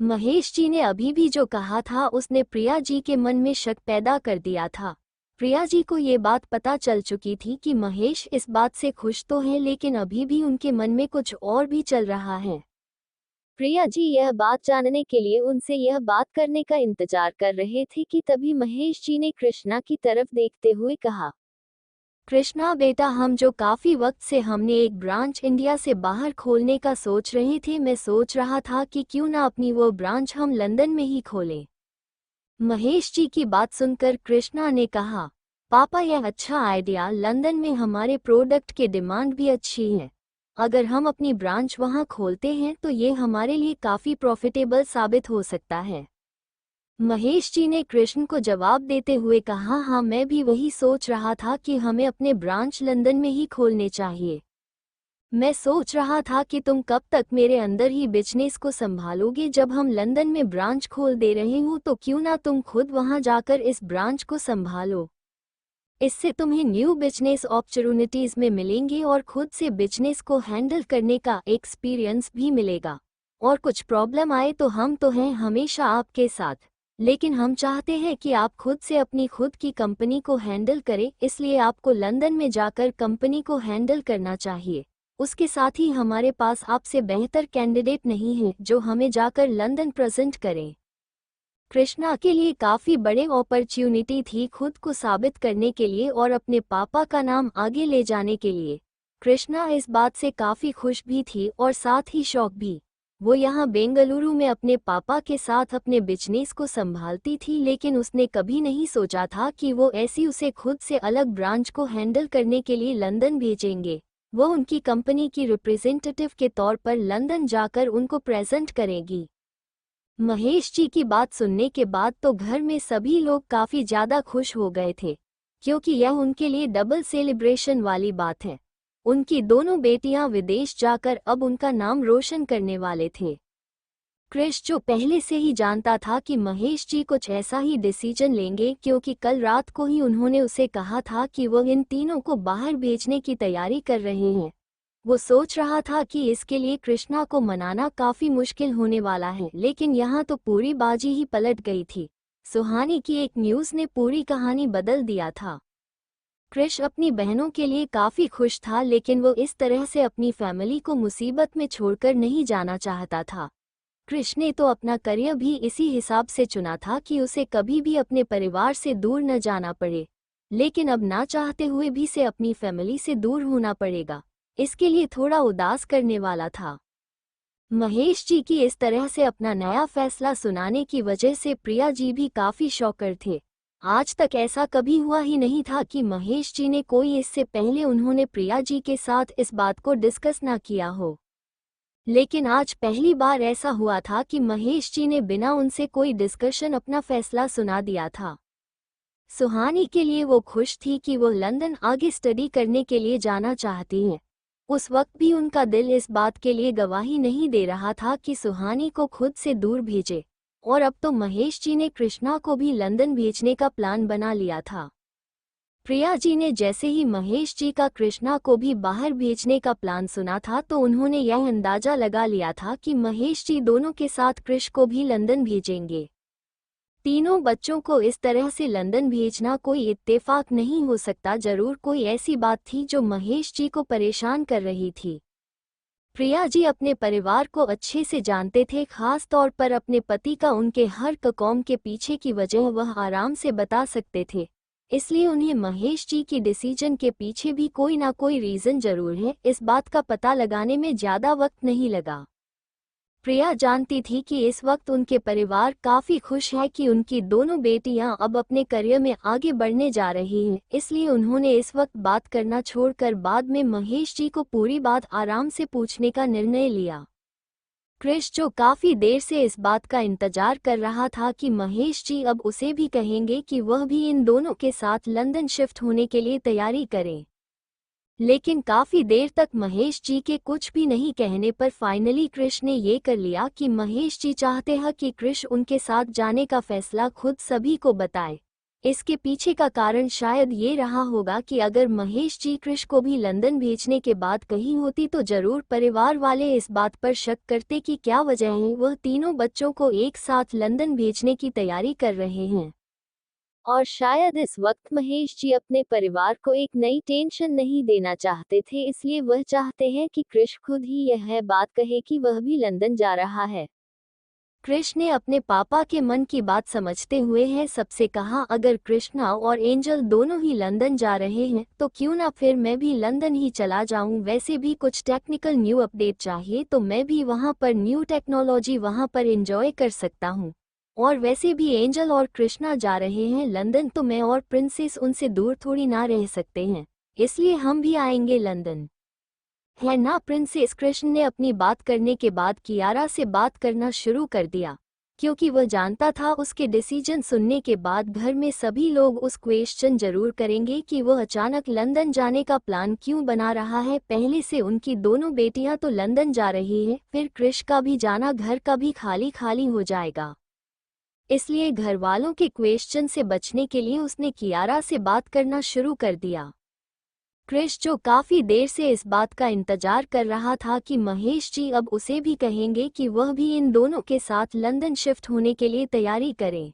महेश जी ने अभी भी जो कहा था उसने प्रिया जी के मन में शक पैदा कर दिया था। प्रिया जी को ये बात पता चल चुकी थी कि महेश इस बात से खुश तो हैं, लेकिन अभी भी उनके मन में कुछ और भी चल रहा है। प्रिया जी यह बात जानने के लिए उनसे यह बात करने का इंतजार कर रहे थे कि तभी महेश जी ने कृष्णा की तरफ देखते हुए कहा, कृष्णा बेटा, हम जो काफी वक्त से हमने एक ब्रांच इंडिया से बाहर खोलने का सोच रहे थे, मैं सोच रहा था कि क्यों ना अपनी वो ब्रांच हम लंदन में ही खोलें। महेश जी की बात सुनकर कृष्णा ने कहा, पापा यह अच्छा आइडिया, लंदन में हमारे प्रोडक्ट के डिमांड भी अच्छी है। अगर हम अपनी ब्रांच वहां खोलते हैं तो ये हमारे लिए काफी प्रॉफिटेबल साबित हो सकता है। महेश जी ने कृष्ण को जवाब देते हुए कहा, हाँ मैं भी वही सोच रहा था कि हमें अपने ब्रांच लंदन में ही खोलने चाहिए। मैं सोच रहा था कि तुम कब तक मेरे अंदर ही बिजनेस को संभालोगे, जब हम लंदन में ब्रांच खोल दे रहे हो तो क्यों ना तुम खुद वहां जाकर इस ब्रांच को संभालो। इससे तुम्हें न्यू बिजनेस अपॉर्चुनिटीज में मिलेंगे और खुद से बिजनेस को हैंडल करने का एक्सपीरियंस भी मिलेगा। और कुछ प्रॉब्लम आए तो हम तो हैं हमेशा आपके साथ, लेकिन हम चाहते हैं कि आप खुद से अपनी खुद की कंपनी को हैंडल करें, इसलिए आपको लंदन में जाकर कंपनी को हैंडल करना चाहिए। उसके साथ ही हमारे पास आपसे बेहतर कैंडिडेट नहीं है जो हमें जाकर लंदन प्रेजेंट करें। कृष्णा के लिए काफ़ी बड़े अपॉर्चुनिटी थी खुद को साबित करने के लिए और अपने पापा का नाम आगे ले जाने के लिए। कृष्णा इस बात से काफ़ी खुश भी थी और साथ ही शौक भी। वो यहाँ बेंगलुरु में अपने पापा के साथ अपने बिजनेस को संभालती थी, लेकिन उसने कभी नहीं सोचा था कि वो ऐसी उसे खुद से अलग ब्रांच को हैंडल करने के लिए लंदन भेजेंगे। वो उनकी कंपनी की रिप्रेजेंटेटिव के तौर पर लंदन जाकर उनको प्रेजेंट करेगी। महेश जी की बात सुनने के बाद तो घर में सभी लोग काफी ज्यादा खुश हो गए थे, क्योंकि यह उनके लिए डबल सेलिब्रेशन वाली बात है। उनकी दोनों बेटियां विदेश जाकर अब उनका नाम रोशन करने वाले थे। क्रिश जो पहले से ही जानता था कि महेश जी कुछ ऐसा ही डिसीजन लेंगे, क्योंकि कल रात को ही उन्होंने उसे कहा था कि वो इन तीनों को बाहर भेजने की तैयारी कर रहे हैं। वो सोच रहा था कि इसके लिए कृष्णा को मनाना काफी मुश्किल होने वाला है, लेकिन यहाँ तो पूरी बाजी ही पलट गई थी। सुहानी की एक न्यूज़ ने पूरी कहानी बदल दिया था। क्रिश अपनी बहनों के लिए काफी खुश था, लेकिन वो इस तरह से अपनी फैमिली को मुसीबत में छोड़कर नहीं जाना चाहता था। क्रिश ने तो अपना करियर भी इसी हिसाब से चुना था कि उसे कभी भी अपने परिवार से दूर न जाना पड़े, लेकिन अब ना चाहते हुए भी से अपनी फैमिली से दूर होना पड़ेगा। इसके लिए थोड़ा उदास करने वाला था। महेश जी की इस तरह से अपना नया फैसला सुनाने की वजह से प्रिया जी भी काफी शॉकर थे। आज तक ऐसा कभी हुआ ही नहीं था कि महेश जी ने कोई इससे पहले उन्होंने प्रिया जी के साथ इस बात को डिस्कस ना किया हो, लेकिन आज पहली बार ऐसा हुआ था कि महेश जी ने बिना उनसे कोई डिस्कशन अपना फैसला सुना दिया था। सुहानी के लिए वो खुश थी कि वो लंदन आगे स्टडी करने के लिए जाना चाहती हैं। उस वक्त भी उनका दिल इस बात के लिए गवाही नहीं दे रहा था कि सुहानी को खुद से दूर भेजे, और अब तो महेश जी ने कृष्णा को भी लंदन भेजने का प्लान बना लिया था। प्रिया जी ने जैसे ही महेश जी का कृष्णा को भी बाहर भेजने का प्लान सुना था, तो उन्होंने यह अंदाजा लगा लिया था कि महेश जी दोनों के साथ कृष को भी लंदन भेजेंगे। तीनों बच्चों को इस तरह से लंदन भेजना कोई इत्तेफाक नहीं हो सकता, जरूर कोई ऐसी बात थी जो महेश जी को परेशान कर रही थी। प्रिया जी अपने परिवार को अच्छे से जानते थे, खास तौर पर अपने पति का उनके हर कौम के पीछे की वजह वह आराम से बता सकते थे। इसलिए उन्हें महेश जी की डिसीजन के पीछे भी कोई ना कोई रीज़न जरूर है, इस बात का पता लगाने में ज़्यादा वक्त नहीं लगा। प्रिया जानती थी कि इस वक्त उनके परिवार काफ़ी खुश है कि उनकी दोनों बेटियां अब अपने करियर में आगे बढ़ने जा रही हैं, इसलिए उन्होंने इस वक्त बात करना छोड़कर बाद में महेश जी को पूरी बात आराम से पूछने का निर्णय लिया। क्रिश जो काफी देर से इस बात का इंतजार कर रहा था कि महेश जी अब उसे भी कहेंगे कि वह भी इन दोनों के साथ लंदन शिफ्ट होने के लिए तैयारी करें, लेकिन काफी देर तक महेश जी के कुछ भी नहीं कहने पर फाइनली क्रिश ने ये कर लिया कि महेश जी चाहते हैं कि क्रिश उनके साथ जाने का फैसला खुद सभी को बताए। इसके पीछे का कारण शायद ये रहा होगा कि अगर महेश जी क्रिश को भी लंदन भेजने के बाद कही होती तो जरूर परिवार वाले इस बात पर शक करते कि क्या वजह है वह तीनों बच्चों को एक साथ लंदन भेजने की तैयारी कर रहे हैं। और शायद इस वक्त महेश जी अपने परिवार को एक नई टेंशन नहीं देना चाहते थे, इसलिए वह चाहते हैं कि क्रिश खुद ही यह बात कहे कि वह भी लंदन जा रहा है। क्रिश ने अपने पापा के मन की बात समझते हुए है सबसे कहा, अगर कृष्णा और एंजल दोनों ही लंदन जा रहे हैं तो क्यों ना फिर मैं भी लंदन ही चला जाऊं। वैसे भी कुछ टेक्निकल न्यू अपडेट चाहिए तो मैं भी वहां पर न्यू टेक्नोलॉजी वहां पर एंजॉय कर सकता हूं। और वैसे भी एंजल और कृष्णा जा रहे हैं लंदन तो मैं और प्रिंसेस उनसे दूर थोड़ी ना रह सकते हैं, इसलिए हम भी आएंगे लंदन, है ना प्रिंसेस। कृष्ण ने अपनी बात करने के बाद कियारा से बात करना शुरू कर दिया, क्योंकि वह जानता था उसके डिसीजन सुनने के बाद घर में सभी लोग उस क्वेश्चन जरूर करेंगे कि वह अचानक लंदन जाने का प्लान क्यों बना रहा है। पहले से उनकी दोनों बेटियां तो लंदन जा रही हैं, फिर क्रिश का भी जाना घर का भी खाली खाली हो जाएगा। इसलिए घर वालों के क्वेश्चन से बचने के लिए उसने कियारा से बात करना शुरू कर दिया। क्रिश जो काफी देर से इस बात का इंतजार कर रहा था कि महेश जी अब उसे भी कहेंगे कि वह भी इन दोनों के साथ लंदन शिफ्ट होने के लिए तैयारी करें,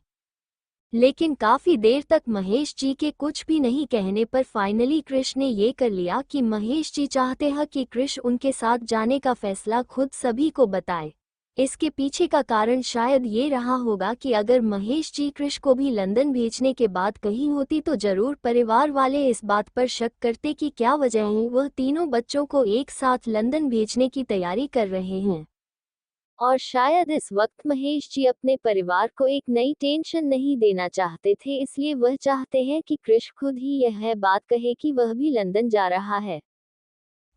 लेकिन काफी देर तक महेश जी के कुछ भी नहीं कहने पर फाइनली क्रिश ने ये कर लिया कि महेश जी चाहते हैं कि क्रिश उनके साथ जाने का फैसला खुद सभी को बताए। इसके पीछे का कारण शायद ये रहा होगा कि अगर महेश जी क्रिश को भी लंदन भेजने के बाद कही होती तो जरूर परिवार वाले इस बात पर शक करते कि क्या वजह है वह तीनों बच्चों को एक साथ लंदन भेजने की तैयारी कर रहे हैं। और शायद इस वक्त महेश जी अपने परिवार को एक नई टेंशन नहीं देना चाहते थे, इसलिए वह चाहते हैं कि क्रिश खुद ही यह बात कहे कि वह भी लंदन जा रहा है।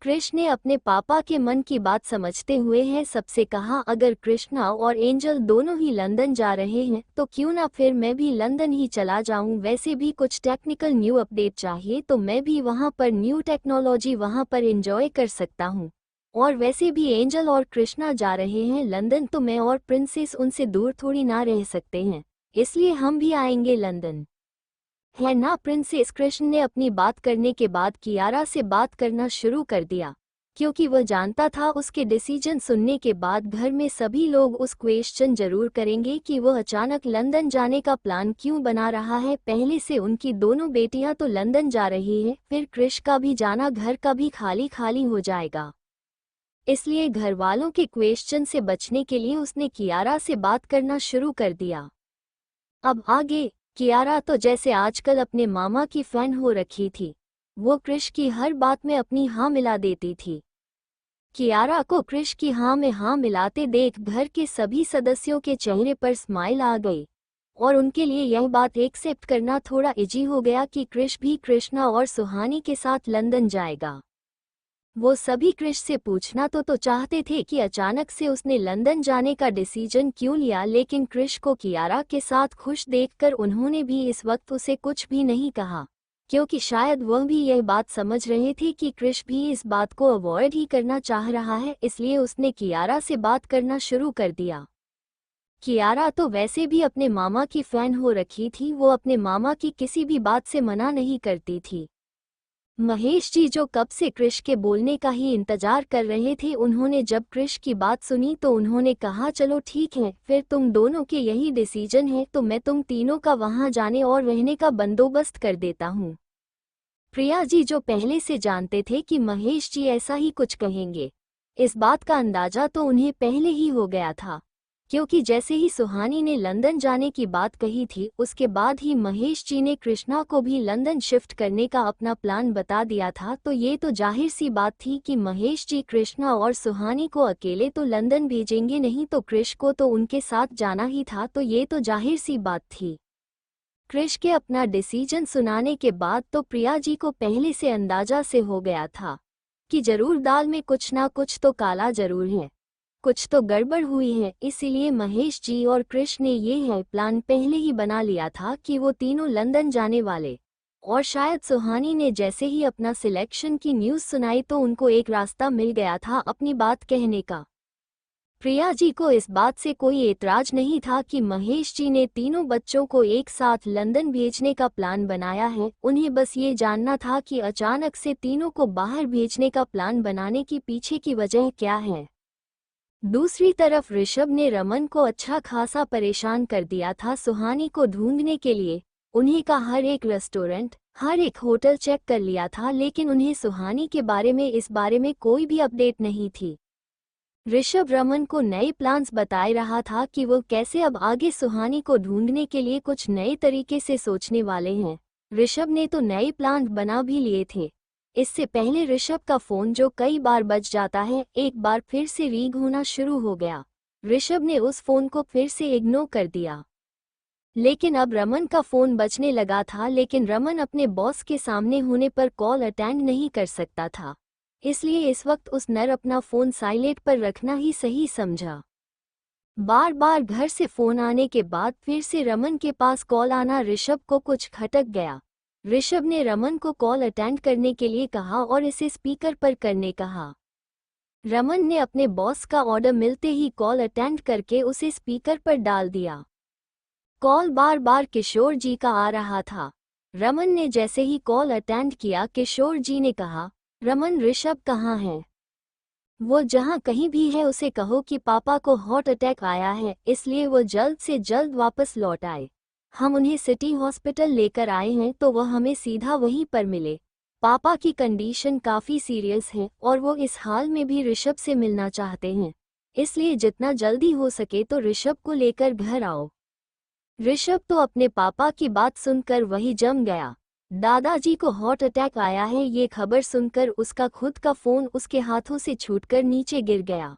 कृष्ण ने अपने पापा के मन की बात समझते हुए है सबसे कहा, अगर कृष्णा और एंजल दोनों ही लंदन जा रहे हैं तो क्यों ना फिर मैं भी लंदन ही चला जाऊं। वैसे भी कुछ टेक्निकल न्यू अपडेट चाहिए तो मैं भी वहां पर न्यू टेक्नोलॉजी वहां पर एंजॉय कर सकता हूं। और वैसे भी एंजल और कृष्णा जा रहे हैं लंदन तो मैं और प्रिंसेस उनसे दूर थोड़ी ना रह सकते हैं, इसलिए हम भी आएंगे लंदन, है ना प्रिंसेस। कृष्ण ने अपनी बात करने के बाद कियारा से बात करना शुरू कर दिया, क्योंकि वह जानता था उसके डिसीजन सुनने के बाद घर में सभी लोग उस क्वेश्चन जरूर करेंगे कि वह अचानक लंदन जाने का प्लान क्यों बना रहा है। पहले से उनकी दोनों बेटियां तो लंदन जा रही हैं, फिर कृष का भी जाना घर का भी खाली खाली हो जाएगा। इसलिए घर वालों के क्वेश्चन से बचने के लिए उसने कियारा से बात करना शुरू कर दिया। अब आगे कियारा तो जैसे आजकल अपने मामा की फैन हो रखी थी, वो कृष की हर बात में अपनी हाँ मिला देती थी। कियारा को कृष की हाँ में हाँ मिलाते देख घर के सभी सदस्यों के चेहरे पर स्माइल आ गई और उनके लिए यह बात एक्सेप्ट करना थोड़ा इजी हो गया कि कृष भी कृष्णा और सुहानी के साथ लंदन जाएगा। वो सभी कृष से पूछना तो चाहते थे कि अचानक से उसने लंदन जाने का डिसीजन क्यों लिया, लेकिन कृष को कियारा के साथ खुश देखकर उन्होंने भी इस वक्त उसे कुछ भी नहीं कहा, क्योंकि शायद वह भी यह बात समझ रहे थे कि कृष भी इस बात को अवॉइड ही करना चाह रहा है। इसलिए उसने कियारा से बात करना शुरू कर दिया। कियारा तो वैसे भी अपने मामा की फैन हो रखी थी, वो अपने मामा की किसी भी बात से मना नहीं करती थी। महेश जी जो कब से कृष के बोलने का ही इंतजार कर रहे थे, उन्होंने जब कृष की बात सुनी तो उन्होंने कहा, चलो ठीक है, फिर तुम दोनों के यही डिसीजन है तो मैं तुम तीनों का वहां जाने और रहने का बंदोबस्त कर देता हूँ। प्रिया जी जो पहले से जानते थे कि महेश जी ऐसा ही कुछ कहेंगे, इस बात का अंदाजा तो उन्हें पहले ही हो गया था, क्योंकि जैसे ही सुहानी ने लंदन जाने की बात कही थी उसके बाद ही महेश जी ने कृष्णा को भी लंदन शिफ्ट करने का अपना प्लान बता दिया था। तो ये तो जाहिर सी बात थी कि महेश जी कृष्णा और सुहानी को अकेले तो लंदन भेजेंगे नहीं, तो कृष को तो उनके साथ जाना ही था। तो ये तो जाहिर सी बात थी। कृष के अपना डिसीजन सुनाने के बाद तो प्रिया जी को पहले से अंदाजा से हो गया था कि जरूर दाल में कुछ ना कुछ तो काला जरूर है, कुछ तो गड़बड़ हुई है। इसीलिए महेश जी और कृष ने ये है प्लान पहले ही बना लिया था कि वो तीनों लंदन जाने वाले। और शायद सुहानी ने जैसे ही अपना सिलेक्शन की न्यूज़ सुनाई तो उनको एक रास्ता मिल गया था अपनी बात कहने का। प्रिया जी को इस बात से कोई एतराज नहीं था कि महेश जी ने तीनों बच्चों को एक साथ लंदन भेजने का प्लान बनाया है। उन्हें बस ये जानना था कि अचानक से तीनों को बाहर भेजने का प्लान बनाने की पीछे की वजह क्या है। दूसरी तरफ ऋषभ ने रमन को अच्छा खासा परेशान कर दिया था सुहानी को ढूंढने के लिए। उन्हें का हर एक रेस्टोरेंट, हर एक होटल चेक कर लिया था, लेकिन उन्हें सुहानी के बारे में इस बारे में कोई भी अपडेट नहीं थी। ऋषभ रमन को नए प्लान्स बताए रहा था कि वो कैसे अब आगे सुहानी को ढूंढने के लिए कुछ नए तरीके से सोचने वाले हैं। ऋषभ ने तो नए प्लान बना भी लिए थे। इससे पहले ऋषभ का फोन जो कई बार बज जाता है, एक बार फिर से रिंग होना शुरू हो गया। ऋषभ ने उस फोन को फिर से इग्नोर कर दिया, लेकिन अब रमन का फोन बजने लगा था। लेकिन रमन अपने बॉस के सामने होने पर कॉल अटेंड नहीं कर सकता था, इसलिए इस वक्त उस नर अपना फोन साइलेंट पर रखना ही सही समझा। बार बार घर से फोन आने के बाद फिर से रमन के पास कॉल आना ऋषभ को कुछ खटक गया। ऋषभ ने रमन को कॉल अटेंड करने के लिए कहा और इसे स्पीकर पर करने कहा। रमन ने अपने बॉस का ऑर्डर मिलते ही कॉल अटेंड करके उसे स्पीकर पर डाल दिया। कॉल बार बार किशोर जी का आ रहा था। रमन ने जैसे ही कॉल अटेंड किया, किशोर जी ने कहा, रमन ऋषभ कहाँ है? वो जहाँ कहीं भी है उसे कहो कि पापा को हार्ट अटैक आया है, इसलिए वो जल्द से जल्द वापस लौट आए। हम उन्हें सिटी हॉस्पिटल लेकर आए हैं तो वह हमें सीधा वहीं पर मिले। पापा की कंडीशन काफ़ी सीरियस है और वो इस हाल में भी ऋषभ से मिलना चाहते हैं, इसलिए जितना जल्दी हो सके तो ऋषभ को लेकर घर आओ। ऋषभ तो अपने पापा की बात सुनकर वही जम गया। दादाजी को हार्ट अटैक आया है, ये खबर सुनकर उसका खुद का फोन उसके हाथों से छूटकर नीचे गिर गया।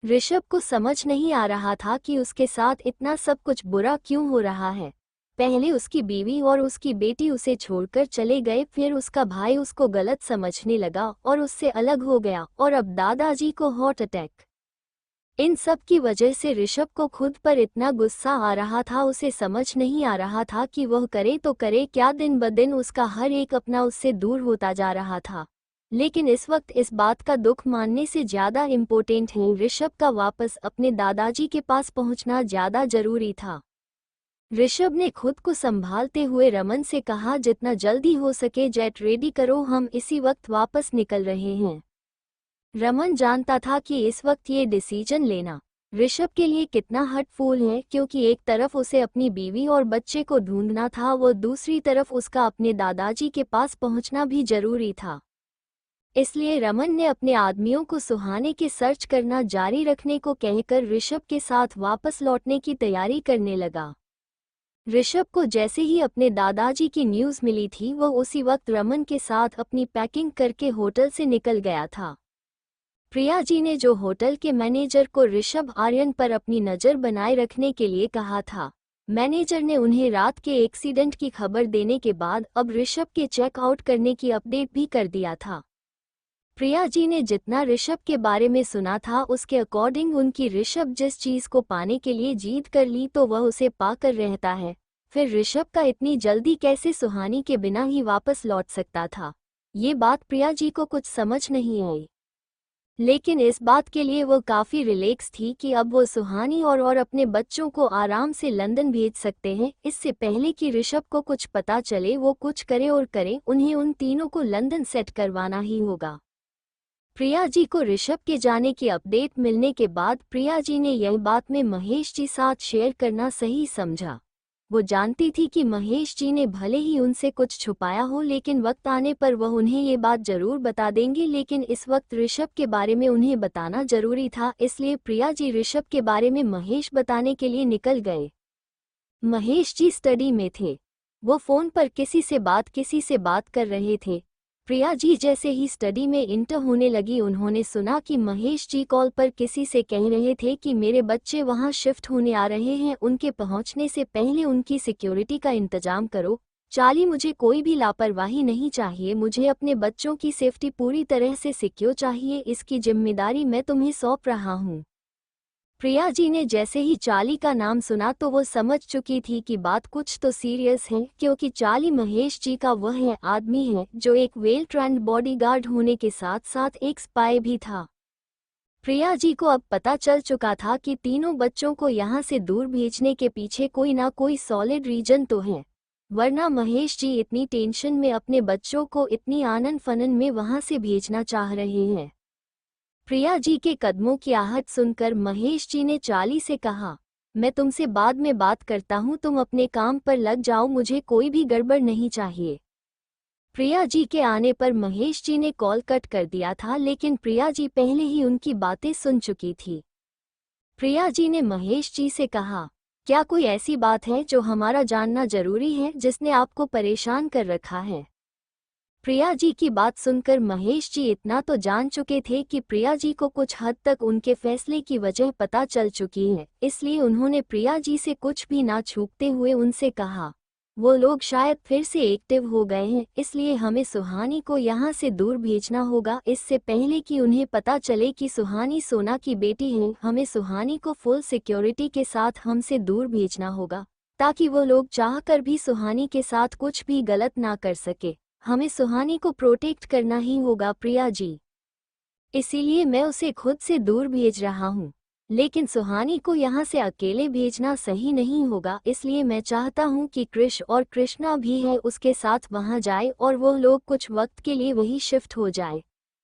ऋषभ को समझ नहीं आ रहा था कि उसके साथ इतना सब कुछ बुरा क्यों हो रहा है। पहले उसकी बीवी और उसकी बेटी उसे छोड़कर चले गए, फिर उसका भाई उसको गलत समझने लगा और उससे अलग हो गया, और अब दादाजी को हार्ट अटैक। इन सब की वजह से ऋषभ को खुद पर इतना गुस्सा आ रहा था, उसे समझ नहीं आ रहा था कि वह करे तो करे क्या। दिन ब दिन उसका हर एक अपना उससे दूर होता जा रहा था। लेकिन इस वक्त इस बात का दुख मानने से ज़्यादा इम्पोर्टेंट है ऋषभ का वापस अपने दादाजी के पास पहुंचना ज़्यादा जरूरी था। ऋषभ ने खुद को संभालते हुए रमन से कहा, जितना जल्दी हो सके जेट रेडी करो, हम इसी वक्त वापस निकल रहे हैं। रमन जानता था कि इस वक्त ये डिसीजन लेना ऋषभ के लिए कितना हर्टफुल है, क्योंकि एक तरफ उसे अपनी बीवी और बच्चे को ढूंढना था, वो दूसरी तरफ उसका अपने दादाजी के पास पहुंचना भी जरूरी था। इसलिए रमन ने अपने आदमियों को सुहाने के सर्च करना जारी रखने को कहकर ऋषभ के साथ वापस लौटने की तैयारी करने लगा। ऋषभ को जैसे ही अपने दादाजी की न्यूज़ मिली थी, वह उसी वक्त रमन के साथ अपनी पैकिंग करके होटल से निकल गया था। प्रिया जी ने जो होटल के मैनेजर को ऋषभ आर्यन पर अपनी नज़र बनाए रखने के लिए कहा था, मैनेजर ने उन्हें रात के एक्सीडेंट की खबर देने के बाद अब ऋषभ के चेकआउट करने की अपडेट भी कर दिया था। प्रिया जी ने जितना ऋषभ के बारे में सुना था, उसके अकॉर्डिंग उनकी ऋषभ जिस चीज़ को पाने के लिए जीत कर ली तो वह उसे पाकर रहता है। फिर ऋषभ का इतनी जल्दी कैसे सुहानी के बिना ही वापस लौट सकता था, ये बात प्रिया जी को कुछ समझ नहीं आई। लेकिन इस बात के लिए वो काफ़ी रिलैक्स थी कि अब वो सुहानी और अपने बच्चों को आराम से लंदन भेज सकते हैं। इससे पहले कि ऋषभ को कुछ पता चले, वो कुछ करे और करे, उन्हें उन तीनों को लंदन सेट करवाना ही होगा। प्रिया जी को ऋषभ के जाने की अपडेट मिलने के बाद प्रिया जी ने यह बात में महेश जी साथ शेयर करना सही समझा। वो जानती थी कि महेश जी ने भले ही उनसे कुछ छुपाया हो, लेकिन वक्त आने पर वह उन्हें ये बात जरूर बता देंगे। लेकिन इस वक्त ऋषभ के बारे में उन्हें बताना जरूरी था, इसलिए प्रिया जी ऋषभ के बारे में महेश बताने के लिए निकल गए। महेश जी स्टडी में थे, वो फ़ोन पर किसी से बात कर रहे थे। प्रिया जी जैसे ही स्टडी में इंटर होने लगी, उन्होंने सुना कि महेश जी कॉल पर किसी से कह रहे थे कि मेरे बच्चे वहां शिफ्ट होने आ रहे हैं, उनके पहुंचने से पहले उनकी सिक्योरिटी का इंतजाम करो। चाली, मुझे कोई भी लापरवाही नहीं चाहिए, मुझे अपने बच्चों की सेफ्टी पूरी तरह से सिक्योर चाहिए, इसकी जिम्मेदारी मैं तुम्हें सौंप रहा हूँ। प्रिया जी ने जैसे ही चाली का नाम सुना तो वो समझ चुकी थी कि बात कुछ तो सीरियस है, क्योंकि चाली महेश जी का वह आदमी है जो एक वेल ट्रेंड बॉडीगार्ड होने के साथ साथ एक स्पाई भी था। प्रिया जी को अब पता चल चुका था कि तीनों बच्चों को यहाँ से दूर भेजने के पीछे कोई ना कोई सॉलिड रीजन तो है, वरना महेश जी इतनी टेंशन में अपने बच्चों को इतनी आनन फनन में वहाँ से भेजना चाह रहे हैं। प्रिया जी के कदमों की आहट सुनकर महेश जी ने चाली से कहा, मैं तुमसे बाद में बात करता हूँ, तुम अपने काम पर लग जाओ, मुझे कोई भी गड़बड़ नहीं चाहिए। प्रिया जी के आने पर महेश जी ने कॉल कट कर दिया था, लेकिन प्रिया जी पहले ही उनकी बातें सुन चुकी थी। प्रिया जी ने महेश जी से कहा, क्या कोई ऐसी बात है जो हमारा जानना जरूरी है, जिसने आपको परेशान कर रखा है? प्रिया जी की बात सुनकर महेश जी इतना तो जान चुके थे कि प्रिया जी को कुछ हद तक उनके फैसले की वजह पता चल चुकी है, इसलिए उन्होंने प्रिया जी से कुछ भी ना छुपते हुए उनसे कहा, वो लोग शायद फिर से एक्टिव हो गए हैं, इसलिए हमें सुहानी को यहाँ से दूर भेजना होगा। इससे पहले कि उन्हें पता चले कि सुहानी सोना की बेटी है, हमें सुहानी को फुल सिक्योरिटी के साथ हमसे दूर भेजना होगा, ताकि वो लोग चाहकर भी सुहानी के साथ कुछ भी गलत ना कर सके। हमें सुहानी को प्रोटेक्ट करना ही होगा प्रिया जी, इसीलिए मैं उसे खुद से दूर भेज रहा हूँ। लेकिन सुहानी को यहाँ से अकेले भेजना सही नहीं होगा, इसलिए मैं चाहता हूँ कि कृष और कृष्णा भी है उसके साथ वहाँ जाए और वो लोग कुछ वक्त के लिए वही शिफ्ट हो जाए।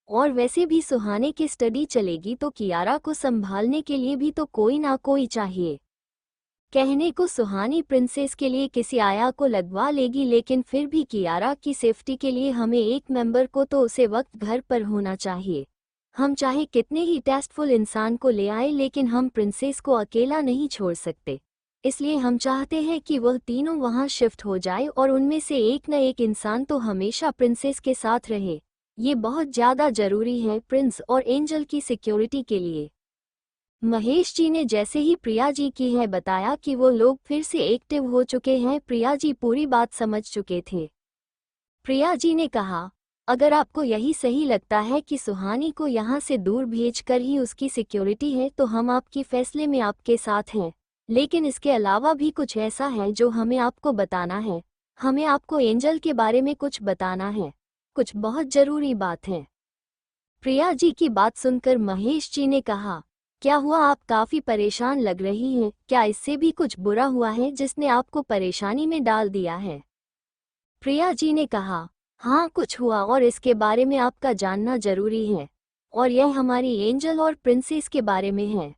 और वैसे भी सुहाने की स्टडी चलेगी तो कियारा को संभालने के लिए भी तो कोई ना कोई चाहिए। कहने को सुहानी प्रिंसेस के लिए किसी आया को लगवा लेगी, लेकिन फिर भी कियारा की सेफ्टी के लिए हमें एक मेंबर को तो उसे वक्त घर पर होना चाहिए। हम चाहे कितने ही टेस्टफुल इंसान को ले आए, लेकिन हम प्रिंसेस को अकेला नहीं छोड़ सकते। इसलिए हम चाहते हैं कि वह तीनों वहां शिफ्ट हो जाए और उनमें से एक न एक इंसान तो हमेशा प्रिंसेस के साथ रहे। ये बहुत ज़्यादा ज़रूरी है प्रिंस और एंजल की सिक्योरिटी के लिए। महेश जी ने जैसे ही प्रिया जी की है बताया कि वो लोग फिर से एक्टिव हो चुके हैं, प्रिया जी पूरी बात समझ चुके थे। प्रिया जी ने कहा, अगर आपको यही सही लगता है कि सुहानी को यहाँ से दूर भेजकर ही उसकी सिक्योरिटी है तो हम आपकी फैसले में आपके साथ हैं, लेकिन इसके अलावा भी कुछ ऐसा है जो हमें आपको बताना है। हमें आपको एंजल के बारे में कुछ बताना है, कुछ बहुत जरूरी बात है। प्रिया जी की बात सुनकर महेश जी ने कहा, क्या हुआ, आप काफी परेशान लग रही हैं, क्या इससे भी कुछ बुरा हुआ है जिसने आपको परेशानी में डाल दिया है? प्रिया जी ने कहा, हाँ कुछ हुआ और इसके बारे में आपका जानना जरूरी है, और यह हमारी एंजल और प्रिंसेस के बारे में है।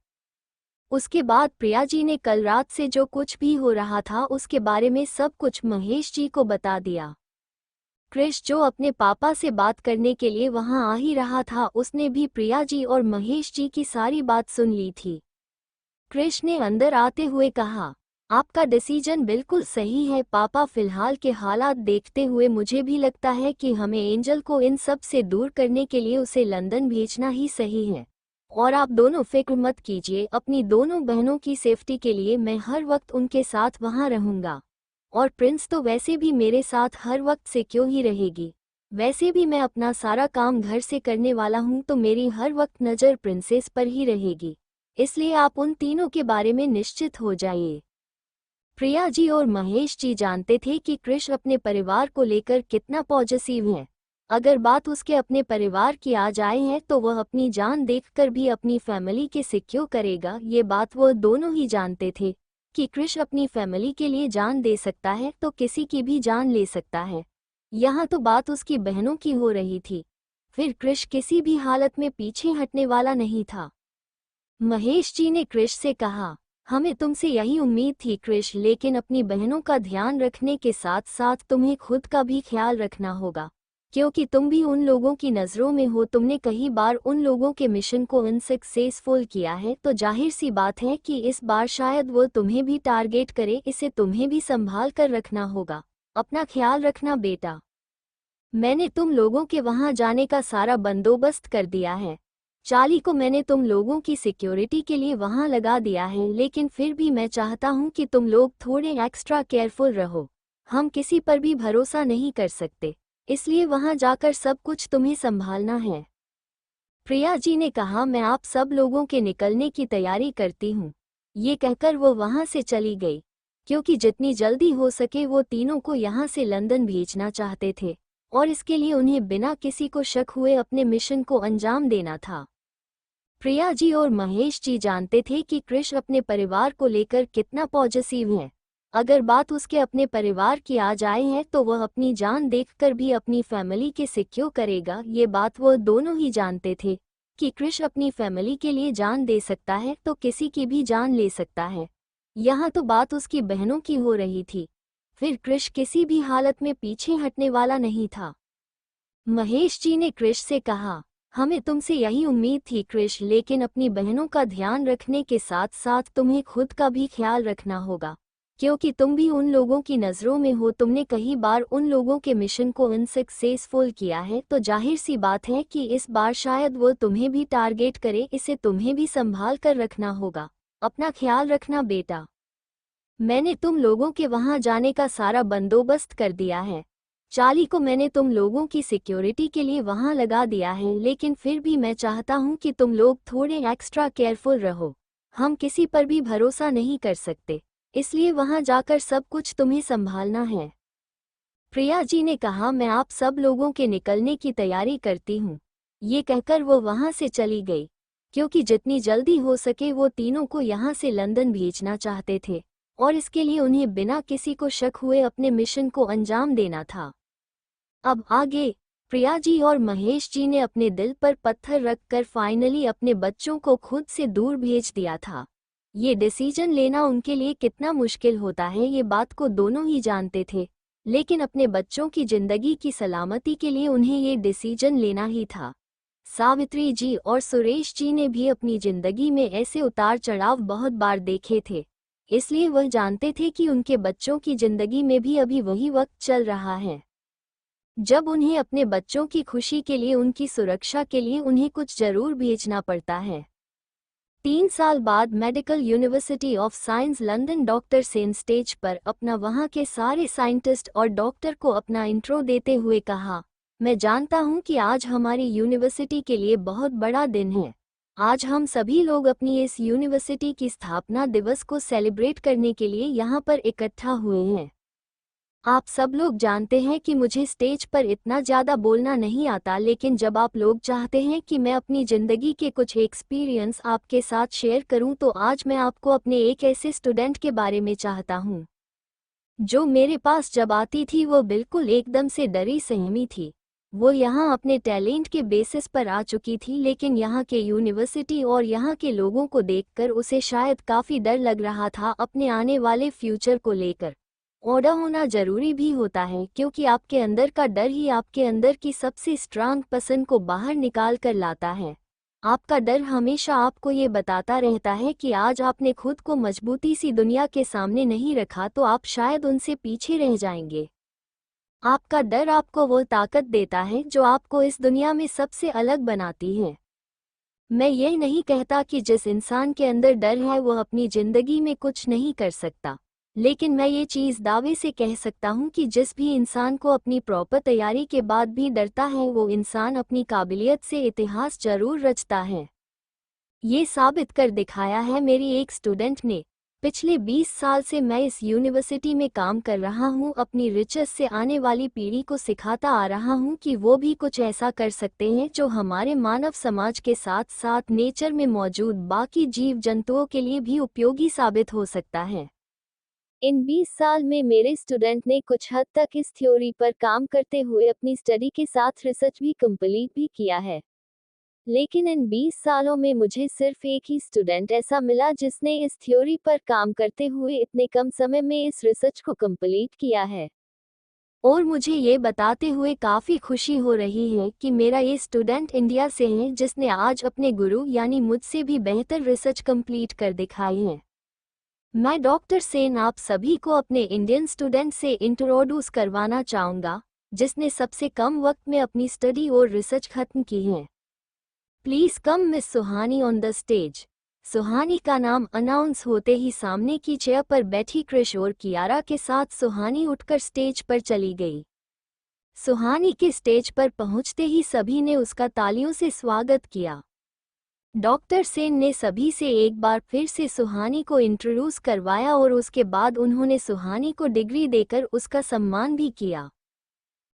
उसके बाद प्रिया जी ने कल रात से जो कुछ भी हो रहा था उसके बारे में सब कुछ महेश जी को बता दिया। क्रिश जो अपने पापा से बात करने के लिए वहां आ ही रहा था, उसने भी प्रिया जी और महेश जी की सारी बात सुन ली थी। क्रिश ने अंदर आते हुए कहा, आपका डिसीजन बिल्कुल सही है पापा, फिलहाल के हालात देखते हुए मुझे भी लगता है कि हमें एंजल को इन सब से दूर करने के लिए उसे लंदन भेजना ही सही है। और आप दोनों फिक्र मत कीजिए, अपनी दोनों बहनों की सेफ्टी के लिए मैं हर वक्त उनके साथ वहां रहूंगा। और प्रिंस तो वैसे भी मेरे साथ हर वक्त से क्यों ही रहेगी। वैसे भी मैं अपना सारा काम घर से करने वाला हूं तो मेरी हर वक्त नज़र प्रिंसेस पर ही रहेगी, इसलिए आप उन तीनों के बारे में निश्चित हो जाइए। प्रिया जी और महेश जी जानते थे कि क्रिश अपने परिवार को लेकर कितना पॉजिटिव है। अगर बात उसके अपने परिवार की आ जाए है तो वह अपनी जान देखकर भी अपनी फैमिली के सिक्योर करेगा। ये बात वह दोनों ही जानते थे कि क्रिश अपनी फैमिली के लिए जान दे सकता है तो किसी की भी जान ले सकता है। यहाँ तो बात उसकी बहनों की हो रही थी, फिर क्रिश किसी भी हालत में पीछे हटने वाला नहीं था। महेश जी ने क्रिश से कहा, हमें तुमसे यही उम्मीद थी क्रिश, लेकिन अपनी बहनों का ध्यान रखने के साथ साथ तुम्हें खुद का भी ख्याल रखना होगा, क्योंकि तुम भी उन लोगों की नज़रों में हो। तुमने कई बार उन लोगों के मिशन को अनसक्सेसफुल किया है, तो जाहिर सी बात है कि इस बार शायद वो तुम्हें भी टारगेट करे। इसे तुम्हें भी संभाल कर रखना होगा। अपना ख्याल रखना बेटा। मैंने तुम लोगों के वहां जाने का सारा बंदोबस्त कर दिया है। चाली को मैंने तुम लोगों की सिक्योरिटी के लिए वहां लगा दिया है, लेकिन फिर भी मैं चाहता हूं कि तुम लोग थोड़े एक्स्ट्रा केयरफुल रहो। हम किसी पर भी भरोसा नहीं कर सकते, इसलिए वहां जाकर सब कुछ तुम्हें संभालना है। प्रिया जी ने कहा, मैं आप सब लोगों के निकलने की तैयारी करती हूँ। ये कहकर वो वहां से चली गई, क्योंकि जितनी जल्दी हो सके वो तीनों को यहाँ से लंदन भेजना चाहते थे, और इसके लिए उन्हें बिना किसी को शक हुए अपने मिशन को अंजाम देना था। प्रिया जी और महेश जी जानते थे कि क्रिश अपने परिवार को लेकर कितना पॉजिटिव है। अगर बात उसके अपने परिवार की आ जाए है तो वह अपनी जान देखकर भी अपनी फैमिली के सिक्योर करेगा। ये बात वह दोनों ही जानते थे कि क्रिश अपनी फैमिली के लिए जान दे सकता है तो किसी की भी जान ले सकता है। यहाँ तो बात उसकी बहनों की हो रही थी, फिर क्रिश किसी भी हालत में पीछे हटने वाला नहीं था। महेश जी ने क्रिश से कहा, हमें तुमसे यही उम्मीद थी क्रिश, लेकिन अपनी बहनों का ध्यान रखने के साथ साथ तुम्हें खुद का भी ख्याल रखना होगा, क्योंकि तुम भी उन लोगों की नज़रों में हो। तुमने कई बार उन लोगों के मिशन को अनसक्सेसफुल किया है, तो जाहिर सी बात है कि इस बार शायद वो तुम्हें भी टारगेट करे। इसे तुम्हें भी संभाल कर रखना होगा। अपना ख्याल रखना बेटा। मैंने तुम लोगों के वहां जाने का सारा बंदोबस्त कर दिया है। चाली को मैंने तुम लोगों की सिक्योरिटी के लिए वहां लगा दिया है, लेकिन फिर भी मैं चाहता हूं कि तुम लोग थोड़े एक्स्ट्रा केयरफुल रहो। हम किसी पर भी भरोसा नहीं कर सकते, इसलिए वहां जाकर सब कुछ तुम्हें संभालना है। प्रिया जी ने कहा, मैं आप सब लोगों के निकलने की तैयारी करती हूँ। ये कहकर वो वहां से चली गई, क्योंकि जितनी जल्दी हो सके वो तीनों को यहाँ से लंदन भेजना चाहते थे, और इसके लिए उन्हें बिना किसी को शक हुए अपने मिशन को अंजाम देना था। अब आगे प्रिया जी और महेश जी ने अपने दिल पर पत्थर रखकर फाइनली अपने बच्चों को खुद से दूर भेज दिया था। ये डिसीजन लेना उनके लिए कितना मुश्किल होता है, ये बात को दोनों ही जानते थे, लेकिन अपने बच्चों की जिंदगी की सलामती के लिए उन्हें ये डिसीजन लेना ही था। सावित्री जी और सुरेश जी ने भी अपनी जिंदगी में ऐसे उतार चढ़ाव बहुत बार देखे थे, इसलिए वह जानते थे कि उनके बच्चों की जिंदगी में भी अभी वही वक्त चल रहा है जब उन्हें अपने बच्चों की खुशी के लिए, उनकी सुरक्षा के लिए उन्हें कुछ जरूर भेजना पड़ता है। 3 साल बाद medical university of science London doctor Sen stage पर अपना वहां के सारे साइंटिस्ट और डॉक्टर को अपना इंट्रो देते हुए कहा, मैं जानता हूं कि आज हमारी यूनिवर्सिटी के लिए बहुत बड़ा दिन है। आज हम सभी लोग अपनी इस यूनिवर्सिटी की स्थापना दिवस को सेलिब्रेट करने के लिए यहाँ पर इकट्ठा हुए हैं। आप सब लोग जानते हैं कि मुझे स्टेज पर इतना ज़्यादा बोलना नहीं आता, लेकिन जब आप लोग चाहते हैं कि मैं अपनी ज़िंदगी के कुछ एक्सपीरियंस आपके साथ शेयर करूं, तो आज मैं आपको अपने एक ऐसे स्टूडेंट के बारे में चाहता हूं जो मेरे पास जब आती थी वो बिल्कुल एकदम से डरी सहमी थी। वो यहाँ अपने टैलेंट के बेसिस पर आ चुकी थी, लेकिन यहाँ के यूनिवर्सिटी और यहाँ के लोगों को देखकर उसे शायद काफ़ी डर लग रहा था अपने आने वाले फ्यूचर को लेकर। ओड़ा होना जरूरी भी होता है, क्योंकि आपके अंदर का डर ही आपके अंदर की सबसे स्ट्रांग पसंद को बाहर निकाल कर लाता है। आपका डर हमेशा आपको ये बताता रहता है कि आज आपने खुद को मजबूती सी दुनिया के सामने नहीं रखा तो आप शायद उनसे पीछे रह जाएंगे। आपका डर आपको वो ताकत देता है जो आपको इस दुनिया में सबसे अलग बनाती है। मैं ये नहीं कहता कि जिस इंसान के अंदर डर है वो अपनी ज़िंदगी में कुछ नहीं कर सकता, लेकिन मैं ये चीज़ दावे से कह सकता हूँ कि जिस भी इंसान को अपनी प्रॉपर तैयारी के बाद भी डरता है वो इंसान अपनी काबिलियत से इतिहास जरूर रचता है। ये साबित कर दिखाया है मेरी एक स्टूडेंट ने। पिछले 20 साल से मैं इस यूनिवर्सिटी में काम कर रहा हूँ, अपनी रिचर्स से आने वाली पीढ़ी को सिखाता आ रहा हूँ कि वो भी कुछ ऐसा कर सकते हैं जो हमारे मानव समाज के साथ साथ नेचर में मौजूद बाकी जीव जंतुओं के लिए भी उपयोगी साबित हो सकता है। इन 20 साल में मेरे स्टूडेंट ने कुछ हद तक इस थ्योरी पर काम करते हुए अपनी स्टडी के साथ रिसर्च भी कंप्लीट भी किया है। लेकिन इन 20 सालों में मुझे सिर्फ एक ही स्टूडेंट ऐसा मिला जिसने इस थ्योरी पर काम करते हुए इतने कम समय में इस रिसर्च को कंप्लीट किया है। और मुझे ये बताते हुए काफ़ी खुशी हो रही है कि मेरा ये स्टूडेंट इंडिया से है जिसने आज अपने गुरु यानी मुझसे भी बेहतर रिसर्च कंप्लीट कर दिखाई है। मैं डॉक्टर सेन आप सभी को अपने इंडियन स्टूडेंट से इंट्रोड्यूस करवाना चाहूँगा जिसने सबसे कम वक्त में अपनी स्टडी और रिसर्च खत्म की है। Please come Miss Suhani on the stage. Suhani का नाम अनाउंस होते ही सामने की चेयर पर बैठी क्रिश और कियारा के साथ सुहानी उठकर स्टेज पर चली गई। सुहानी के स्टेज पर पहुंचते ही सभी ने उसका तालियों से स्वागत किया। डॉक्टर सेन ने सभी से एक बार फिर से सुहानी को इंट्रोड्यूस करवाया और उसके बाद उन्होंने सुहानी को डिग्री देकर उसका सम्मान भी किया।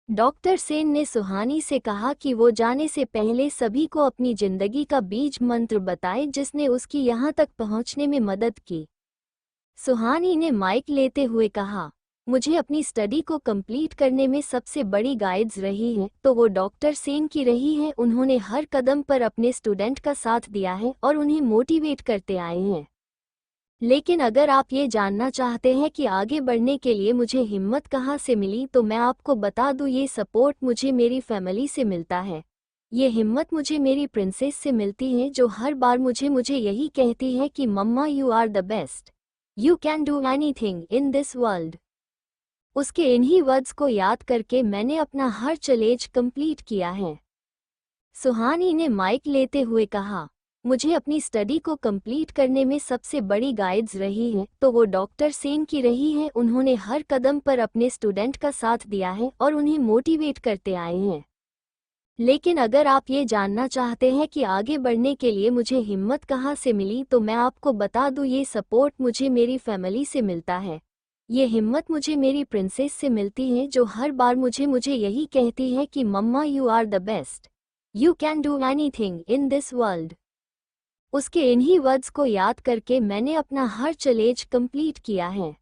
डॉक्टर सेन ने सुहानी से कहा कि वो जाने से पहले सभी को अपनी जिंदगी का बीज मंत्र बताए जिसने उसकी यहाँ तक पहुँचने में मदद की। सुहानी ने माइक लेते हुए कहा, मुझे अपनी स्टडी को कंप्लीट करने में सबसे बड़ी गाइड्स रही है तो वो डॉक्टर सेन की रही है। उन्होंने हर कदम पर अपने स्टूडेंट का साथ दिया है और उन्हें मोटिवेट करते आए हैं। लेकिन अगर आप ये जानना चाहते हैं कि आगे बढ़ने के लिए मुझे हिम्मत कहाँ से मिली तो मैं आपको बता दूँ, ये सपोर्ट मुझे मेरी फैमिली से मिलता है। ये हिम्मत मुझे मेरी प्रिंसेस से मिलती है जो हर बार मुझे यही कहती है कि mama you are the best, you can do anything in this world. उसके इन्हीं वर्ड्स को याद करके मैंने अपना हर चैलेंज कंप्लीट किया है। सुहानी ने माइक लेते हुए कहा, मुझे अपनी स्टडी को कंप्लीट करने में सबसे बड़ी गाइड्स रही है तो वो डॉक्टर सेन की रही है। उन्होंने हर कदम पर अपने स्टूडेंट का साथ दिया है और उन्हें मोटिवेट करते आए हैं। लेकिन अगर आप ये जानना चाहते हैं कि आगे बढ़ने के लिए मुझे हिम्मत कहाँ से मिली तो मैं आपको बता दूँ, ये सपोर्ट मुझे मेरी फैमिली से मिलता है। ये हिम्मत मुझे मेरी प्रिंसेस से मिलती है जो हर बार मुझे यही कहती है कि mama you are the best, you can do anything in this world. उसके इन्हीं वर्ड्स को याद करके मैंने अपना हर चैलेंज कंप्लीट किया है।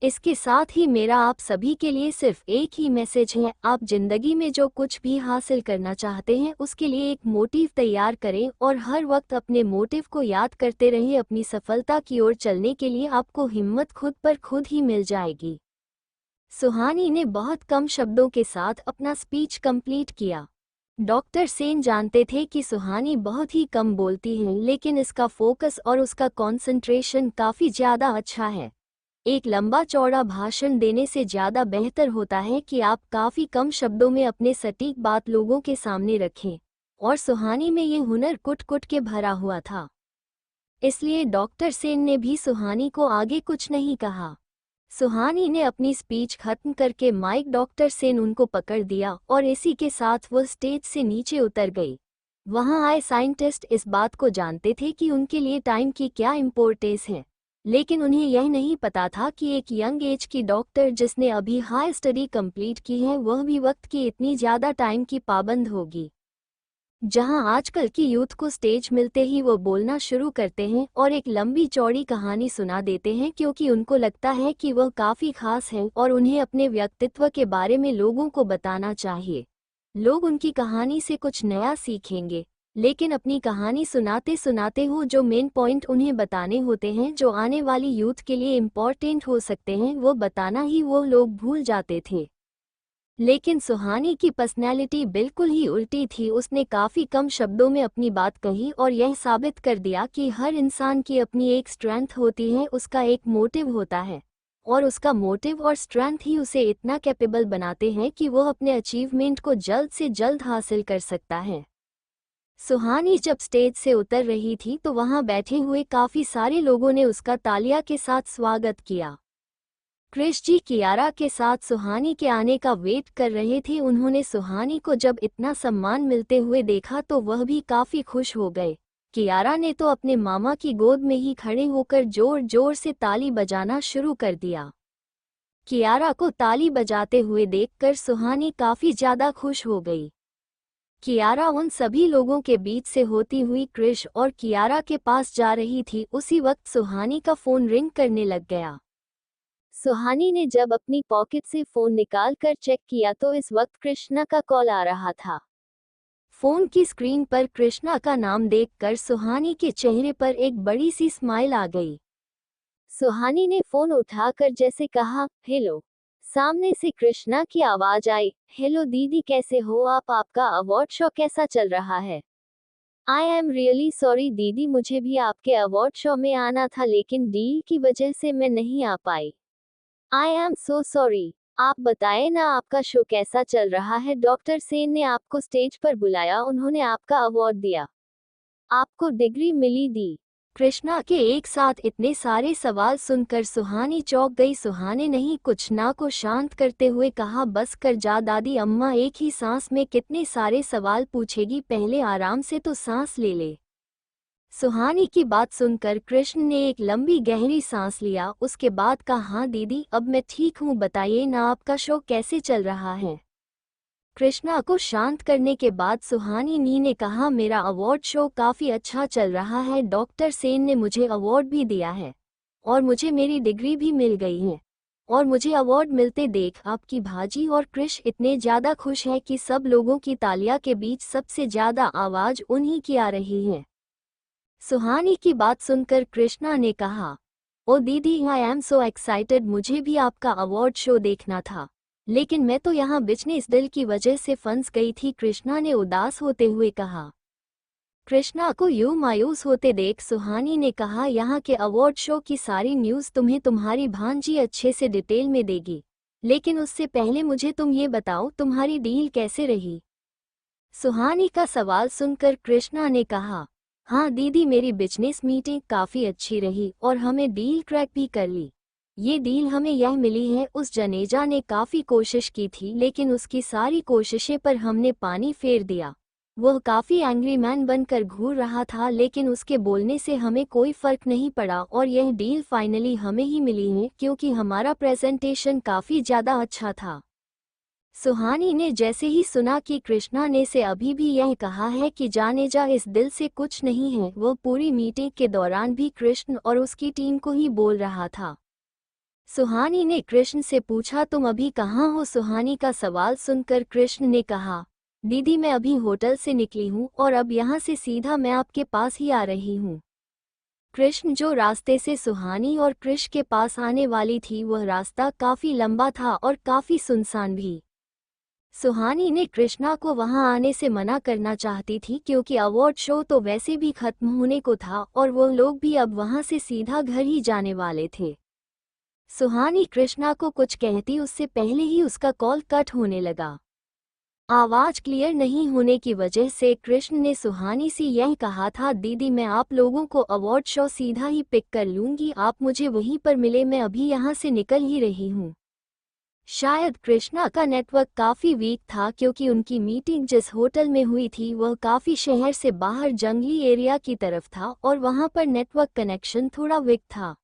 इसके साथ ही मेरा आप सभी के लिए सिर्फ एक ही मैसेज है, आप जिंदगी में जो कुछ भी हासिल करना चाहते हैं उसके लिए एक मोटिव तैयार करें और हर वक्त अपने मोटिव को याद करते रहें। अपनी सफलता की ओर चलने के लिए आपको हिम्मत खुद पर खुद ही मिल जाएगी। सुहानी ने बहुत कम शब्दों के साथ अपना स्पीच कंप्लीट किया। डॉक्टर सेन जानते थे कि सुहानी बहुत ही कम बोलती है, लेकिन इसका फोकस और उसका कंसंट्रेशन काफ़ी ज़्यादा अच्छा है। एक लंबा चौड़ा भाषण देने से ज़्यादा बेहतर होता है कि आप काफ़ी कम शब्दों में अपने सटीक बात लोगों के सामने रखें, और सुहानी में ये हुनर कुट कुट के भरा हुआ था। इसलिए डॉक्टर सेन ने भी सुहानी को आगे कुछ नहीं कहा। सुहानी ने अपनी स्पीच खत्म करके माइक डॉक्टर सेन उनको पकड़ दिया और इसी के साथ वो स्टेज से नीचे उतर गई। वहां आए साइंटिस्ट इस बात को जानते थे कि उनके लिए टाइम की क्या इम्पोर्टेंस है, लेकिन उन्हें यह नहीं पता था कि एक यंग एज की डॉक्टर जिसने अभी हाई स्टडी कंप्लीट की है वह भी वक्त की इतनी ज़्यादा टाइम की पाबंद होगी। जहां आजकल की यूथ को स्टेज मिलते ही वो बोलना शुरू करते हैं और एक लंबी चौड़ी कहानी सुना देते हैं क्योंकि उनको लगता है कि वह काफ़ी खास है और उन्हें अपने व्यक्तित्व के बारे में लोगों को बताना चाहिए। लोग उनकी कहानी से कुछ नया सीखेंगे, लेकिन अपनी कहानी सुनाते सुनाते हो जो मेन पॉइंट उन्हें बताने होते हैं जो आने वाली यूथ के लिए इम्पोर्टेंट हो सकते हैं वो बताना ही वो लोग भूल जाते थे। लेकिन सुहानी की पर्सनैलिटी बिल्कुल ही उल्टी थी। उसने काफ़ी कम शब्दों में अपनी बात कही और यह साबित कर दिया कि हर इंसान की अपनी एक स्ट्रेंथ होती है, उसका एक मोटिव होता है और उसका मोटिव और स्ट्रेंथ ही उसे इतना कैपेबल बनाते हैं कि वह अपने अचीवमेंट को जल्द से जल्द हासिल कर सकता है। सुहानी जब स्टेज से उतर रही थी तो वहां बैठे हुए काफ़ी सारे लोगों ने उसका तालिया के साथ स्वागत किया। क्रिश जी कियारा के साथ सुहानी के आने का वेट कर रहे थे। उन्होंने सुहानी को जब इतना सम्मान मिलते हुए देखा तो वह भी काफ़ी खुश हो गए। कियारा ने तो अपने मामा की गोद में ही खड़े होकर जोर जोर से ताली बजाना शुरू कर दिया। कियारा को ताली बजाते हुए देखकर सुहानी काफ़ी ज़्यादा खुश हो गई। कियारा उन सभी लोगों के बीच से होती हुई क्रिश और कियारा के पास जा रही थी। उसी वक्त सुहानी का फ़ोन रिंग करने लग गया। सुहानी ने जब अपनी पॉकेट से फ़ोन निकाल कर चेक किया तो इस वक्त कृष्णा का कॉल आ रहा था। फ़ोन की स्क्रीन पर कृष्णा का नाम देखकर सुहानी के चेहरे पर एक बड़ी सी स्माइल आ गई। सुहानी ने फ़ोन उठाकर जैसे कहा, हेलो। सामने से कृष्णा की आवाज़ आई, हेलो दीदी कैसे हो आप, आपका अवार्ड शो कैसा चल रहा है। आई एम रियली सॉरी दीदी, मुझे भी आपके अवार्ड शो में आना था लेकिन डील की वजह से मैं नहीं आ पाई। I am so sorry. आप बताएं ना आपका शो कैसा चल रहा है। डॉक्टर सेन ने आपको स्टेज पर बुलाया, उन्होंने आपका अवार्ड दिया, आपको डिग्री मिली दी। कृष्णा के एक साथ इतने सारे सवाल सुनकर सुहानी चौंक गई। सुहानी नहीं कुछ ना को शांत करते हुए कहा, बस कर जा दादी अम्मा, एक ही सांस में कितने सारे सवाल पूछेगी, पहले आराम से तो सांस ले ले। सुहानी की बात सुनकर कृष्ण ने एक लंबी गहरी सांस लिया। उसके बाद कहा, हाँ दीदी अब मैं ठीक हूँ, बताइए ना आपका शो कैसे चल रहा है। कृष्णा को शांत करने के बाद सुहानी नी ने कहा, मेरा अवार्ड शो काफ़ी अच्छा चल रहा है, डॉक्टर सेन ने मुझे अवार्ड भी दिया है और मुझे मेरी डिग्री भी मिल गई है और मुझे अवार्ड मिलते देख आपकी भाजी और कृष इतने ज़्यादा खुश है कि सब लोगों की तालियां के बीच सबसे ज़्यादा आवाज़ उन्हीं की आ रही है। सुहानी की बात सुनकर कृष्णा ने कहा, ओ दीदी आई एम सो एक्साइटेड, मुझे भी आपका अवार्ड शो देखना था लेकिन मैं तो यहाँ बिजनेस डील की वजह से फंस गई थी। कृष्णा ने उदास होते हुए कहा। कृष्णा को यूं मायूस होते देख सुहानी ने कहा, यहाँ के अवार्ड शो की सारी न्यूज़ तुम्हें तुम्हारी भांजी अच्छे से डिटेल में देगी, लेकिन उससे पहले मुझे तुम ये बताओ तुम्हारी डील कैसे रही। सुहानी का सवाल सुनकर कृष्णा ने कहा, हाँ दीदी मेरी बिजनेस मीटिंग काफ़ी अच्छी रही और हमें डील क्रैक भी कर ली। ये डील हमें यह मिली है, उस जनेजा ने काफ़ी कोशिश की थी लेकिन उसकी सारी कोशिशें पर हमने पानी फेर दिया। वह काफ़ी एंग्री मैन बनकर घूर रहा था लेकिन उसके बोलने से हमें कोई फ़र्क नहीं पड़ा और यह डील फाइनली हमें ही मिली है क्योंकि हमारा प्रेजेंटेशन काफ़ी ज़्यादा अच्छा था। सुहानी ने जैसे ही सुना कि कृष्णा ने से अभी भी यह कहा है कि जानेजा इस दिल से कुछ नहीं है, वह पूरी मीटिंग के दौरान भी कृष्ण और उसकी टीम को ही बोल रहा था। सुहानी ने कृष्ण से पूछा, तुम अभी कहाँ हो। सुहानी का सवाल सुनकर कृष्ण ने कहा, दीदी मैं अभी होटल से निकली हूँ और अब यहाँ से सीधा मैं आपके पास ही आ रही हूँ। कृष्ण जो रास्ते से सुहानी और कृष के पास आने वाली थी वह रास्ता काफ़ी लंबा था और काफ़ी सुनसान भी। सुहानी ने कृष्णा को वहां आने से मना करना चाहती थी क्योंकि अवार्ड शो तो वैसे भी खत्म होने को था और वो लोग भी अब वहां से सीधा घर ही जाने वाले थे। सुहानी कृष्णा को कुछ कहती उससे पहले ही उसका कॉल कट होने लगा। आवाज क्लियर नहीं होने की वजह से कृष्ण ने सुहानी से यह कहा था, दीदी मैं आप लोगों को अवार्ड शो सीधा ही पिक कर लूंगी, आप मुझे वहीं पर मिले, मैं अभी यहाँ से निकल ही रही हूँ। शायद कृष्णा का नेटवर्क काफ़ी वीक था क्योंकि उनकी मीटिंग जिस होटल में हुई थी वह काफ़ी शहर से बाहर जंगली एरिया की तरफ था और वहां पर नेटवर्क कनेक्शन थोड़ा वीक था।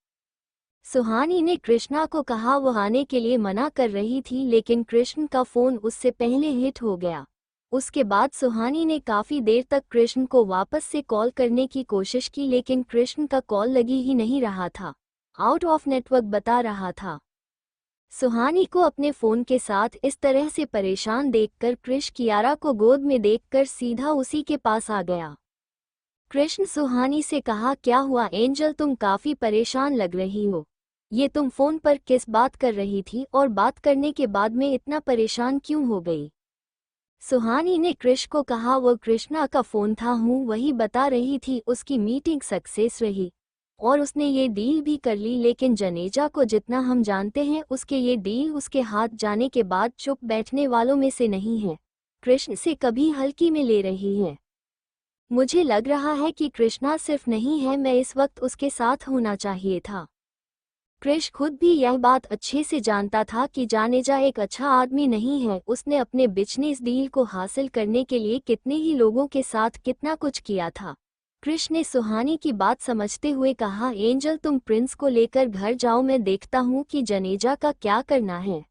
सुहानी ने कृष्णा को कहा वह आने के लिए मना कर रही थी, लेकिन कृष्ण का फ़ोन उससे पहले हिट हो गया। उसके बाद सुहानी ने काफ़ी देर तक कृष्ण को वापस से कॉल करने की कोशिश की, लेकिन कृष्ण का कॉल लगी ही नहीं रहा था, आउट ऑफ नेटवर्क बता रहा था। सुहानी को अपने फ़ोन के साथ इस तरह से परेशान देखकर कृष्ण कियारा को गोद में देखकर सीधा उसी के पास आ गया। कृष्ण सुहानी से कहा, क्या हुआ एंजल, तुम काफ़ी परेशान लग रही हो, ये तुम फ़ोन पर किस बात कर रही थी और बात करने के बाद में इतना परेशान क्यों हो गई? सुहानी ने कृष्ण को कहा, वो कृष्णा का फ़ोन था, हूँ वही बता रही थी उसकी मीटिंग सक्सेस रही और उसने ये डील भी कर ली, लेकिन जनेजा को जितना हम जानते हैं उसके ये डील उसके हाथ जाने के बाद चुप बैठने वालों में से नहीं है, कृष्ण से कभी हल्की में ले रही है। मुझे लग रहा है कि कृष्णा सिर्फ नहीं है, मैं इस वक्त उसके साथ होना चाहिए था। कृष्ण खुद भी यह बात अच्छे से जानता था कि जनेजा एक अच्छा आदमी नहीं है, उसने अपने बिजनेस डील को हासिल करने के लिए कितने ही लोगों के साथ कितना कुछ किया था। कृष्ण ने सुहानी की बात समझते हुए कहा, एंजल तुम प्रिंस को लेकर घर जाओ, मैं देखता हूँ कि जनेजा का क्या करना है।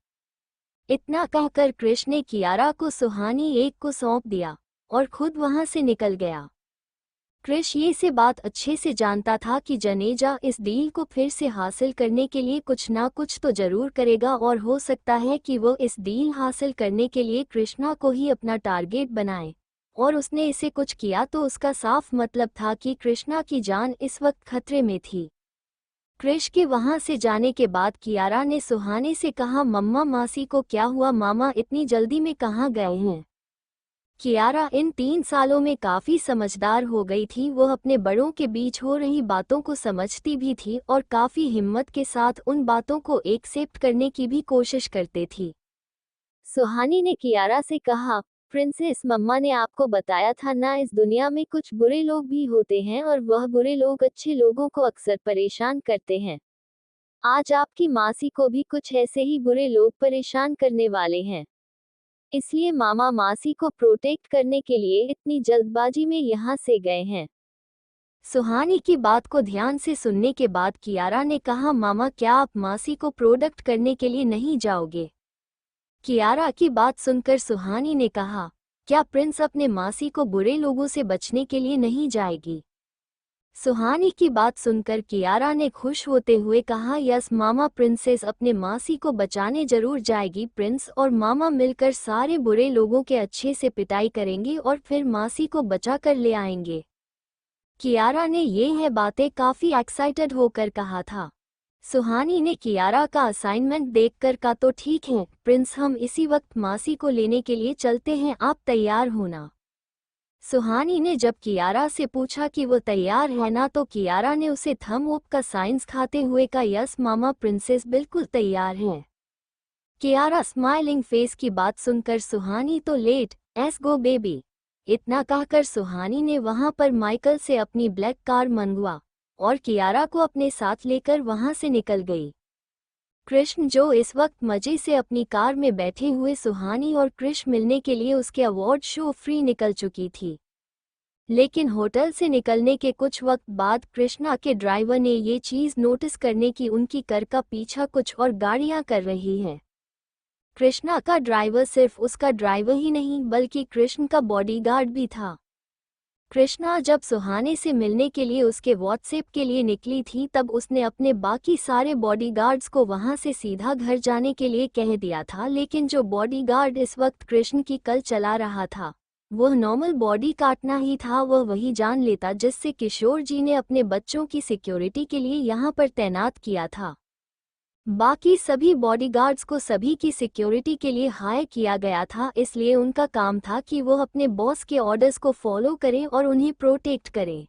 इतना कहकर कृष्ण ने कियारा को सुहानी एक को सौंप दिया और खुद वहां से निकल गया। कृष्ण ये से बात अच्छे से जानता था कि जनेजा इस डील को फिर से हासिल करने के लिए कुछ ना कुछ तो जरूर करेगा और हो सकता है कि वो इस डील हासिल करने के लिए कृष्णा को ही अपना टारगेट बनाए, और उसने इसे कुछ किया तो उसका साफ मतलब था कि कृष्णा की जान इस वक्त खतरे में थी। कृष्ण के वहां से जाने के बाद कियारा ने सुहाने से कहा, मम्मा मासी को क्या हुआ, मामा इतनी जल्दी में कहाँ गए हैं? कियारा इन 3 सालों में काफ़ी समझदार हो गई थी, वह अपने बड़ों के बीच हो रही बातों को समझती भी थी और काफ़ी हिम्मत के साथ उन बातों को एक्सेप्ट करने की भी कोशिश करते थी। सुहानी ने कियारा से कहा, प्रिंसेस मम्मा ने आपको बताया था ना, इस दुनिया में कुछ बुरे लोग भी होते हैं और वह बुरे लोग अच्छे लोगों को अक्सर परेशान करते हैं। आज आपकी मासी को भी कुछ ऐसे ही बुरे लोग परेशान करने वाले हैं, इसलिए मामा मासी को प्रोटेक्ट करने के लिए इतनी जल्दबाजी में यहाँ से गए हैं। सुहानी की बात को ध्यान से सुनने के बाद कियारा ने कहा, मामा क्या आप मासी को प्रोटेक्ट करने के लिए नहीं जाओगे? कियारा की बात सुनकर सुहानी ने कहा, क्या प्रिंस अपने मासी को बुरे लोगों से बचने के लिए नहीं जाएगी? सुहानी की बात सुनकर कियारा ने खुश होते हुए कहा, यस मामा, प्रिंसेस अपने मासी को बचाने जरूर जाएगी, प्रिंस और मामा मिलकर सारे बुरे लोगों के अच्छे से पिटाई करेंगे और फिर मासी को बचा कर ले आएंगे। कियारा ने ये है बातें काफ़ी एक्साइटेड होकर कहा था। सुहानी ने कियारा का असाइनमेंट देखकर कहा, तो ठीक है प्रिंस, हम इसी वक्त मासी को लेने के लिए चलते हैं, आप तैयार होना। सुहानी ने जब कियारा से पूछा कि वो तैयार है ना, तो कियारा ने उसे थम अप का साइंस खाते हुए कहा, यस मामा, प्रिंसेस बिल्कुल तैयार हैं। कियारा स्माइलिंग फेस की बात सुनकर सुहानी तो लेट एस गो बेबी, इतना कहकर सुहानी ने वहां पर माइकल से अपनी ब्लैक कार मंगवा और कियारा को अपने साथ लेकर वहां से निकल गई। कृष्ण जो इस वक्त मजे से अपनी कार में बैठे हुए सुहानी और कृष्ण मिलने के लिए उसके अवार्ड शो फ्री निकल चुकी थी, लेकिन होटल से निकलने के कुछ वक्त बाद कृष्णा के ड्राइवर ने ये चीज़ नोटिस करने की उनकी कार का पीछा कुछ और गाड़ियां कर रही हैं। कृष्णा का ड्राइवर सिर्फ उसका ड्राइवर ही नहीं बल्कि कृष्ण का बॉडीगार्ड भी था। कृष्णा जब सुहाने से मिलने के लिए उसके व्हाट्सएप के लिए निकली थी तब उसने अपने बाकी सारे बॉडीगार्ड्स को वहां से सीधा घर जाने के लिए कह दिया था, लेकिन जो बॉडीगार्ड इस वक्त कृष्ण की कल चला रहा था वह नॉर्मल बॉडी काटना ही था, वह वही जान लेता जिससे किशोर जी ने अपने बच्चों की सिक्योरिटी के लिए यहाँ पर तैनात किया था। बाकी सभी बॉडीगार्ड्स को सभी की सिक्योरिटी के लिए हायर किया गया था, इसलिए उनका काम था कि वो अपने बॉस के ऑर्डर्स को फॉलो करें और उन्हें प्रोटेक्ट करें।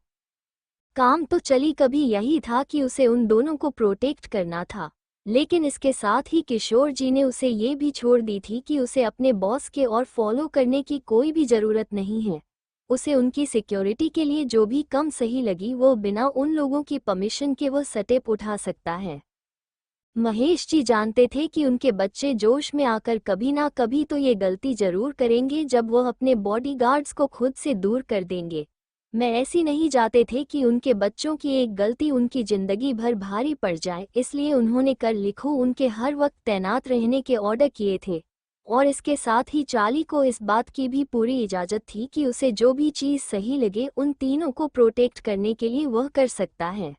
काम तो चली कभी यही था कि उसे उन दोनों को प्रोटेक्ट करना था, लेकिन इसके साथ ही किशोर जी ने उसे ये भी छोड़ दी थी कि उसे अपने बॉस के और फॉलो करने की कोई भी ज़रूरत नहीं है। उसे उनकी सिक्योरिटी के लिए जो भी कम सही लगी वो बिना उन लोगों की परमिशन के वो स्टेप उठा सकता है। महेश जी जानते थे कि उनके बच्चे जोश में आकर कभी ना कभी तो ये गलती जरूर करेंगे जब वह अपने बॉडीगार्ड्स को खुद से दूर कर देंगे। मैं ऐसी नहीं चाहते थे कि उनके बच्चों की एक गलती उनकी जिंदगी भर भारी पड़ जाए, इसलिए उन्होंने कर लिखो उनके हर वक्त तैनात रहने के ऑर्डर किए थे। और इसके साथ ही चार्ली को इस बात की भी पूरी इजाज़त थी कि उसे जो भी चीज़ सही लगे उन तीनों को प्रोटेक्ट करने के लिए वह कर सकता है।